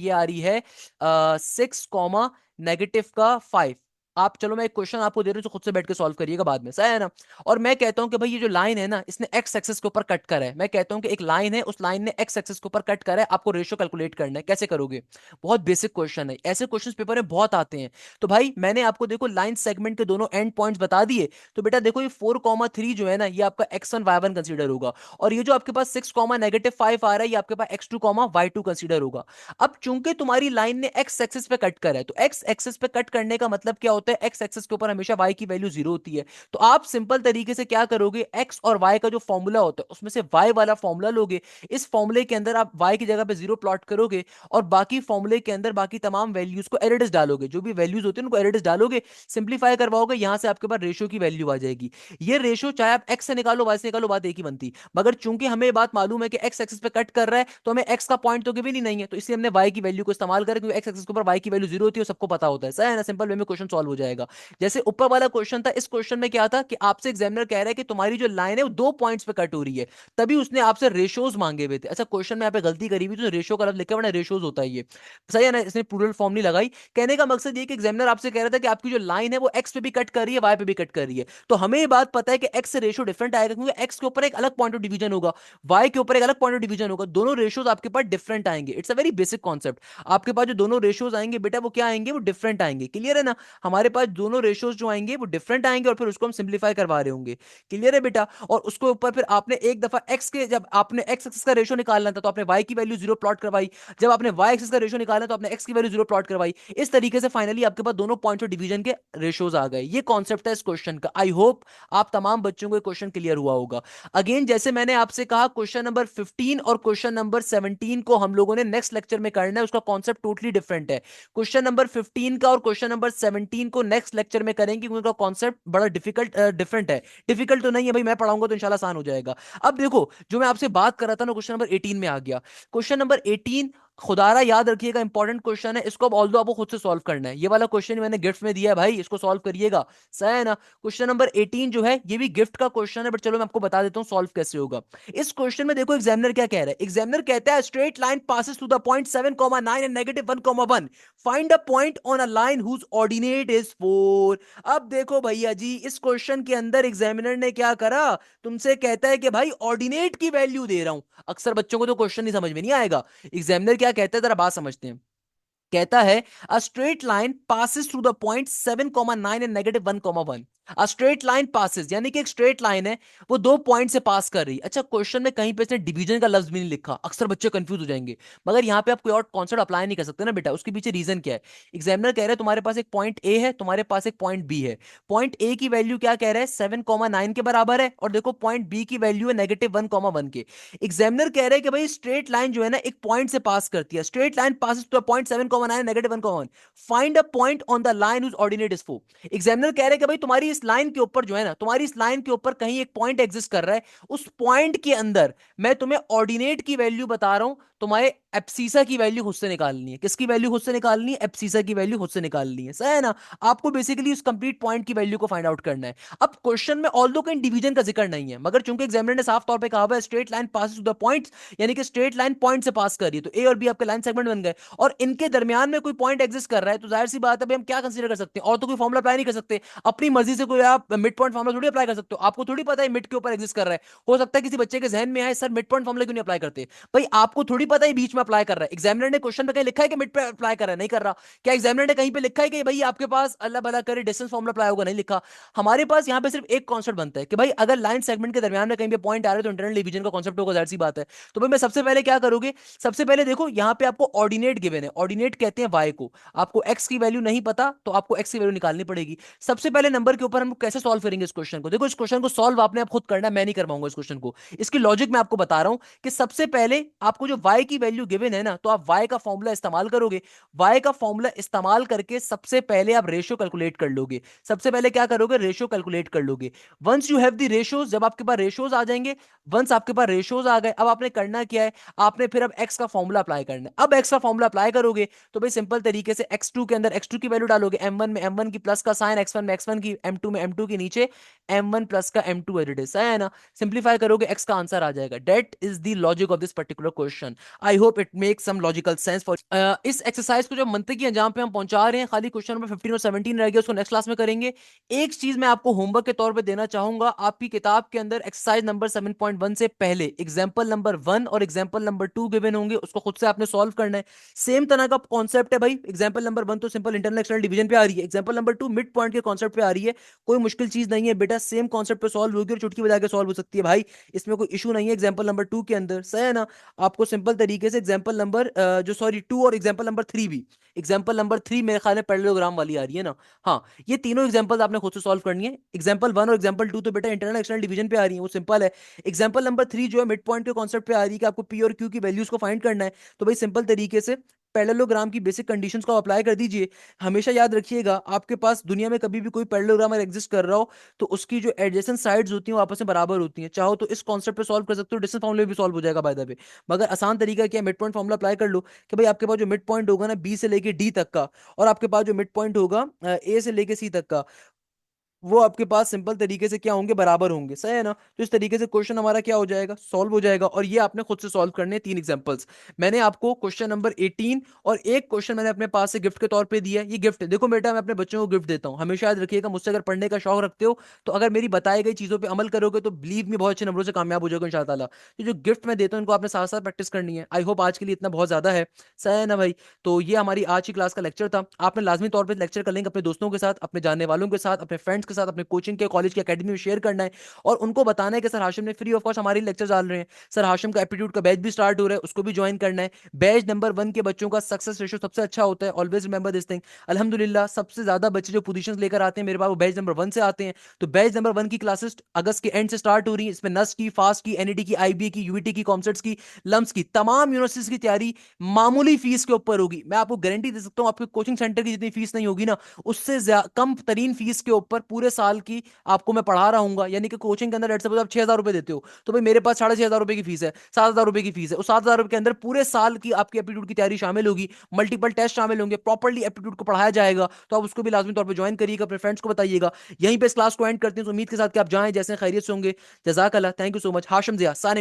6,-5। आप चलो मैं एक क्वेश्चन आपको दे रहा हूं जो खुद से बैठ के सॉल्व करिएगा बाद में, सही है ना। और मैं कहता हूं कि भाई ये जो लाइन है ना, इसने एक्स एक्सिस के ऊपर कट करा है, मैं कहता हूं कि एक लाइन है, उस लाइन ने एक्स एक्सिस के ऊपर कट करा है, आपको रेशियो कैलकुलेट करना है, कैसे करोगे। बहुत बेसिक क्वेश्चन है, ऐसे क्वेश्चन पेपर में बहुत आते हैं। तो भाई मैंने आपको देखो लाइन सेगमेंट के दोनों एंड पॉइंट्स बता दिए, तो बेटा देखो ये 4,3 जो है ना, ये आपका x1 y1 कंसीडर होगा, और ये जो आपके पास 6,-5 आ रहा है, ये आपके पास x2, y2 कंसीडर होगा। अब चूंकि तुम्हारी लाइन ने एक्स एक्सिस पे कट करा है, तो एक्स एक्सिस पे कट करने का मतलब क्या होता है, एक्स एक्सिस के ऊपर हमेशा वाई की वैल्यू 0 होती है। तो आप सिंपल तरीके से क्या करोगे, एक्स और वाई का जो फॉर्मूला होता है उसमें से वाई वाला फॉर्मूला लोगे, इस फॉर्मूले के अंदर आप वाई की जगह पे 0 प्लॉट करोगे, और बाकी फॉर्मूले के अंदर बाकी तमाम वैल्यूज को एरिडिस डालोगे, जो भी वैल्यूज होती है उनको एरिडिस डालोगे, सिंप्लीफाई करवाओगे, यहां से आपके पास रेशियो की वैल्यू आ जाएगी। ये रेशियो चाहे आप एक्स से निकालो वाई से निकालो, बात एक ही बनती, मगर चूंकि हमें ये बात मालूम है कि एक्स एक्सिस पे कट कर रहा है, तो हमें एक्स का पॉइंट तो गिवन ही नहीं है, तो इसलिए हमने वाई की वैल्यू को इस्तेमाल करें, क्योंकि एक्स एक्सिस के ऊपर वाई की वैल्यू 0 होती है, सबको पता होता है, सही है ना, सिंपल वे में क्वेश्चन सॉल्व हो जाएगा। जैसे ऊपर वाला क्वेश्चन था, इस क्वेश्चन में क्या था कि आपसे एग्जामिनर कह रहा है कि तुम्हारी जो लाइन है वो 2 पॉइंट्स पे कट हो रही है, तभी उसने आपसे रेशियोज मांगे हुए थे। अच्छा क्वेश्चन में यहाँ पे गलती करी हुई, तो रेशियो का लफ्ज लिखा हुआ रेशियोज होता है ये, सही है ना, इसने प्लूरल फॉर्म नहीं लगाई। कहने का मकसद ये कि एग्जामिनर आपसे कह रहा था कि आपकी जो लाइन है वो एक्स पे भी कट कर रही है, वाई पे भी कट कर रही है, तो हमें ये बात पता है कि एक्स से रेशियो डिफरेंट आएगा, क्योंकि एक्स के ऊपर एक अलग पॉइंट ऑफ डिवीजन होगा, वाई के ऊपर एक अलग पॉइंट ऑफ डिवीजन होगा, दोनों रेशियोज आपके पास डिफरेंट आएंगे। It's a very basic concept, आपके पास जो दोनों रेशियोज आएंगे बेटा वो क्या आएंगे, वो डिफरेंट आएंगे, क्लियर है ना। हमारे पास दोनों रेशियोज जो आएंगे वो डिफरेंट आएंगे, और फिर उसको हम सिंप्लीफाई करवा रहे होंगे, क्लियर है बेटा। और उसके ऊपर फिर आपने एक दफा एक्स के, जब आपने एक्स एक्सिस का रेशियो निकालना था तो आपने वाई की वैल्यू 0 प्लॉट करवाई, जब आपने वाई एक्सिस का रेशियो निकालना तो आपने एक्स की वैल्यू 0 प्लॉट करवाई, इस तरीके से फाइनली आपके पास दोनों पॉइंट्स ऑफ डिवीजन के रेशियोज आ गए। ये कॉन्सेप्ट है इस क्वेश्चन का। आई होप आप तमाम बच्चों को क्वेश्चन क्लियर हुआ होगा। अगेन जैसे मैंने आपसे कहा क्वेश्चन नंबर 15 और क्वेश्चन नंबर 17 को हम लोगों ने नेक्स्ट लेक्चर में करना है, उसका कॉन्सेप्ट टोटली डिफरेंट है। क्वेश्चन नंबर 15 का और क्वेश्चन नंबर 17 को नेक्स्ट लेक्चर में करेंगे, क्योंकि उनका कॉन्सेप्ट बड़ा डिफिकल्ट डिफरेंट है। डिफिकल्ट तो नहीं है भाई, मैं पढ़ाऊंगा तो इंशाल्लाह आसान हो जाएगा। अब देखो जो मैं आपसे बात कर रहा था ना, क्वेश्चन नंबर 18 में आ गया। क्वेश्चन नंबर 18 खुदारा याद रखिएगा, इंपॉर्टेंट क्वेश्चन है, इसको अब ऑल्दो आपको खुद से सॉल्व करना है। ये वाला क्वेश्चन मैंने गिफ्ट में दिया है भाई, इसको सॉल्व करिएगा, सही है ना। क्वेश्चन नंबर 18 जो है ये भी गिफ्ट का क्वेश्चन है, बट चलो मैं आपको बता देता हूं सॉल्व कैसे होगा। इस क्वेश्चन में देखो एग्जामिनर क्या कह रहा है, एग्जामिनर कहता है straight line passes through the point 7,9 and -1,1, find a point on a line whose ordinate is 4। अब देखो भैया जी, इस क्वेश्चन के अंदर एग्जामिनर ने क्या करा, तुमसे कहता है कि भाई ऑर्डिनेट की वैल्यू दे रहा हूं। अक्सर बच्चों को तो क्वेश्चन नहीं समझ में नहीं आएगा, एग्जामिनर क्या कहता है जरा बात समझते हैं। कहता है a straight line passes through the point 7,9 and -1,1। A straight line passes, यानी कि एक स्ट्रेट लाइन है, वो दो पॉइंट से पास कर रही है। अच्छा, क्वेश्चन में कहीं पे इसने डिवीजन का लफ्ज भी नहीं लिखा, अक्सर बच्चे कंफ्यूज हो जाएंगे। मगर यहाँ पे आप कोई और कॉन्सेप्ट अप्लाई नहीं कर सकते ना बेटा, उसके पीछे रीजन क्या है? एग्जामिनर कह रहा है तुम्हारे पास एक पॉइंट ए है, तुम्हारे पास एक पॉइंट बी है। पॉइंट ए की वैल्यू क्या कह रहा है, 7,9 के बराबर है, और देखो पॉइंट बी की वैल्यू है -1,1 के। एग्जामिनर कह रहा है कि भाई स्ट्रेट लाइन जो है ना एक पॉइंट से पास करती है, straight line passes to point 7,9 -1,1। Find a point on the line whose ordinate is 4। Examiner कह रहे हैं कि भाई तुम्हारी इस लाइन के ऊपर जो है ना, तुम्हारी इस लाइन के ऊपर कहीं एक पॉइंट एग्जिस्ट कर रहा है, उस पॉइंट के अंदर मैं तुम्हें ऑर्डिनेट की वैल्यू बता रहा हूं, तुम्हारे एप्सीसा की वैल्यू खुद से निकालनी है। किसकी वैल्यू खुद से निकालनी है? एप्सीसा की वैल्यू खुद से निकालनी है, सही है ना? आपको बेसिकली उस कंप्लीट पॉइंट की वैल्यू को फाइंड आउट करना है। अब क्वेश्चन में ऑल्दो कहीं डिवीजन का जिक्र नहीं है, मगर चूंकि एग्जामिनर ने साफ तौर पे कहा हुआ है straight line pass to the point, यानी कि स्ट्रेट लाइन पॉइंट से पास कर रही है, तो ए और बी आपके लाइन सेगमेंट बन गए, और इनके दरमियान में कोई पॉइंट एग्जिस्ट कर रहा है, तो जाहिर सी बात है भाई हम क्या कंसीडर कर सकते हैं, और तो कोई फॉर्मुला अप्लाई नहीं कर सकते। अपनी मर्जी से कोई आप मिड पॉइंट फॉर्मुला थोड़ी अप्लाई कर सकते हो, आपको थोड़ी पता है मिड के ऊपर एग्जिस्ट कर रहा है। हो सकता है किसी बच्चे के जहन में आए सर मिड पॉइंट फॉर्मुला क्यों नहीं अप्लाई करते, भाई आपको थोड़ी पता है बीच में अप्लाई कर रहा है। एग्जामिनर ने क्वेश्चन पे कहीं लिखा है कि मिड पे अप्लाई कर रहा है? नहीं कर रहा। क्या एग्जामिनर ने कहीं पे लिखा है कि भाई आपके पास अल्लाह भला करे डिस्टेंस फॉर्मुला अप्लाई होगा? नहीं लिखा। हमारे पास यहाँ पे सिर्फ एक कॉन्सेप्ट बनता है कि भाई अगर लाइन सेगमेंट के दरमियान में कहीं पे पॉइंट आ रहे तो इंटरनल डिवीजन का कॉन्सेप्ट होगा, जाहिर सी बात है। तो भाई मैं सबसे पहले क्या करोगे, सबसे पहले देखो यहाँ पे आपको ऑर्डिनेट गिवन है, ऑर्डिनेट कहते हैं वाई को। आपको एक्स की वैल्यू नहीं पता तो आपको एक्स की वैल्यू निकालनी पड़ेगी। सबसे पहले नंबर के ऊपर हम कैसे सॉल्व करेंगे इस क्वेश्चन को? देखो इस क्वेश्चन को सॉल्व आपने आप खुद करना है, मैं नहीं करवाऊंगा इस क्वेश्चन को। इसकी लॉजिक मैं आपको बता रहा हूं कि सबसे पहले आपको जो y की वैल्यू गिवन है ना, तो आप y का फॉर्मूला इस्तेमाल करोगे। y का फॉर्मूला इस्तेमाल करके सबसे पहले आप रेशियो कैलकुलेट कर लोगे। सबसे पहले क्या करोगे, रेशियो कैलकुलेट कर लोगे। Once you have the ratios, जब आपके पास रेशियोज आ जाएंगे, वंस आपके पास रेशियोज आ गए, अब आपने करना क्या है, आपने फिर अब x का फॉर्मूला अप्लाई करना है। अब x का फॉर्मूला अप्लाई करोगे तो भाई सिंपल तरीके से x2 के अंदर x2 की वैल्यू डालोगे, m1 में m1 की प्लस का साइन, x1 में x1 की, m2 में m2 के नीचे m1 प्लस का m2 एज इट इज, है ना? सिंप्लीफाई करोगे x का आंसर आ जाएगा। That is the logic of this particular question. I hope it make some logical sense for इस एक्सरसाइज को जो मंतकी अंजाम पे हम पहुंचा रहे हैं, खाली क्वेश्चन नंबर 15 और 17 रह गया, उसको नेक्स्ट क्लास में करेंगे। एक चीज मैं आपको होमवर्क के तौर पे देना चाहूंगा, आपकी किताब के अंदर एक्सरसाइज नंबर 7.1 से पहले एग्जाम्पल नंबर 1 और एग्जाम्पल नंबर 2 गिवन होंगे, उसको खुद से आपने सॉल्व करना है। सेम तरह का कॉन्सेप्ट है भाई, एग्जाम्पल नंबर 1 तो सिंपल इंटरनल एक्सटर्नल डिवीजन पे आ रही है, एग्जाम्पल नंबर 2 मिड पॉइंट के कॉन्सेप्ट पे आ रही है। कोई मुश्किल चीज नहीं है बेटा, सेम कॉन्सेप्ट पे सॉल्व होगी और चुटकी बजा के सॉल्व हो सकती है भाई, इसमें कोई इशू नहीं है। एग्जाम्पल नंबर 2 के अंदर, सही है ना? आपको सिंपल तरीके से एग्जाम्पल नंबर जो सॉरी 2 और एग्जाम्पल नंबर 3 भी, एग्जाम्पल नंबर 3 मेरे ख्याल में पैरेललोग्राम वाली आ रही है ना? हाँ, ये तीनों एग्जाम्पल्स आपने खुद से सॉल्व करनी है। एग्जाम्पल 1 और एग्जाम्पल 2 तो बेटा इंटरनल एक्सटर्नल डिवीजन पे आ रही है, वो सिंपल है। एग्जाम्पल नंबर 3 जो है मिड पॉइंट के कॉन्सेप्ट पे आ रही है कि आपको पी और क्यू की वैल्यूज को फाइंड करना है। तो भाई सिंपल तरीके से पैरेललोग्राम की बेसिक कंडीशंस को अप्लाई कर दीजिए। हमेशा याद रखिएगा, आपके पास दुनिया में कभी भी कोई पैरेललोग्राम अगर एग्जिस्ट कर रहा हो तो उसकी जो एडजेसेंट साइड्स होती हैं वो आपस में बराबर होती हैं। चाहो तो इस कॉन्सेप्ट पे सॉल्व कर सकते हो, डिस्टेंस फॉर्मूले भी सॉल्व हो जाएगा बाय द वे। मगर आसान तरीका क्या है, मिड पॉइंट फॉर्मूला अप्लाई कर लो कि भाई आपके पास जो मिड पॉइंट होगा ना बी से लेके डी तक का, और आपके पास जो मिड पॉइंट होगा ए से लेके सी तक का, वो आपके पास सिंपल तरीके से क्या होंगे, बराबर होंगे, सही है ना? तो इस तरीके से क्वेश्चन हमारा क्या हो जाएगा, सॉल्व हो जाएगा। और ये आपने खुद से सॉल्व करने हैं 3 एग्जांपल्स। मैंने आपको क्वेश्चन नंबर 18 और एक क्वेश्चन मैंने अपने पास से गिफ्ट के तौर पे दिया है। ये गिफ्ट देखो बेटा, मैं अपने बच्चों को गिफ्ट देता हूँ, हमेशा याद रखिएगा मुझसे अगर पढ़ने का शौक रखते हो तो अगर मेरी बताई गई चीजों पर अमल करोगे तो बिलीव मी बहुत अच्छे नंबरों से कामयाब हो जाओगे इंशाल्लाह। तो जो गिफ्ट मैं देता हूँ इनको आपने साथ साथ प्रैक्टिस करनी है। आई होप आज के लिए इतना बहुत ज्यादा है, सही है ना भाई? तो ये हमारी आज की क्लास का लेक्चर था। आपने लाजमी तौर पर लेक्चर कर लेंगे अपने दोस्तों के साथ, अपने जानने वालों के साथ, अपने फ्रेंड्स के साथ, अपने कोचिंग के कॉलेज की एकेडमी में शेयर करना है और उनको बताना है कि सर हाशिम ने फ्री ऑफ कॉस्ट हमारे लेक्चर डाल रहे हैं। सर हाशिम का एप्टीट्यूड का बैच भी स्टार्ट हो रहा है, उसको भी ज्वाइन करना है। बैच नंबर 1 के बच्चों का सक्सेस रेशियो सबसे अच्छा होता है, ऑलवेज रिमेंबर दिस थिंग। अल्हम्दुलिल्लाह सबसे ज्यादा बच्चे जो पोजीशंस लेकर आते हैं मेरे पास वो बैच नंबर 1 से आते हैं। तो बैच नंबर 1 की क्लासेस अगस्त के एंड से स्टार्ट हो रही है। इसमें नस्ट की, फास्ट की, एनईटी की, आईबी की, यूईटी की, कॉमसेट्स की, लम्स की, तमाम यूनिवर्सिटीज की तैयारी मामूली फीस के ऊपर होगी। मैं आपको गारंटी दे सकता हूं आपके कोचिंग सेंटर की जितनी फीस नहीं होगी ना, उससे कम तरीन फीस के ऊपर पूरे साल की आपको मैं पढ़ा रहा हूँ। यानी कि कोचिंग के अंदर लेट्स सपोज आप 6,000 रुपए देते हो, तो भाई मेरे पास 6,500 रुपए की फीस है, 7,000 रुपए की फीस है। उस 7,000 रुपए के अंदर पूरे साल की आपकी एप्टीट्यूड की तैयारी शामिल होगी, मल्टीपल टेस्ट शामिल होंगे, प्रॉपर्ली एप्टीट्यूड को पढ़ाया जाएगा। तो आप उसको भी लाजमी तौर पर ज्वाइन करिएगा, अपने फ्रेंड्स को बताइएगा। यहीं पे इस क्लास को एंड करते हैं, तो उम्मीद के साथ कि आप जाएं जैसे खैरियत से होंगे। जजाक अल्लाह, thank you so much. Hashim Zia Sane